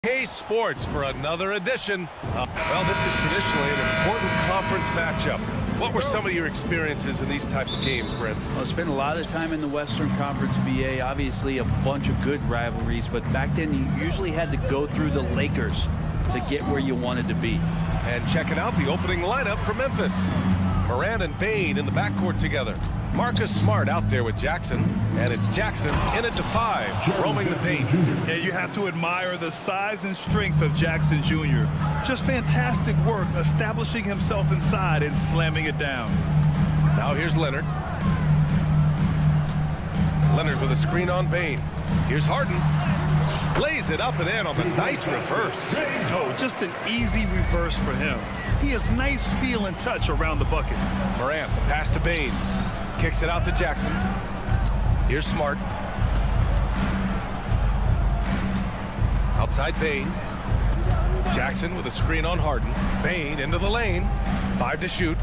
Hey Sports for another edition. Well, this is traditionally an important conference matchup. What were some of your experiences in these type of games, Brent? Well, I spent a lot of time in the Western Conference, BA. Obviously, a bunch of good rivalries, but back then you usually had to go through the Lakers to get where you wanted to be. And checking out the opening lineup for Memphis. Morant and Bane in the backcourt together. Marcus Smart out there with Jackson, and it's Jackson in at the 5, roaming the paint. Yeah, you have to admire the size and strength of Jackson Jr. Just fantastic work establishing himself inside and slamming it down. Now here's Leonard. Leonard with a screen on Bane. Here's Harden. Lays it up and in on the nice reverse. Oh, just an easy reverse for him. He has nice feel and touch around the bucket. Morant, the pass to Bane. Kicks it out to Jackson. Here's Smart. Outside Bane. Jackson with a screen on Harden. Bane into the lane. 5 to shoot.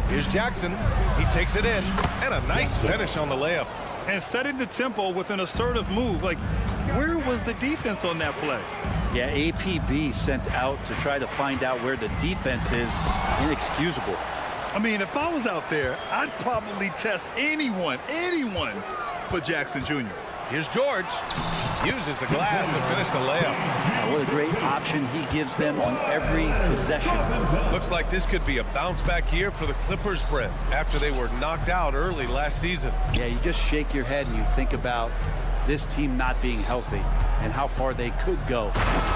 Here's Jackson. He takes it in. And a nice finish on the layup. And setting the tempo with an assertive move. Like, where was the defense on that play? Yeah, APB sent out to try to find out where the defense is. Inexcusable. I mean, if I was out there, I'd probably test anyone but Jackson Jr. Here's George. Uses the glass to finish the layup. What a great option he gives them on every possession. Looks like this could be a bounce-back year for the Clippers, Brent, after they were knocked out early last season. Yeah, you just shake your head and you think about this team not being healthy and how far they could go.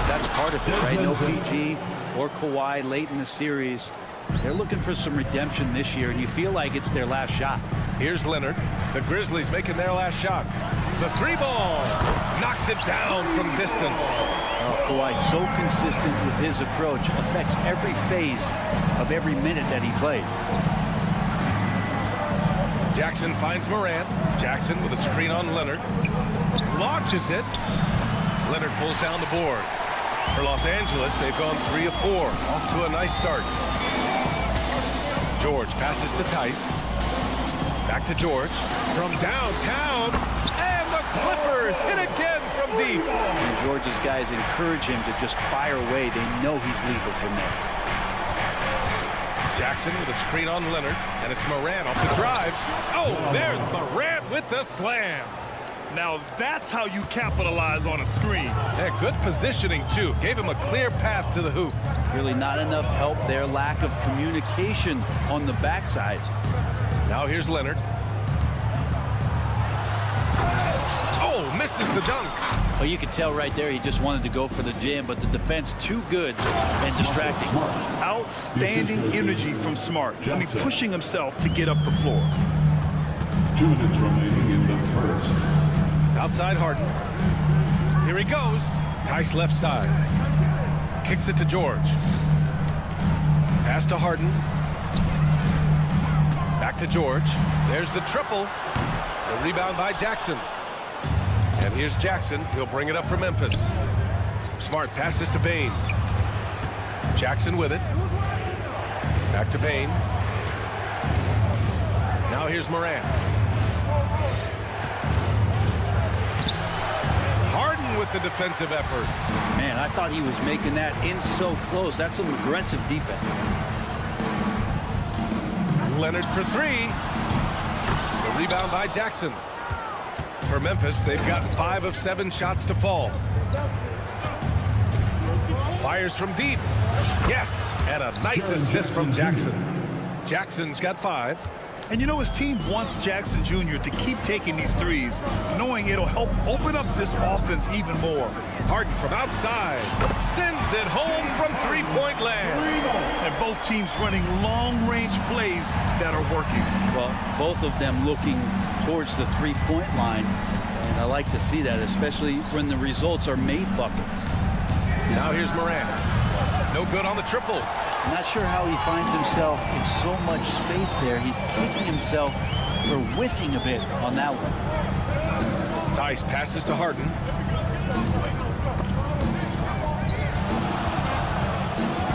That's part of it, right? No PG or Kawhi late in the series. They're looking for some redemption this year, and you feel like it's their last shot. Here's Leonard. The Grizzlies making their last shot. The 3-ball knocks it down from distance. Kawhi, so consistent with his approach, affects every phase of every minute that he plays. Jackson finds Morant. Jackson with a screen on Leonard. Launches it. Leonard pulls down the board. For Los Angeles, they've gone 3 of 4. Off to a nice start. George passes to Tice. Back to George. From downtown. And the Clippers hit again from deep. And George's guys encourage him to just fire away. They know he's lethal from there. Jackson with a screen on Leonard. And it's Morant off the drive. Oh, there's Morant with the slam. Now that's how you capitalize on a screen. Yeah, good positioning, too. Gave him a clear path to the hoop. Really not enough help there. Lack of communication on the backside. Now here's Leonard. Oh, misses the dunk. Well, you could tell right there he just wanted to go for the jam, but the defense too good and distracting. Outstanding energy from Smart. I mean, pushing himself to get up the floor. 2 minutes remaining in the first. Outside Harden. Here he goes. Tice left side. Kicks it to George. Pass to Harden. Back to George. There's the triple. The rebound by Jackson. And here's Jackson. He'll bring it up for Memphis. Smart passes to Bane. Jackson with it. Back to Bane. Now here's Morant. Harden with the defensive effort. Man, I thought he was making that in so close. That's some aggressive defense. Leonard for 3. The rebound by Jackson. For Memphis, they've got 5 of 7 shots to fall. Fires from deep. Yes, and a nice assist from Jackson. Jackson's got 5. And you know, his team wants Jackson Jr. to keep taking these threes, knowing it'll help open up this offense even more. Harden from outside sends it home from 3-point land. And both teams running long-range plays that are working. Well, both of them looking towards the 3-point line. And I like to see that, especially when the results are made buckets. Now here's Morant. No good on the triple. I'm not sure how he finds himself in so much space there. He's kicking himself for whiffing a bit on that one. Tice passes to Harden.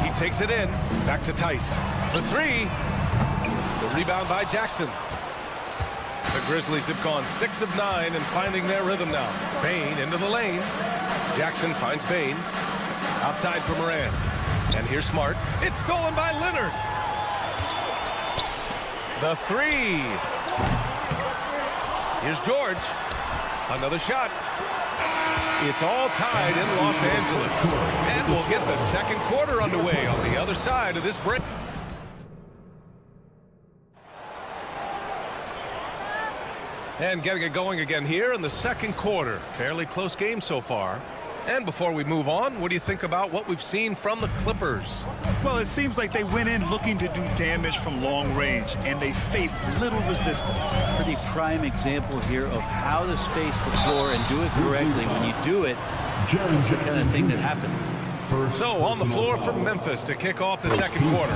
He takes it in. Back to Tice. For 3. The rebound by Jackson. The Grizzlies have gone 6 of 9 and finding their rhythm now. Bane into the lane. Jackson finds Bane. Outside for Moran. And here's Smart. It's stolen by Leonard. The three. Here's George. Another shot. It's all tied in Los Angeles. And we'll get the second quarter underway on the other side of this break. And getting it going again here in the second quarter. Fairly close game so far. And before we move on, what do you think about what we've seen from the Clippers? Well, it seems like they went in looking to do damage from long range, and they faced little resistance. Pretty prime example here of how to space the floor and do it correctly. When you do it, it's the kind of thing that happens. So on the floor for Memphis to kick off the second quarter.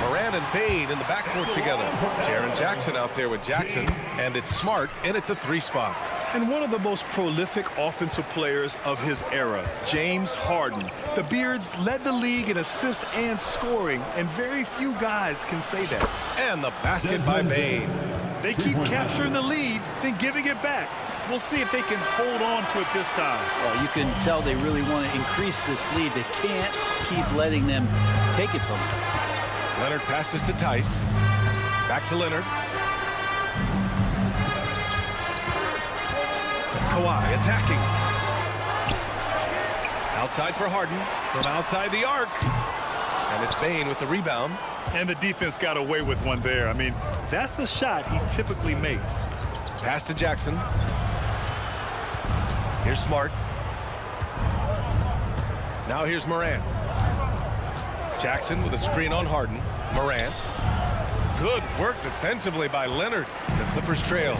Moran and Bane in the backcourt together. Jaren Jackson out there with Jackson, and it's Smart in at the 3 spot. And one of the most prolific offensive players of his era, James Harden. The Beards led the league in assists and scoring, and very few guys can say that. And the basket by Bane. They keep capturing the lead, then giving it back. We'll see if they can hold on to it this time. Well, you can tell they really want to increase this lead. They can't keep letting them take it from them. Leonard passes to Tice. Back to Leonard. Kawhi attacking. Outside for Harden. From outside the arc. And it's Bane with the rebound. And the defense got away with one there. I mean, that's a shot he typically makes. Pass to Jackson. Here's Smart. Now here's Moran. Jackson with a screen on Harden. Moran. Good work defensively by Leonard. The Clippers trail.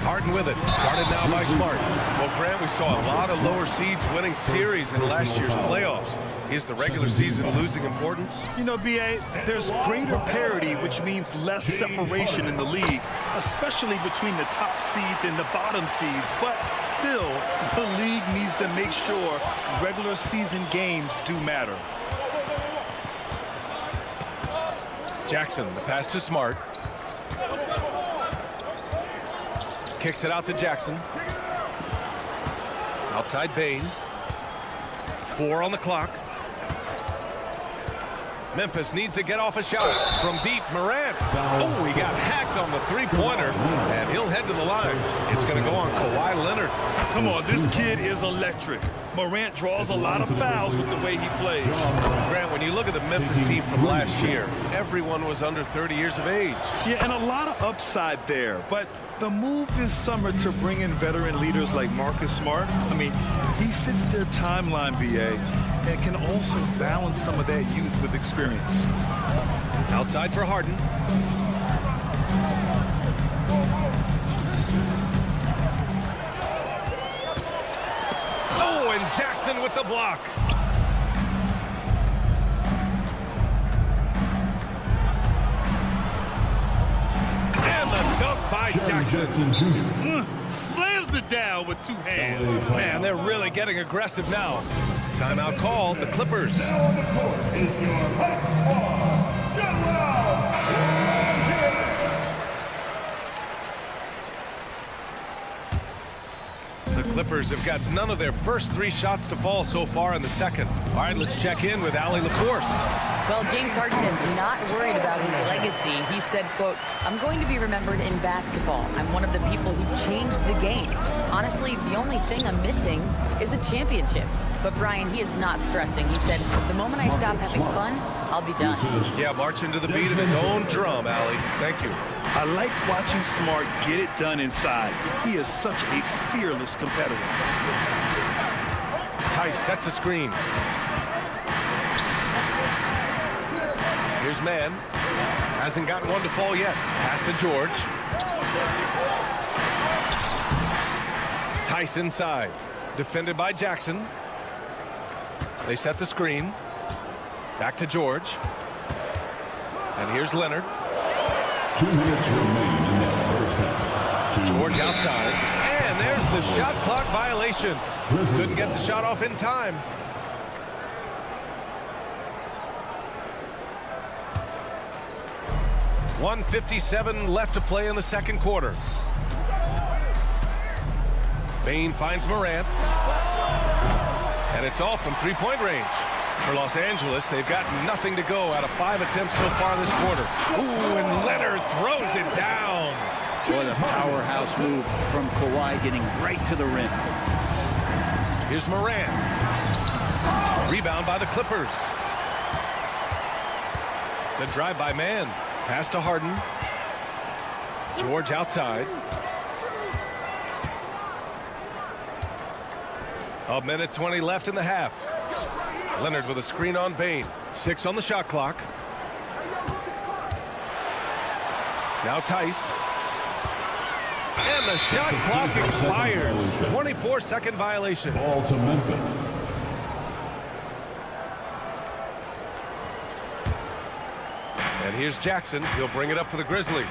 Harden with it. Guarded now by Smart. Well, Grant, we saw a lot of lower seeds winning series in last year's playoffs. Is the regular season losing importance? You know, B.A., there's greater parity, which means less separation in the league, especially between the top seeds and the bottom seeds. But still, the league needs to make sure regular season games do matter. Jackson, the pass to Smart. Kicks it out to Jackson. Outside Bane. 4 on the clock. Memphis needs to get off a shot from deep. Moran. Oh, he got hacked on the three-pointer, and he'll head to the line. It's going to go on Kawhi Leonard. Come on, this kid is electric. Morant draws a lot of fouls with the way he plays. Grant, when you look at the Memphis team from last year, everyone was under 30 years of age. Yeah, and a lot of upside there. But the move this summer to bring in veteran leaders like Marcus Smart, I mean, he fits their timeline, B.A., and can also balance some of that youth with experience. Outside for Harden. Oh, and Jackson with the block. And the dunk by Jackson. Slams it down with 2 hands. Man, they're really getting aggressive now. Timeout called, the Clippers. The Clippers have got none of their first 3 shots to fall so far in the second. All right, let's check in with Allie LaForce. Well, James Harden is not worried about his legacy. He said, quote, "I'm going to be remembered in basketball. I'm one of the people who changed the game. Honestly, the only thing I'm missing is a championship." But Brian, he is not stressing. He said, "The moment I stop having fun, I'll be done." Yeah, marching to the beat of his own drum, Allie. Thank you. I like watching Smart get it done inside. He is such a fearless competitor. Tice sets a screen. Here's Mann. Hasn't gotten one to fall yet. Pass to George. Tice inside. Defended by Jackson. They set the screen. Back to George. And here's Leonard. 2 minutes remain in that first half. George outside. And there's the shot clock violation. Couldn't get the shot off in time. 1:57 left to play in the second quarter. Bane finds Morant. And it's off from three-point range. For Los Angeles, they've got nothing to go out of 5 attempts so far this quarter. Ooh, and Leonard throws it down. What a powerhouse move from Kawhi, getting right to the rim. Here's Morant. Rebound by the Clippers. The drive by man. Pass to Harden. George outside. A minute 20 left in the half. Leonard with a screen on Bane. 6 on the shot clock. Now Tice. And the shot clock expires. 24-second violation. Ball to Memphis. And here's Jackson. He'll bring it up for the Grizzlies.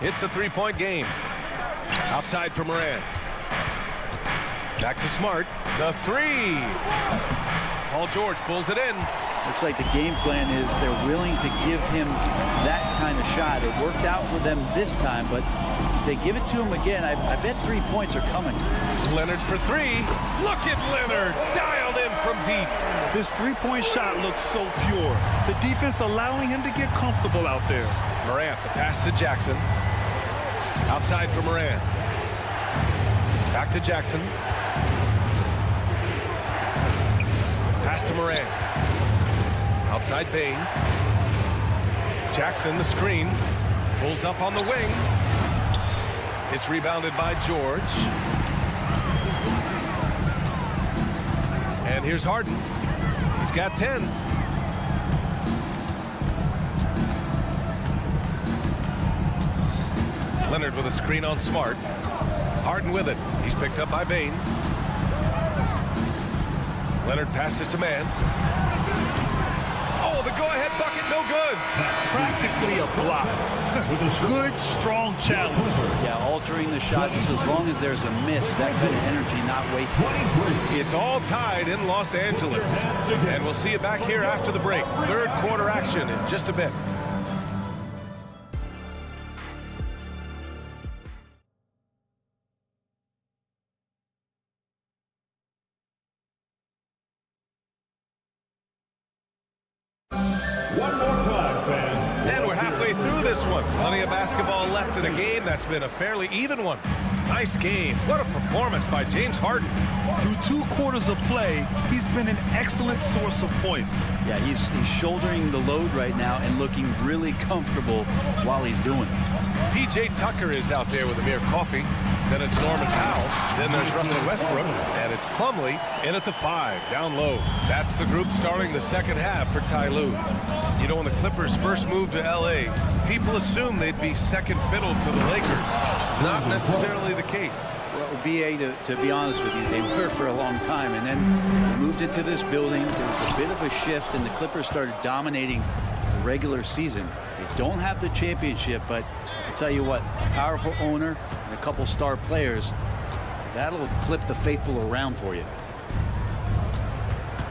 It's a three-point game. Outside for Morant. Back to Smart. The three. Paul George pulls it in. Looks like the game plan is they're willing to give him that kind of shot. It worked out for them this time, but if they give it to him again, I bet 3 points are coming. Leonard for three. Look at Leonard. Dialed in from deep. This three-point shot looks so pure. The defense allowing him to get comfortable out there. Morant, the pass to Jackson. Outside for Morant. Back to Jackson. Pass to Morant. Outside Bane. Jackson, the screen. Pulls up on the wing. It's rebounded by George. And here's Harden. He's got 10. Leonard with a screen on Smart. Harden with it. He's picked up by Bane. Leonard passes to man. Oh, the go-ahead bucket, no good. Practically a block. Good, strong challenge. Yeah, altering the shot just as long as there's a miss. That kind of energy not wasted. It's all tied in Los Angeles. And we'll see you back here after the break. Third quarter action in just a bit. One more time, fans. And we're halfway through this one. Plenty of basketball left in a game that's been a fairly even one. Nice game. What a performance by James Harden. Through 2 quarters of play, he's been an excellent source of points. Yeah, he's shouldering the load right now and looking really comfortable while he's doing it. P.J. Tucker is out there with Amir Coffey. Then it's Norman Powell. Then there's Russell Westbrook. And it's Plumlee in at the 5, down low. That's the group starting the second half for Ty Lue. You know, when the Clippers first moved to L.A., people assumed they'd be second fiddle to the Lakers. Not necessarily the case. Well, BA, to be honest with you, they were for a long time. And then they moved into this building. There was a bit of a shift, and the Clippers started dominating the regular season. They don't have the championship, but I'll tell you what, a powerful owner and a couple star players, that'll flip the faithful around for you.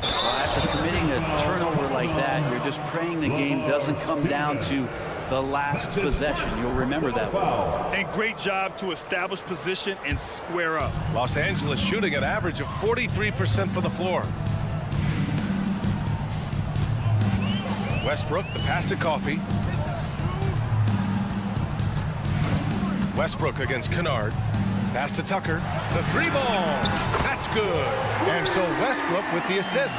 Well, after committing a turnover like that, you're just praying the game doesn't come down to the last possession. You'll remember that one. And great job to establish position and square up. Los Angeles shooting an average of 43% from the floor. Westbrook, the pass to Coffey. Westbrook against Kennard. Pass to Tucker. The 3 ball. That's good. And so Westbrook with the assist.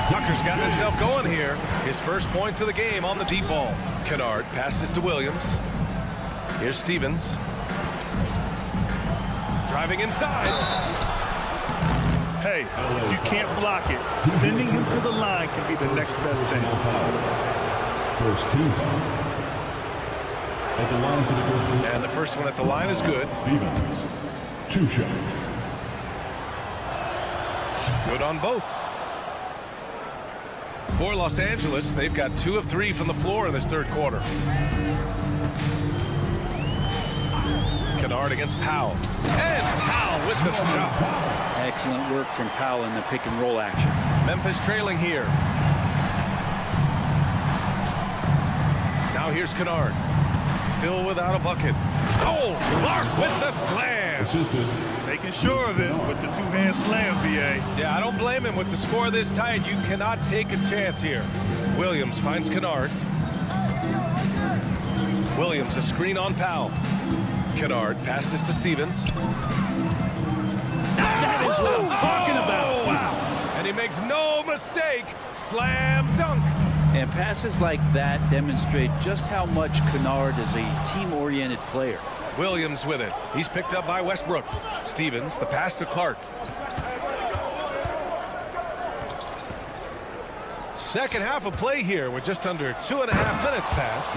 Tucker's gotten himself going here. His first point to the game on the deep ball. Kennard passes to Williams. Here's Stevens. Driving inside. Hey, if you can't block it, sending him to the line can be the next best thing. First team at the line for the Grizzlies. And the first one at the line is good. Stevens, 2 shots. Good on both. For Los Angeles, they've got 2 of 3 from the floor in this third quarter. Kennard against Powell. And Powell with the stuff. Excellent work from Powell in the pick and roll action. Memphis trailing here. Now here's Kennard. still without a bucket. Oh, Clark with the slam. Making sure of it with the two-hand slam, B.A. Yeah, I don't blame him with the score this tight. You cannot take a chance here. Williams finds Kennard. Williams, a screen on Powell. Kennard passes to Stevens. That is what I'm talking about. Wow. And he makes no mistake. Slam dunk. And passes like that demonstrate just how much Kennard is a team-oriented player. Williams with it. He's picked up by Westbrook. Stevens, the pass to Clark. Second half of play here with just under 2.5 minutes passed.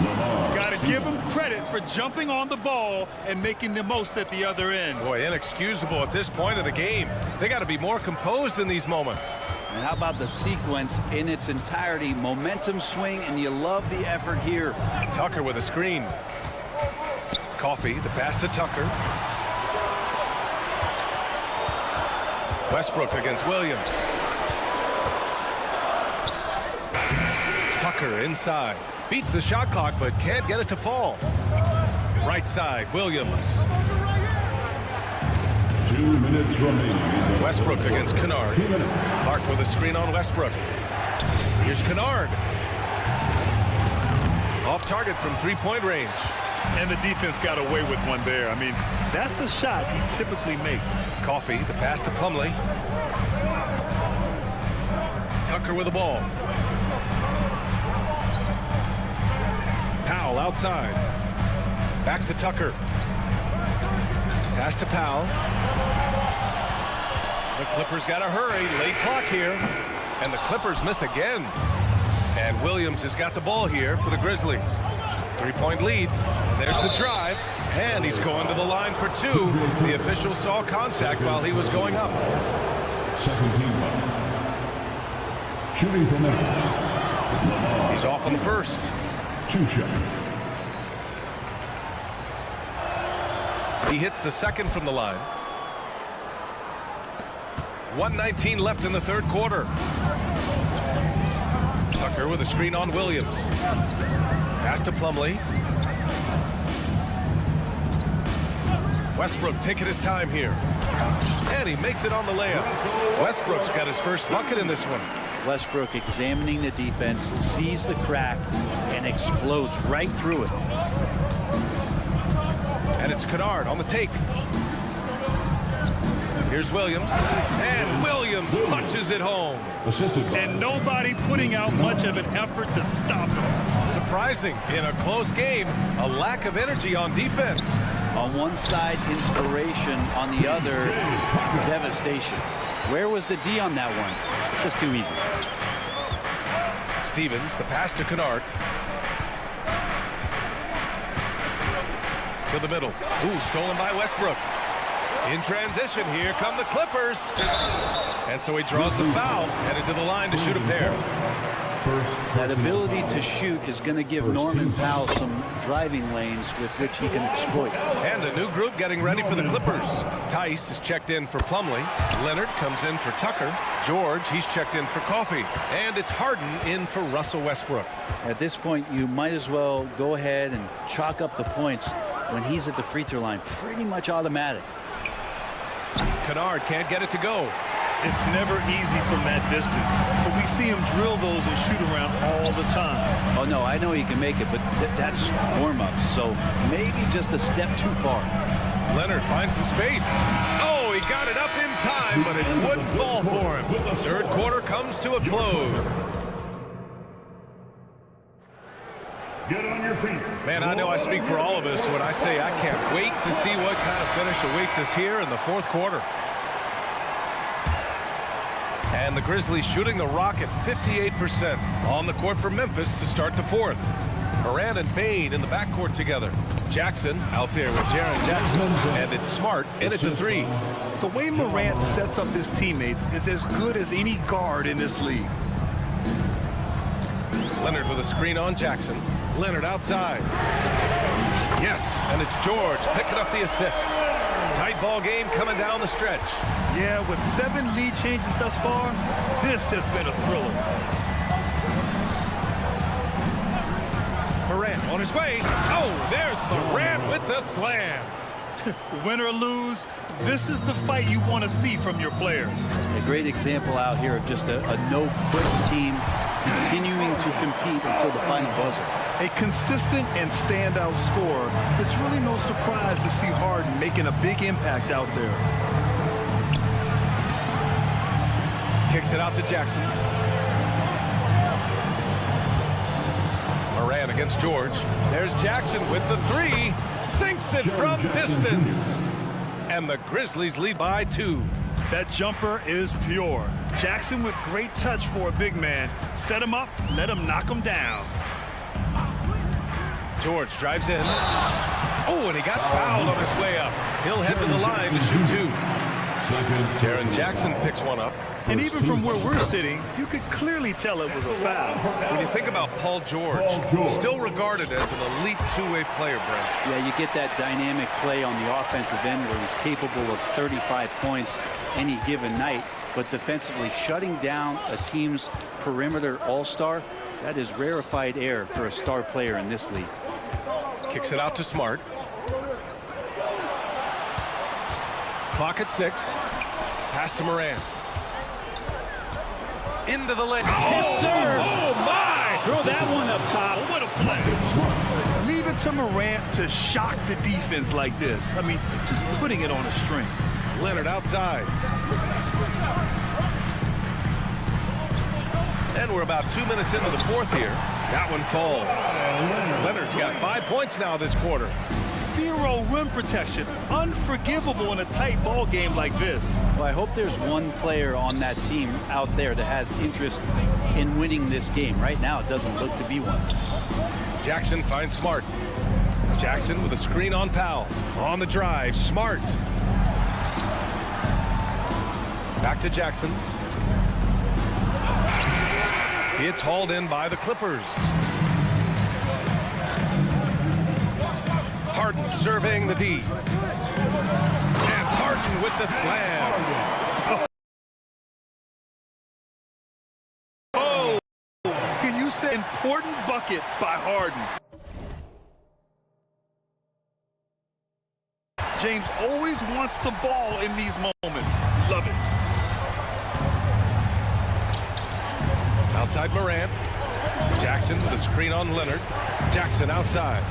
Got to give him credit for jumping on the ball and making the most at the other end. Boy, inexcusable at this point of the game. They got to be more composed in these moments. And how about the sequence in its entirety? Momentum swing, and you love the effort here. Tucker with a screen. Coffee, the pass to Tucker. Westbrook against Williams. Tucker inside. Beats the shot clock, but can't get it to fall. Right side, Williams. 2 minutes remaining. Westbrook against Kennard. Clark with a screen on Westbrook. Here's Kennard. Off target from three-point range. And the defense got away with one there. I mean, that's a shot he typically makes. Coffee, the pass to Plumlee. Tucker with the ball. Powell outside. Back to Tucker. Pass to Powell. The Clippers got to hurry. Late clock here. And the Clippers miss again. And Williams has got the ball here for the Grizzlies. 3-point lead. And there's the drive. And he's going to the line for two. The official saw contact while he was going up. Second team foul. Shooting for Memphis. He's off on the first. 2 shots. He hits the second from the line. 1:19 left in the third quarter. Tucker with a screen on Williams. Pass to Plumlee. Westbrook taking his time here. And he makes it on the layup. Westbrook's got his first bucket in this one. Westbrook examining the defense, sees the crack, and explodes right through it. And it's Kennard on the take. Here's Williams. And Williams punches it home. And nobody putting out much of an effort to stop him. Surprising in a close game, a lack of energy on defense. On one side, inspiration. On the other, devastation. Where was the D on that one? Just too easy. Stevens, the pass to Kennard. To the middle. Ooh, stolen by Westbrook. In transition, here come the Clippers. And so he draws the foul, headed to the line to shoot a pair. That ability to shoot is going to give Norman Powell some driving lanes with which he can exploit. And a new group getting ready for the Clippers. Tice is checked in for Plumlee. Leonard comes in for Tucker. George, he's checked in for Coffee. And it's Harden in for Russell Westbrook. At this point, you might as well go ahead and chalk up the points when he's at the free throw line. Pretty much automatic. Kennard can't get it to go. It's never easy from that distance, but we see him drill those and shoot around all the time. Oh, no, I know he can make it, but that's warm-up, so maybe just a step too far. Leonard finds some space. Oh, he got it up in time, but it wouldn't fall for him. Third quarter comes to a close. Get on your feet. Man, I know I speak for all of us when I say I can't wait to see what kind of finish awaits us here in the fourth quarter. And the Grizzlies shooting the rock at 58% on the court for Memphis to start the fourth. Morant and Bane in the backcourt together. Jackson out there with Jaren Jackson. And it's Smart in at the three. The way Morant sets up his teammates is as good as any guard in this league. Leonard with a screen on Jackson. Leonard outside. Yes, and it's George picking up the assist. Tight ball game coming down the stretch. Yeah, with 7 lead changes thus far, this has been a thriller. Morant on his way. Oh, there's slam. Win or lose, this is the fight you want to see from your players. A great example out here of just a no-quit team continuing to compete until the final buzzer. A consistent and standout scorer. It's really no surprise to see Harden making a big impact out there. Kicks it out to Jackson. Moran against George. There's Jackson with the three. Sinks it from distance. And the Grizzlies lead by 2. That jumper is pure. Jackson with great touch for a big man. Set him up, let him knock him down. George drives in. Oh, and he got fouled on his way up. He'll head to the line to shoot 2. Jaren Jackson picks one up. And even from where we're sitting, you could clearly tell it was a foul. When you think about Paul George, still regarded as an elite two-way player, Brent. Yeah, you get that dynamic play on the offensive end where he's capable of 35 points any given night, but defensively shutting down a team's perimeter all-star, that is rarefied air for a star player in this league. Kicks it out to Smart. Clock at 6. Pass to Moran. Into the lane. Yes, sir. Oh, my. Throw that one up top. What a play. Leave it to Morant to shock the defense like this. I mean, just putting it on a string. Leonard outside. And we're about 2 minutes into the fourth here. That one falls. Leonard's got 5 points now this quarter. 0 rim protection. Unforgivable in a tight ball game like this. Well, I hope there's one player on that team out there that has interest in winning this game. Right now, it doesn't look to be one. Jackson finds Smart. Jackson with a screen on Powell. On the drive, Smart. Back to Jackson. It's hauled in by the Clippers. Harden serving the D. And Harden with the slam. Oh! Can you say important bucket by Harden? James always wants the ball in these moments. Love it. Outside Moran. Jackson with a screen on Leonard. Jackson outside.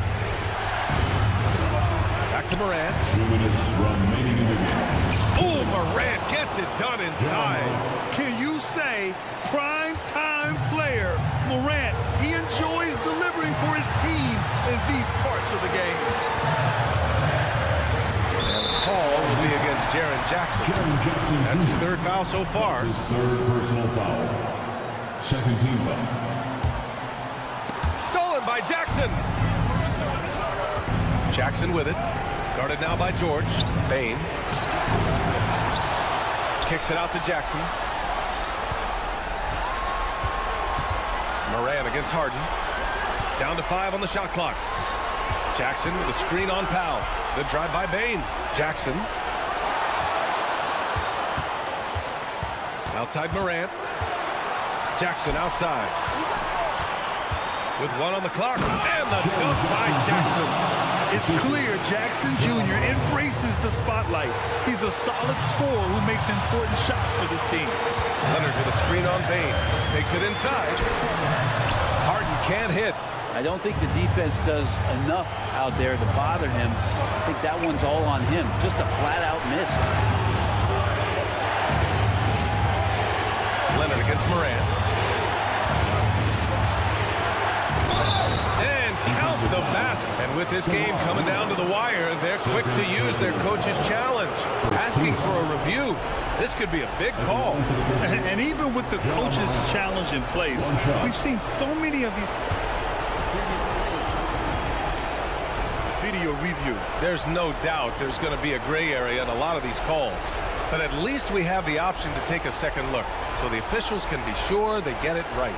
Back to Moran. 2 minutes remaining in the game. Oh, Moran gets it done inside. Can you say prime time player Morant? He enjoys delivering for his team in these parts of the game. And the call will be against Jaren Jackson. That's his 3rd foul so far. His 3rd personal foul. 2nd team foul. Stolen by Jackson. Jackson with it. Guarded now by George. Bain. Kicks it out to Jackson. Moran against Harden. Down to 5 on the shot clock. Jackson with a screen on Powell. Good drive by Bain. Jackson. Outside Moran. Jackson outside. With 1 on the clock. And the dunk by Jackson. It's clear Jackson Jr. embraces the spotlight. He's a solid scorer who makes important shots for this team. Leonard with a screen on Bain. Takes it inside. Harden can't hit. I don't think the defense does enough out there to bother him. I think that one's all on him. Just a flat-out miss. Leonard against Moran. And count the basket. And with this game coming down to the wire, they're quick to use their coach's challenge. Asking for a review. This could be a big call. And even with the coach's challenge in place, we've seen so many of these video review. There's no doubt there's going to be a gray area in a lot of these calls. But at least we have the option to take a second look, so the officials can be sure they get it right.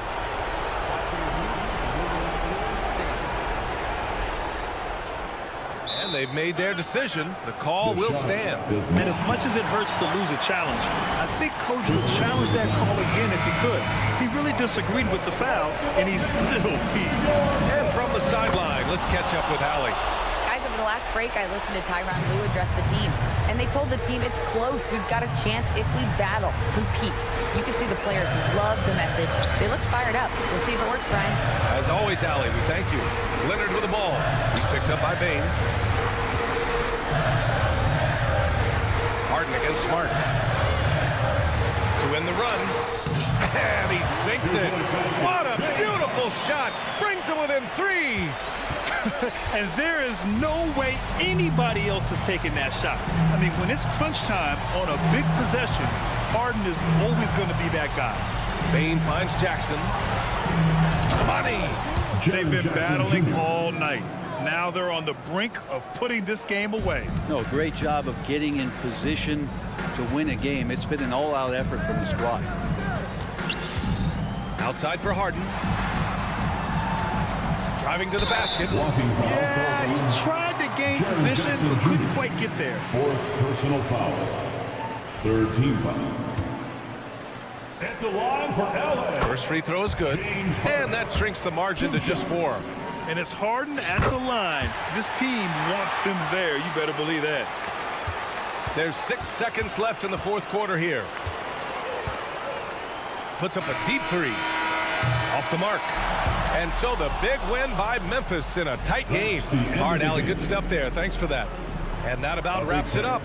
And they've made their decision. The call will stand. And as much as it hurts to lose a challenge, I think Coach would challenge that call again if he could. He really disagreed with the foul, and he's still peeved. And from the sideline, let's catch up with Allie. Guys, over the last break, I listened to Tyronn Lue address the team, and they told the team it's close. We've got a chance if we battle, compete. You can see the players love the message. They look fired up. We'll see if it works, Brian. As always, Allie, we thank you. Leonard with the ball. He's picked up by Bane. Harden against Smart. To win the run. And he sinks it. What a beautiful shot. Brings him within 3. And there is no way anybody else is taking that shot. I mean, when it's crunch time on a big possession, Harden is always going to be that guy. Bane finds Jackson. Money! They've been battling all night. Now they're on the brink of putting this game away. No, great job of getting in position to win a game. It's been an all-out effort from the squad. Outside for Harden. Driving to the basket. Yeah, he tried to gain position, but couldn't quite get there. 4th personal foul. 3rd team foul. At the line for LA. First free throw is good. And that shrinks the margin to just 4. And it's Harden at the line. This team wants him there. You better believe that. There's 6 seconds left in the 4th quarter here. Puts up a deep 3. Off the mark. And so the big win by Memphis in a tight game. All right, Allie, good stuff there. Thanks for that. And that about wraps it up.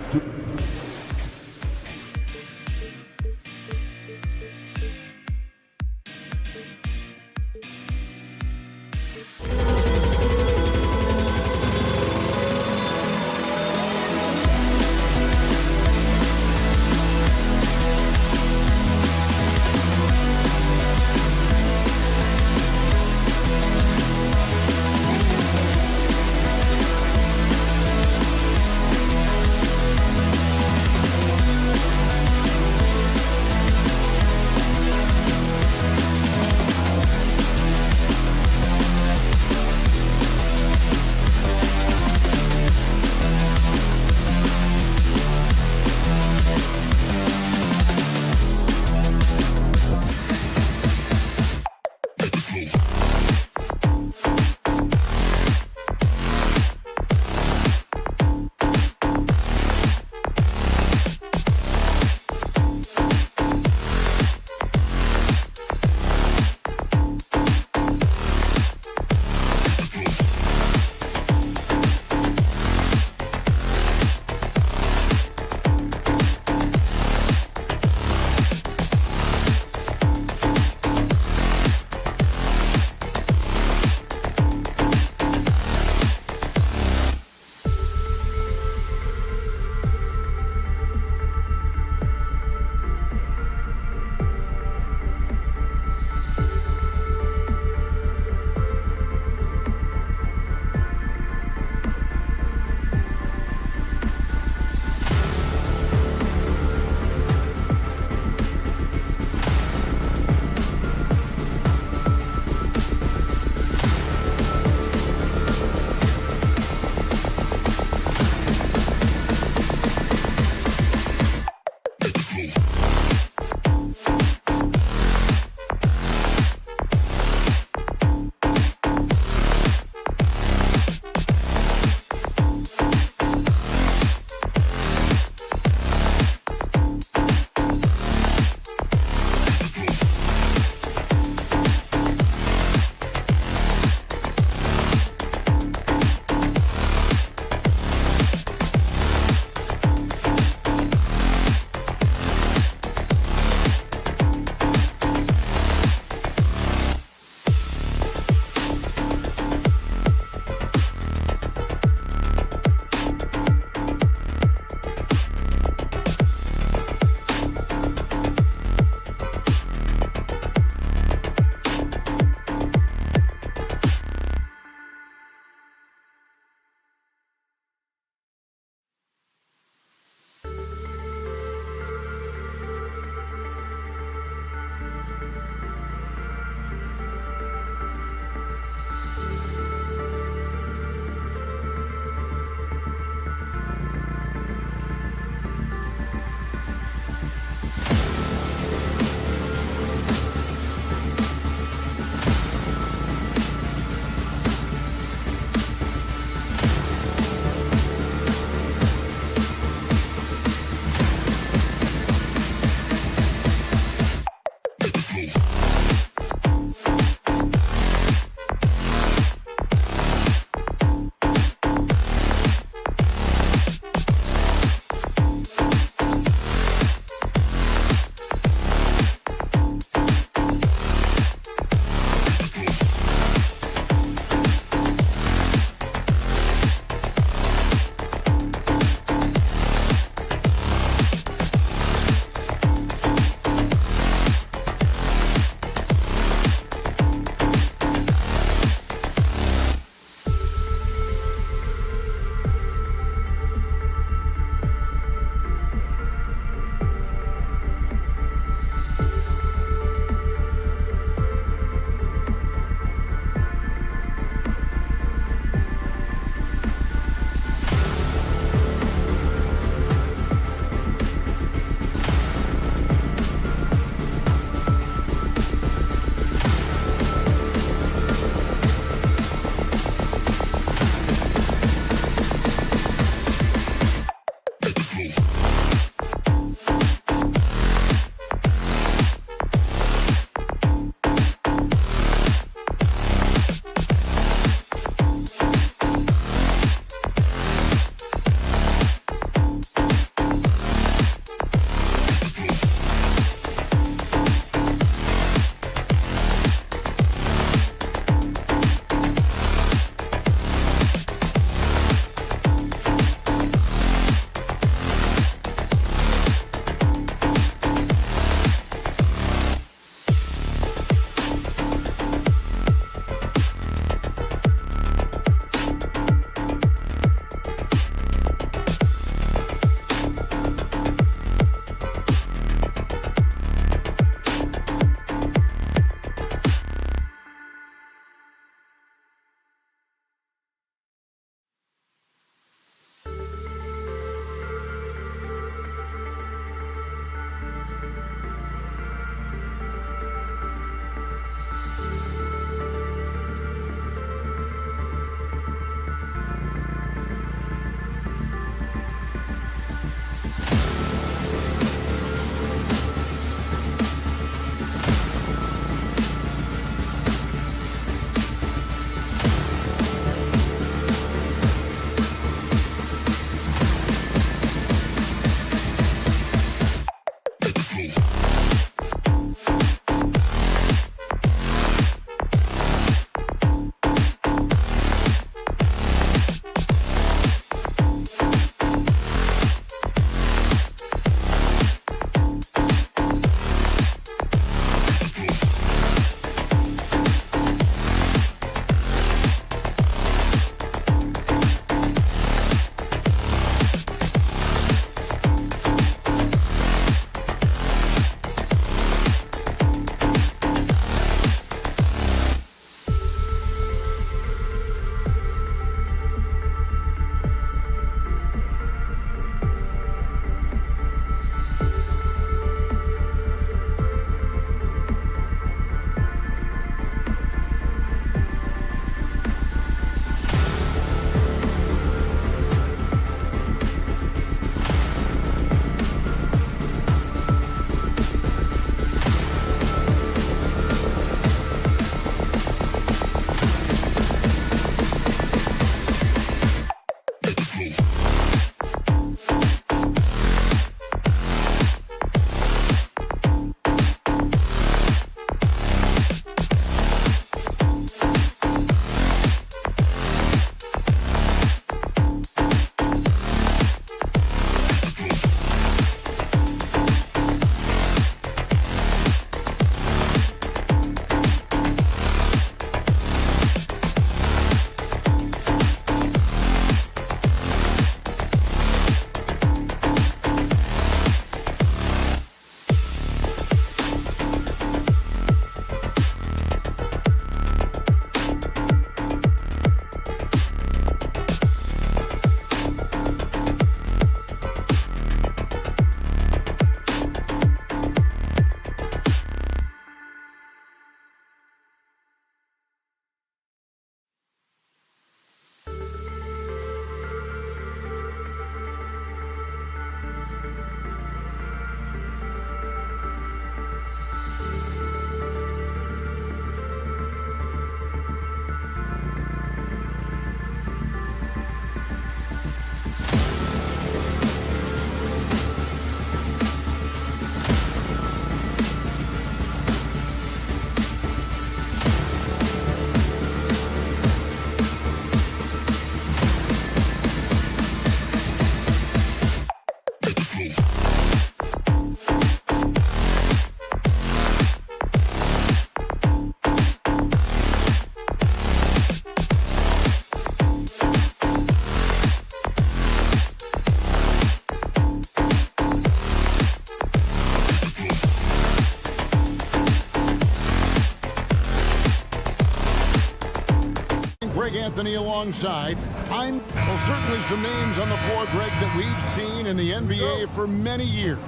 Anthony alongside. Well, certainly some names on the floor, Greg, that we've seen in the NBA for many years.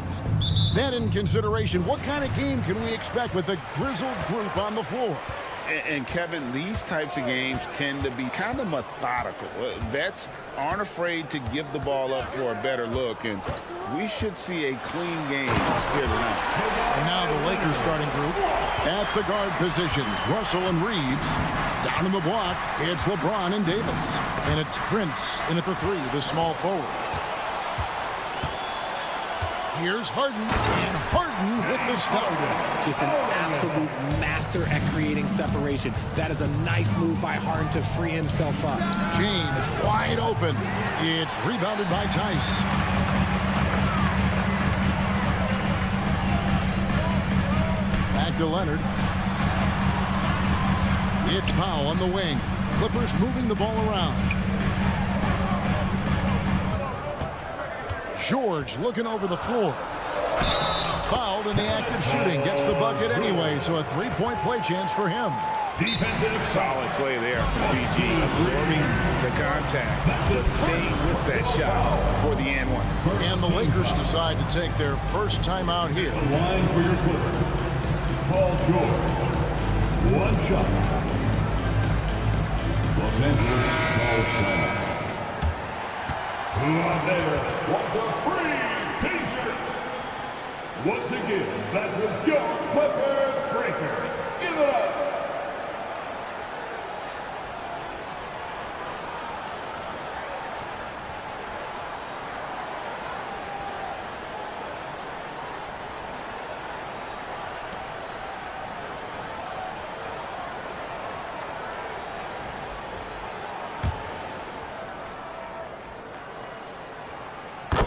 That in consideration, what kind of game can we expect with a grizzled group on the floor? And Kevin, these types of games tend to be kind of methodical. Vets aren't afraid to give the ball up for a better look, and we should see a clean game here tonight. And now the Lakers starting group at the guard positions. Russell and Reeves. Down in the block, it's LeBron and Davis. And it's Prince in at the 3, the small forward. Here's Harden, and Harden with the stuff. Just an absolute master at creating separation. That is a nice move by Harden to free himself up. James wide open. It's rebounded by Tice. Back to Leonard. It's Powell on the wing. Clippers moving the ball around. George looking over the floor. Fouled in the act of shooting. Gets the bucket anyway, so a three-point play chance for him. Defensive solid play there from PG, absorbing the contact, but staying with that shot for the and one. And the Lakers decide to take their first time out here. Line for your Clippers. Paul George. One shot. Los Angeles Paul Simon. Who out there wants a free t-shirt? Once again, that was your Clippers breaker. Give it up.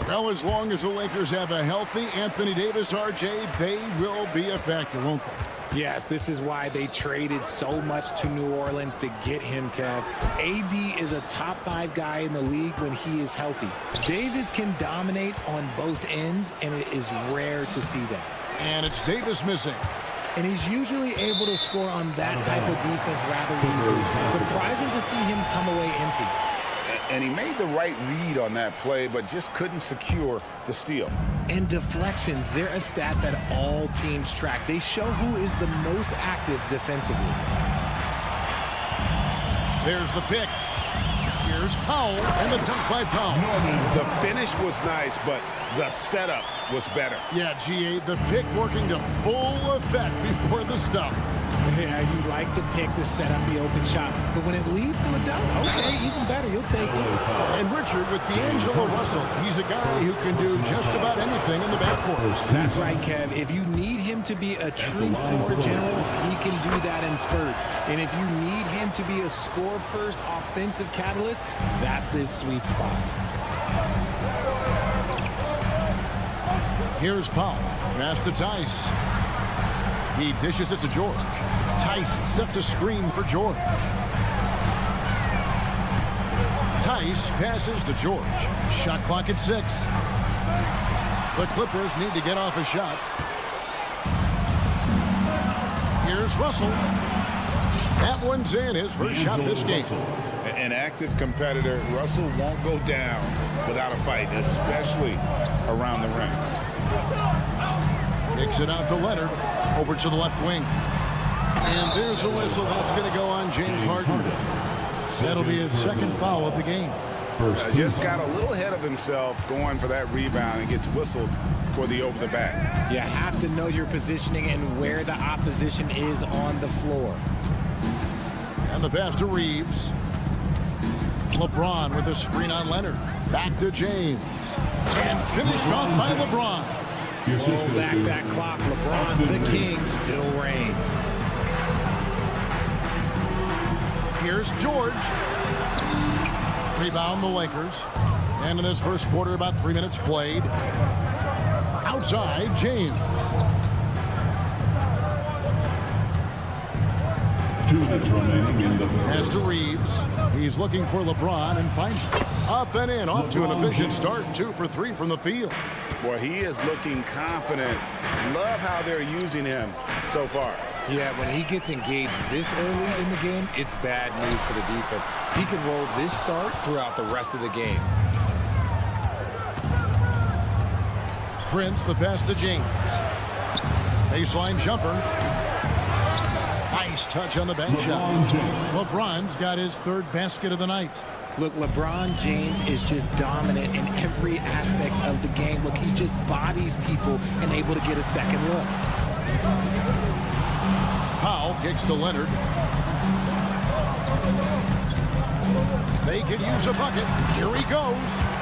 Well, as long as the Lakers have a healthy Anthony Davis, RJ, they will be a factor, won't they? Yes, this is why they traded so much to New Orleans to get him, Kev. AD is a top 5 guy in the league when he is healthy. Davis can dominate on both ends, and it is rare to see that. And it's Davis missing. And he's usually able to score on that type of defense rather easily. Surprising to see him come away empty. And he made the right read on that play, but just couldn't secure the steal. And deflections, they're a stat that all teams track. They show who is the most active defensively. There's the pick. Here's Powell, and the dunk by Powell. The finish was nice, but the setup was better. Yeah, GA, the pick working to full effect before the stuff. Yeah, you like the pick to set up the open shot, but when it leads to a dunk, okay, even better, you'll take it. And Richard, with D'Angelo Russell, he's a guy who can do just about anything in the backcourt. That's right, Kev. If you need him to be a true floor general, he can do that in spurts. And if you need him to be a score-first offensive catalyst, that's his sweet spot. Here's Powell. Pass to Tice. He dishes it to George. Tice sets a screen for George. Tice passes to George. Shot clock at 6. The Clippers need to get off a shot. Here's Russell. That one's in, his first shot this game. An active competitor, Russell won't go down without a fight, especially around the rim. Kicks it out to Leonard. Over to the left wing. And there's a whistle. That's going to go on James Harden. That'll be his second foul of the game. Just got a little ahead of himself going for that rebound and gets whistled for the over the back. You have to know your positioning and where the opposition is on the floor. And the pass to Reeves. LeBron with a screen on Leonard. Back to James. And finished off by LeBron. Roll back that clock. LeBron, the king, still reigns. Here's George. Rebound the Lakers. And in this first quarter, about 3 minutes played. Outside, James. 2 minutes remaining in the Pass to Reeves. He's looking for LeBron and finds up and in. Off to an efficient start. 2 for 3 from the field. Boy, he is looking confident. Love how they're using him so far. Yeah, when he gets engaged this early in the game, it's bad news for the defense. He can roll this start throughout the rest of the game. Prince, the pass to James. Baseline jumper. Nice touch on the bank shot. LeBron's got his third basket of the night. Look, LeBron James is just dominant in every aspect of the game. Look, he just bodies people and able to get a second look. Powell kicks to Leonard. They could use a bucket. Here he goes.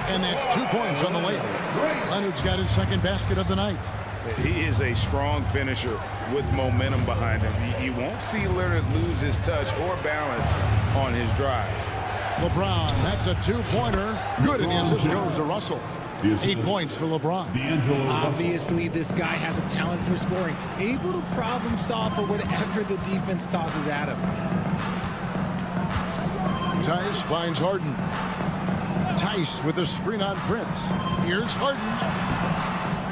And that's 2 points on the layup. Leonard's got his second basket of the night. He is a strong finisher with momentum behind him. You won't see Leonard lose his touch or balance on his drives. LeBron, that's a two-pointer. Good, and the assist goes to Russell. 8 points for LeBron. Obviously, this guy has a talent for scoring. Able to problem solve for whatever the defense tosses at him. Tice finds Harden. Tice with a screen on Prince. Here's Harden.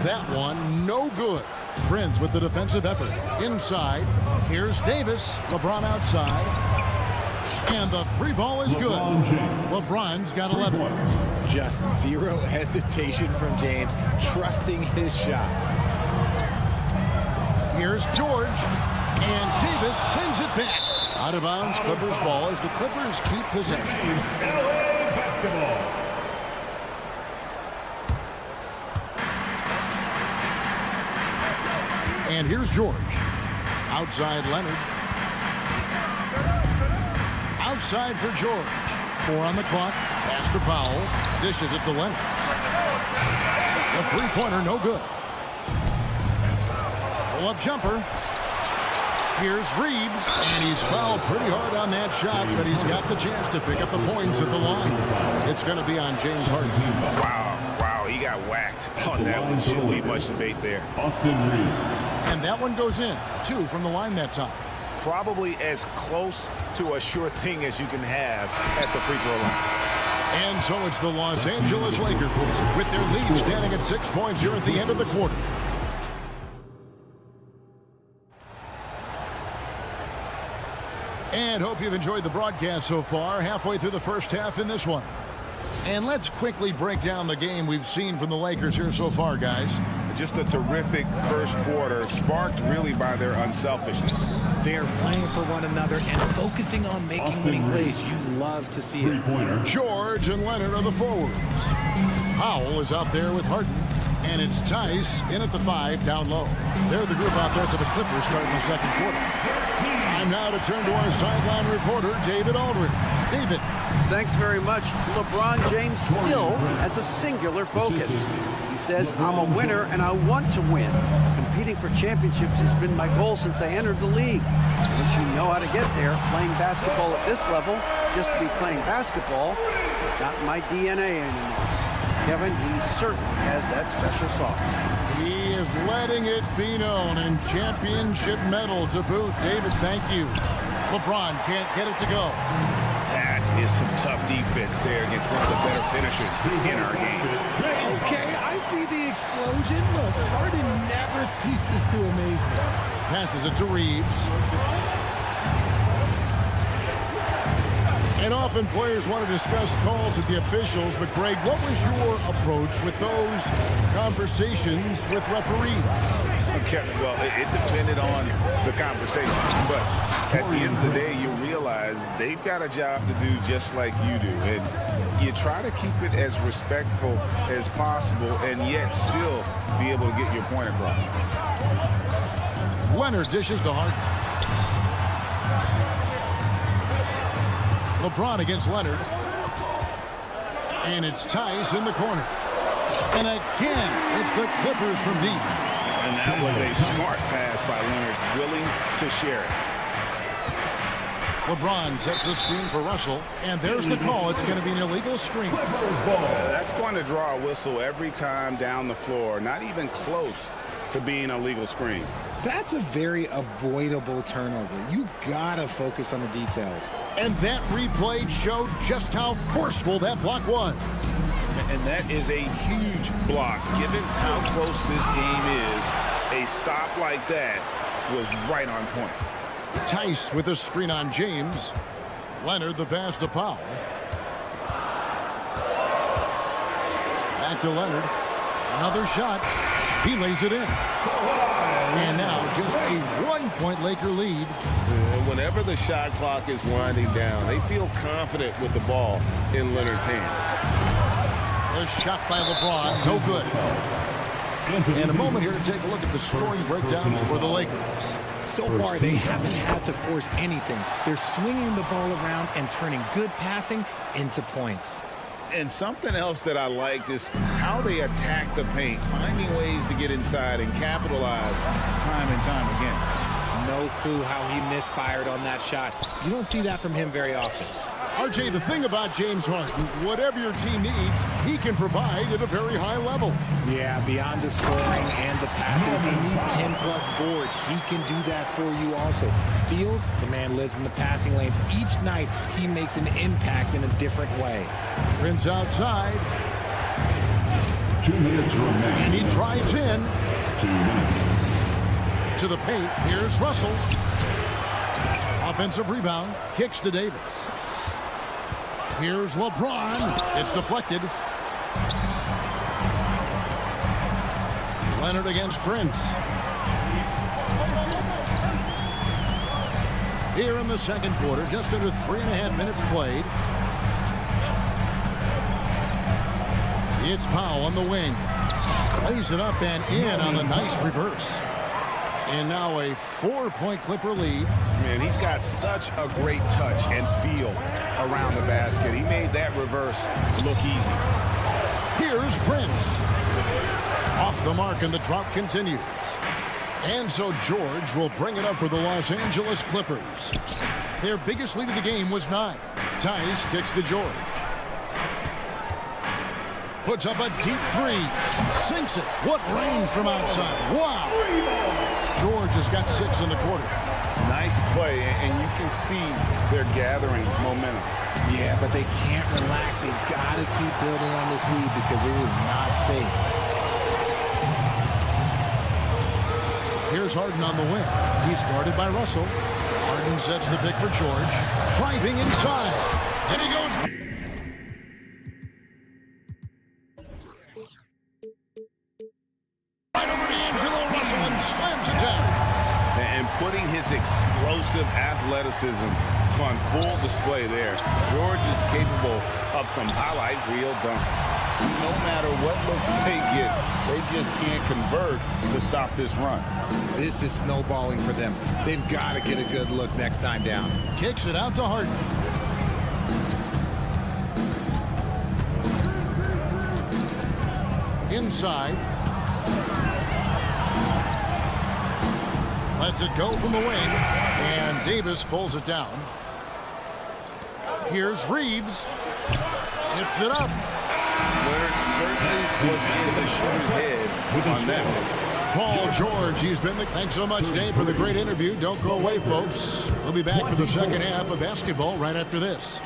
That one, no good. Prince with the defensive effort. Inside. Here's Davis. LeBron outside. And the three ball is good. LeBron's got 11. Just zero hesitation from James, trusting his shot. Here's George. And Davis sends it back. Out of bounds, Clippers ball as the Clippers keep possession. LA basketball. And here's George. Outside Leonard. Outside for George. 4 on the clock. Pass to Powell. Dishes it to Leonard. The three-pointer, no good. Pull-up jumper. Here's Reeves. And he's fouled pretty hard on that shot, but he's got the chance to pick up the points at the line. It's going to be on James Harden. Wow, he got whacked on that one. Shouldn't be much debate there. And that one goes in. 2 from the line that time. Probably as close to a sure thing as you can have at the free throw line. And so it's the Los Angeles Lakers with their lead standing at 6 points here at the end of the quarter. And hope you've enjoyed the broadcast so far. Halfway through the first half in this one. And let's quickly break down the game we've seen from the Lakers here so far, guys. Just a terrific first quarter, sparked really by their unselfishness. They're playing for one another and focusing on making winning plays. You love to see it. George and Leonard are the forwards. Powell is out there with Harden. And it's Tice in at the 5 down low. They're the group out there for the Clippers starting the second quarter. Time now to turn to our sideline reporter, David Aldridge. David. Thanks very much. LeBron James still has a singular focus. He says, I'm a winner and I want to win. Competing for championships has been my goal since I entered the league. Once you know how to get there, playing basketball at this level, just to be playing basketball, is not my DNA anymore. Kevin, he certainly has that special sauce. He is letting it be known, and championship medal to boot. David, thank you. LeBron can't get it to go. That is some tough defense there against one of the better finishers in our game. Okay, I see the explosion. Look, Harden never ceases to amaze me. Passes it to Reeves. And often players want to discuss calls with the officials, but Greg, what was your approach with those conversations with referees? Okay, well, it depended on the conversation, but at the end of the day, you realize they've got a job to do just like you do, and you try to keep it as respectful as possible and yet still be able to get your point across. Leonard dishes to Harden. LeBron against Leonard. And it's Tice in the corner. And again, it's the Clippers from deep. And that was a smart pass by Leonard, willing to share it. LeBron sets the screen for Russell. And there's the call. It's going to be an illegal screen. That's going to draw a whistle every time down the floor. Not even close to being a legal screen. That's a very avoidable turnover. You gotta focus on the details. And that replay showed just how forceful that block was. And that is a huge block. Given how close this game is, a stop like that was right on point. Tice with a screen on James. Leonard the pass to Powell. Back to Leonard. Another shot. He lays it in. And now just a 1-point Laker lead. Whenever the shot clock is winding down, they feel confident with the ball in Leonard's hands. The shot by LeBron, no good. And a moment here to take a look at the scoring breakdown for the Lakers. So far, they haven't had to force anything. They're swinging the ball around and turning good passing into points. And something else that I liked is how they attack the paint, finding ways to get inside and capitalize time and time again. No clue how he misfired on that shot. You don't see that from him very often. RJ, the thing about James Harden, whatever your team needs, he can provide at a very high level. Yeah, beyond the scoring and the passing, if you need 10-plus boards, he can do that for you also. Steals, the man lives in the passing lanes. Each night, he makes an impact in a different way. Prince outside. 2 minutes remaining. And he drives in. 2 minutes. To the paint, here's Russell. Offensive rebound, kicks to Davis. Here's LeBron. It's deflected. Leonard against Prince. Here in the second quarter, just under 3.5 minutes played. It's Powell on the wing. Lays it up and in on the nice reverse. And now a 4-point Clipper lead. Man, he's got such a great touch and feel around the basket. He made that reverse look easy. Here's Prince. Off the mark, and the drought continues. And so George will bring it up for the Los Angeles Clippers. Their biggest lead of the game was 9. Tice kicks to George. Puts up a deep 3. Sinks it. What range from outside. Wow. George has got 6 in the quarter. Nice play, and you can see they're gathering momentum. Yeah, but they can't relax. They've got to keep building on this lead because it is not safe. Here's Harden on the wing. He's guarded by Russell. Harden sets the pick for George. Driving inside. And he goes. Right over to Angelo Russell and slams it down. And putting his explosive athleticism on full display there. George is capable of some highlight reel dunks. No matter what looks they get, they just can't convert to stop this run. This is snowballing for them. They've got to get a good look next time down. Kicks it out to Harden. Inside. Lets it go from the wing. And Davis pulls it down. Here's Reeves. Tips it up. Leonard certainly was in the shooter's head on that one. Paul George, he's been the... Thanks so much, Dave, for the great interview. Don't go away, folks. We'll be back for the second half of basketball right after this.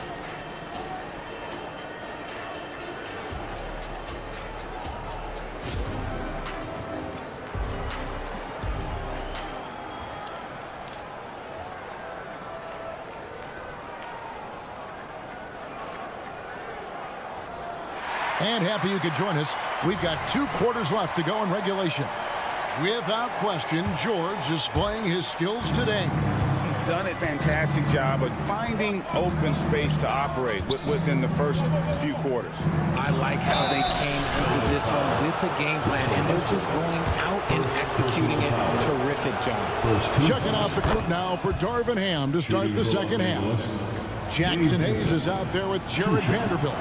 And happy you could join us. We've got 2 quarters left to go in regulation. Without question, George is displaying his skills today. He's done a fantastic job of finding open space to operate within the first few quarters. I like how they came into this one with a game plan, and they're just going out and executing it. Terrific job. Checking out the court now for Darvin Ham to start the second half. Jackson Hayes is out there with Jared Vanderbilt.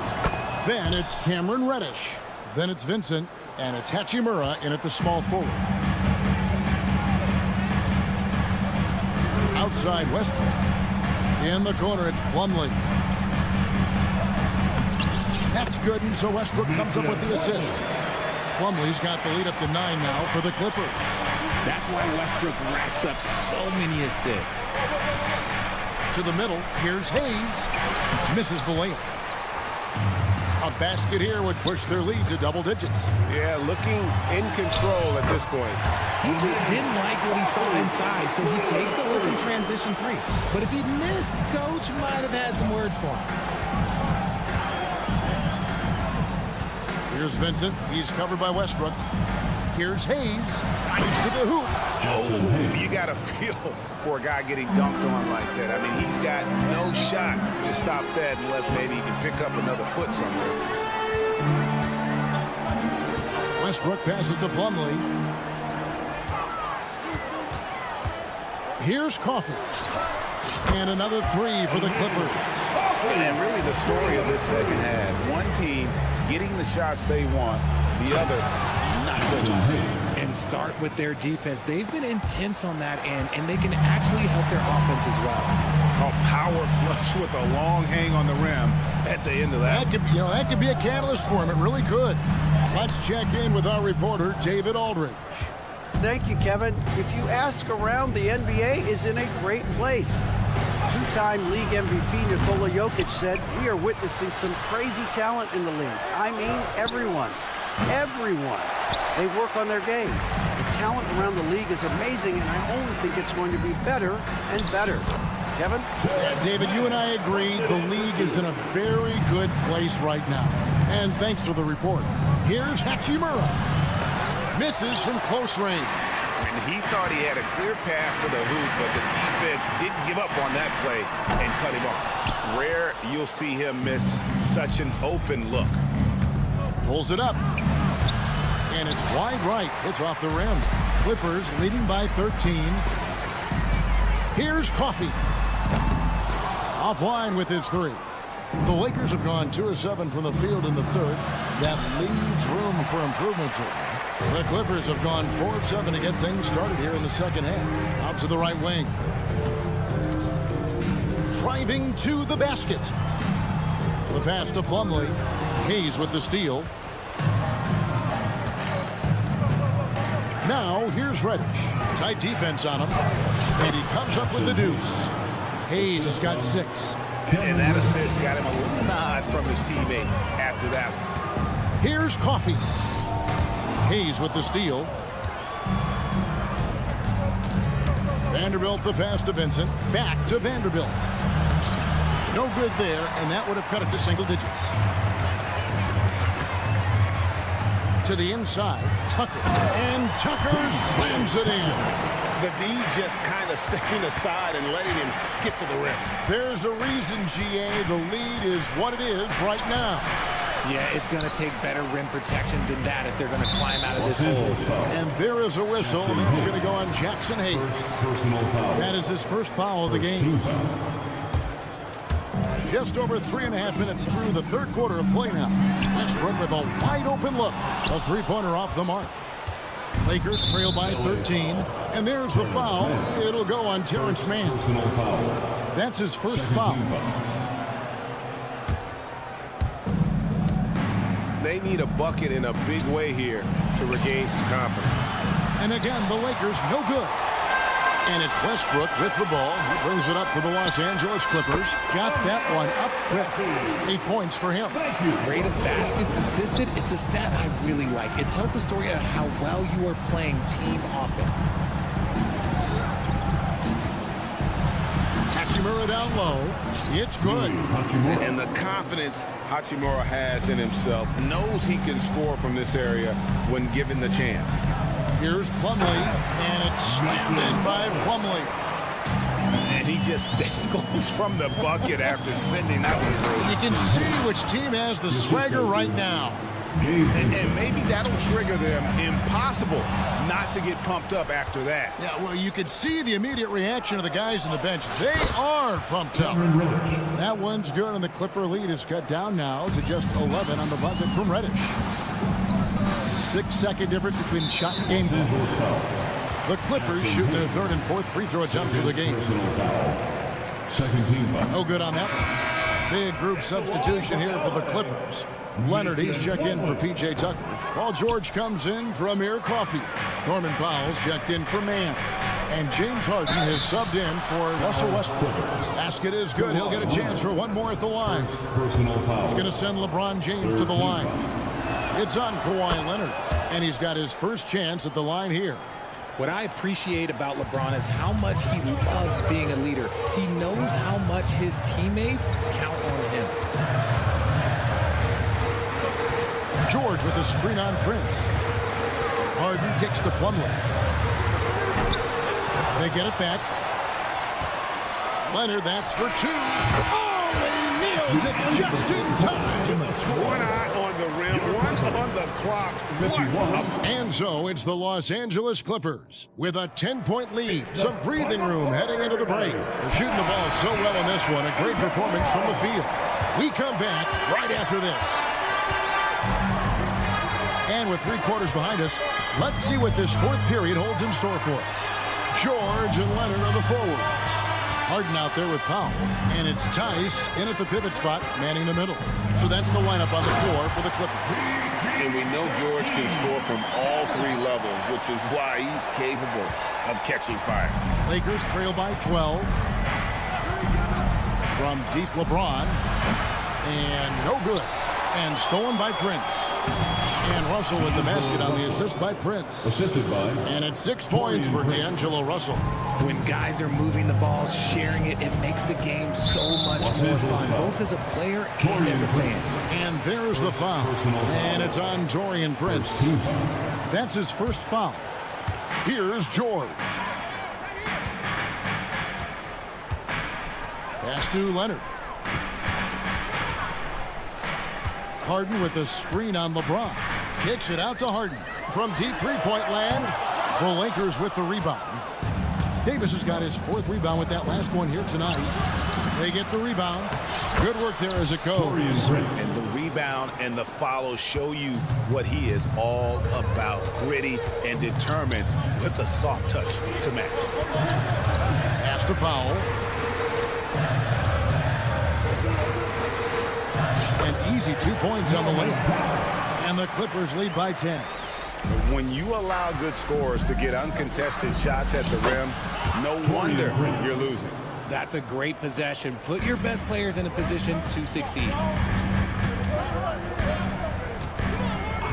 Then it's Cameron Reddish. Then it's Vincent. And it's Hachimura in at the small forward. Outside Westbrook. In the corner, it's Plumlee. That's good, and so Westbrook comes up with the assist. Plumlee's got the lead up to 9 now for the Clippers. That's why Westbrook racks up so many assists. To the middle, here's Hayes. Misses the layup. A basket here would push their lead to double digits. Yeah, looking in control at this point. He just didn't like what he saw inside, so he takes the open transition three. But if he'd missed, Coach might have had some words for him. Here's Vincent. He's covered by Westbrook. Here's Hayes. To the hoop. Oh, you got to feel for a guy getting dunked on like that. I mean, he's got no shot to stop that unless maybe he can pick up another foot somewhere. Westbrook passes to Plumlee. Here's Coffey. And another three for the Clippers. And really the story of this second half. One team getting the shots they want, the other not so much. And start with their defense. They've been intense on that end, and they can actually help their offense as well. A power flush with a long hang on the rim at the end of that. That could be a catalyst for him. It really could. Let's check in with our reporter, David Aldridge. Thank you, Kevin. If you ask around, the NBA is in a great place. Two-time league MVP Nikola Jokic said, "We are witnessing some crazy talent in the league." I mean, everyone. Everyone. They work on their game. The talent around the league is amazing, and I only think it's going to be better and better. Kevin? Yeah, David, you and I agree the league is in a very good place right now. And thanks for the report. Here's Hachimura. Misses from close range. And he thought he had a clear path to the hoop, but the defense didn't give up on that play and cut him off. Rare you'll see him miss such an open look. Pulls it up. And it's wide right. It's off the rim. Clippers leading by 13. Here's Coffey. Offline with his three. The Lakers have gone 2 of 7 from the field in the third. That leaves room for improvements here. The Clippers have gone 4 of 7 to get things started here in the second half. Out to the right wing. Driving to the basket. The pass to Plumlee. Hayes with the steal. Now here's Reddish. Tight defense on him. And he comes up with the deuce. Hayes has got 6. And that assist got him a little nod from his teammate after that one. Here's Coffey. Hayes with the steal. Vanderbilt the pass to Vincent. Back to Vanderbilt. No good there, and that would have cut it to single digits. To the inside, Tucker. And Tucker slams it in. The D just kind of stepping aside and letting him get to the rim. There's a reason, GA, the lead is what it is right now. Yeah, it's going to take better rim protection than that if they're going to climb out of this hole. And there is a whistle, and that's going to go on Jackson Hayes. That is his first foul of the game. Just over 3.5 minutes through the third quarter of play now. Westbrook with a wide open look. A three-pointer off the mark. Lakers trail by 13. And there's the foul. It'll go on Terrence Mann. That's his first foul. They need a bucket in a big way here to regain some confidence. And again, the Lakers no good. And it's Westbrook with the ball. He brings it up for the Los Angeles Clippers. Got that one up quick. 8 points for him. Rate of baskets assisted, it's a stat I really like. It tells the story of how well you are playing team offense. Hachimura down low. It's good. And the confidence Hachimura has in himself, knows he can score from this area when given the chance. Here's Plumlee, and it's slammed in by Plumlee. And he just dangles from the bucket after sending that one through. You can see which team has the swagger right now. And maybe that'll trigger them. Impossible not to get pumped up after that. Yeah, well, you could see the immediate reaction of the guys on the bench. They are pumped up. That one's good, and the Clipper lead is cut down now to just 11 on the bucket from Reddish. 6-second difference between shot and game time. The Clippers shoot their third and fourth free throw attempts of the game. No good on that one. Big group substitution here for the Clippers. Leonard, he's checked in for P.J. Tucker. Paul George comes in for Amir Coffey. Norman Powell's checked in for Mann. And James Harden has subbed in for Russell Westbrook. Basket is good. He'll get a chance for one more at the line. It's going to send LeBron James to the line. It's on Kawhi Leonard, and he's got his first chance at the line here. What I appreciate about LeBron is how much he loves being a leader. He knows how much his teammates count on him. George with the screen on Prince. Harden kicks to Plumlee. They get it back. Leonard, that's for two. Oh, he nails it just in time. One eye on the rim, one on the clock. And so it's the Los Angeles Clippers with a 10-point lead. Some breathing room heading into the break. They're shooting the ball so well in this one. A great performance from the field. We come back right after this. And with 3 quarters behind us, let's see what this fourth period holds in store for us. George and Leonard are the forwards. Harden out there with Powell. And it's Tice in at the pivot spot, manning the middle. So that's the lineup on the floor for the Clippers. And we know George can score from all 3 levels, which is why he's capable of catching fire. Lakers trail by 12. From deep LeBron. And no good. And stolen by Prince. And Russell with the basket on the assist by Prince. Assisted by. And it's 6 points for D'Angelo Russell. When guys are moving the ball, sharing it, it makes the game so much more fun, both as a player and as a fan. And there's the foul. And it's on Taurean Prince. That's his first foul. Here's George. Pass to Leonard. Harden with a screen on LeBron. Kicks it out to Harden. From deep three-point land, the Lakers with the rebound. Davis has got his 4th rebound with that last one here tonight. They get the rebound. Good work there as it goes. And the rebound and the follow show you what he is all about. Gritty and determined with a soft touch to match. Pass to Powell. An easy 2 points on the layup. And the Clippers lead by 10. When you allow good scorers to get uncontested shots at the rim, no wonder you're losing. That's a great possession. Put your best players in a position to succeed.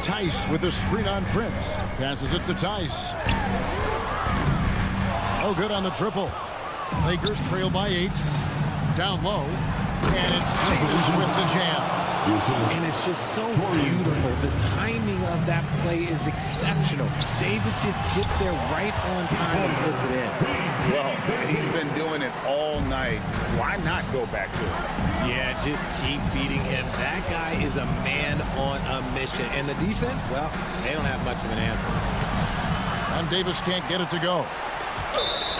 Tice with the screen on Prince. Passes it to Tice. Oh, good on the triple. Lakers trail by 8. Down low. And it's Davis with the jam. And it's just so beautiful. The timing of that play is exceptional. Davis just gets there right on time and puts it in. Well, he's been doing it all night. Why not go back to him? Yeah, just keep feeding him. That guy is a man on a mission. And the defense, well, they don't have much of an answer. And Davis can't get it to go.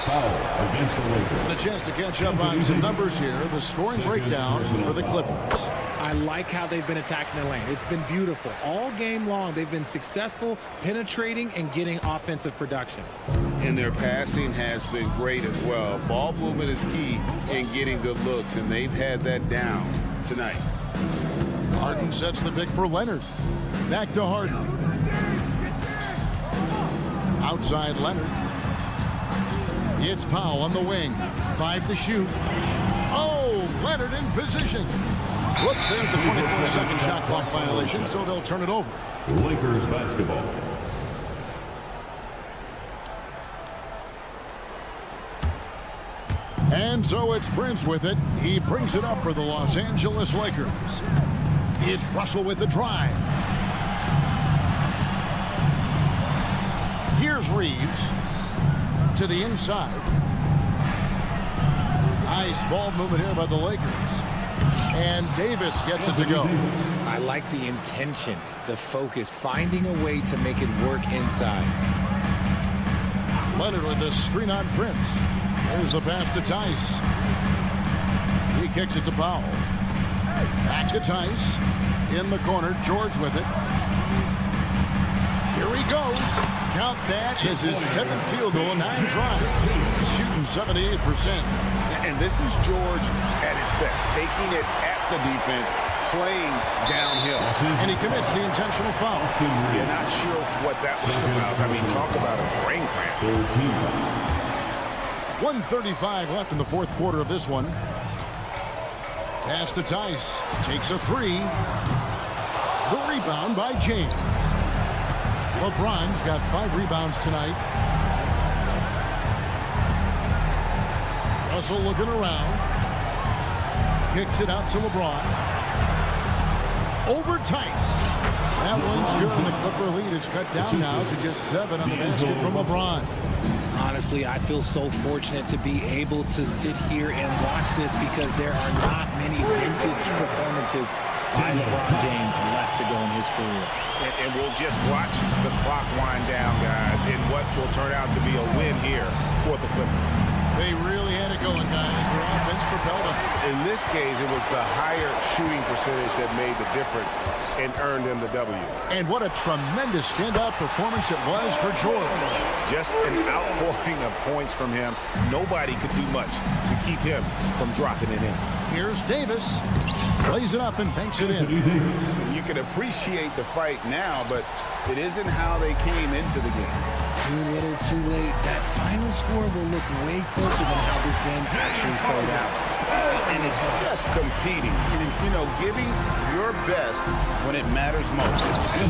Foul against the Lakers. And a chance to catch up on some numbers here. The scoring breakdown for the Clippers. I like how they've been attacking the lane. It's been beautiful. All game long, they've been successful penetrating and getting offensive production. And their passing has been great as well. Ball movement is key in getting good looks, and they've had that down tonight. Harden sets the pick for Leonard. Back to Harden. Outside Leonard. It's Powell on the wing. 5 to shoot. Oh, Leonard in position. Whoops, there's the 24-second shot clock violation, so they'll turn it over. Lakers basketball. And so it's Prince with it. He brings it up for the Los Angeles Lakers. It's Russell with the drive. Here's Reeves to the inside. Nice ball movement here by the Lakers. And Davis gets it to go. I like the intention, the focus, finding a way to make it work inside. Leonard with the screen on Prince. There's the pass to Tice. He kicks it to Powell. Back to Tice. In the corner, George with it. Here he goes. Count that is his 7th field goal, 9 tries. Shooting 78%. And this is George at his best, taking it at the defense, playing downhill. And he commits the intentional foul. You're not sure what that was about. I mean, talk about a brain cramp. 1:35 left in the fourth quarter of this one. Pass to Tice. Takes a three. The rebound by James. LeBron's got 5 rebounds tonight. Russell looking around. Kicks it out to LeBron. Over Tice. That one's good, and the Clipper lead is cut down now to just 7 on the basket from LeBron. Honestly, I feel so fortunate to be able to sit here and watch this because there are not many vintage performances by LeBron James left to go in his career. And we'll just watch the clock wind down, guys, in what will turn out to be a win here for the Clippers. They really had it going, guys. Their offense propelled them. In this case, it was the higher shooting percentage that made the difference and earned them the W. And what a tremendous standout performance it was for George. Just an outpouring of points from him. Nobody could do much to keep him from dropping it in. Here's Davis. Plays it up and banks it in. You can appreciate the fight now, but it isn't how they came into the game. Too little, too late. That final score will look way closer than how this game actually played out. And it's just competing, you know, giving your best when it matters most.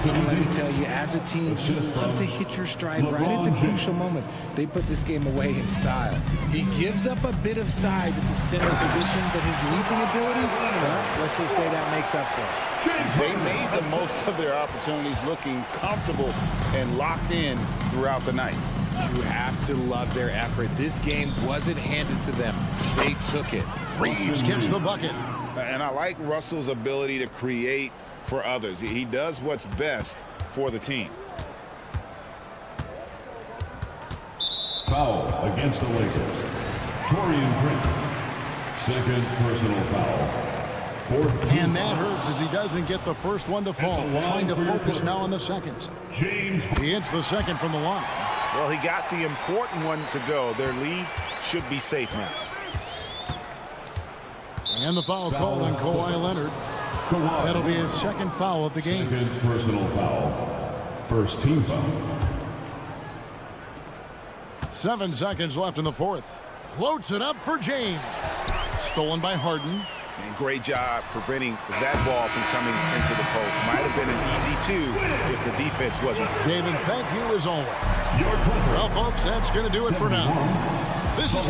And let me tell you, as a team, you love to hit your stride right at the crucial moments. They put this game away in style. He gives up a bit of size at the center position, but his leaping ability, well, let's just say that makes up for it. They made the most of their opportunities, looking comfortable and locked in throughout the night. You have to love their effort. This game wasn't handed to them. They took it. Reeves gets the bucket. And I like Russell's ability to create for others. He does what's best for the team. Foul against the Lakers. Torian Prince. Second personal foul. And that hurts as he doesn't get the first one to fall. Trying to focus now on the second. James. He hits the second from the line. Well, he got the important one to go. Their lead should be safe now. And the foul called on Kawhi Leonard. That'll be his second foul of the game. Second personal foul. First team foul. 7 seconds left in the fourth. Floats it up for James. Stolen by Harden. And great job preventing that ball from coming into the post. Might have been an easy 2 if the defense wasn't. David, thank you as always. Well, folks, that's going to do it for now. This is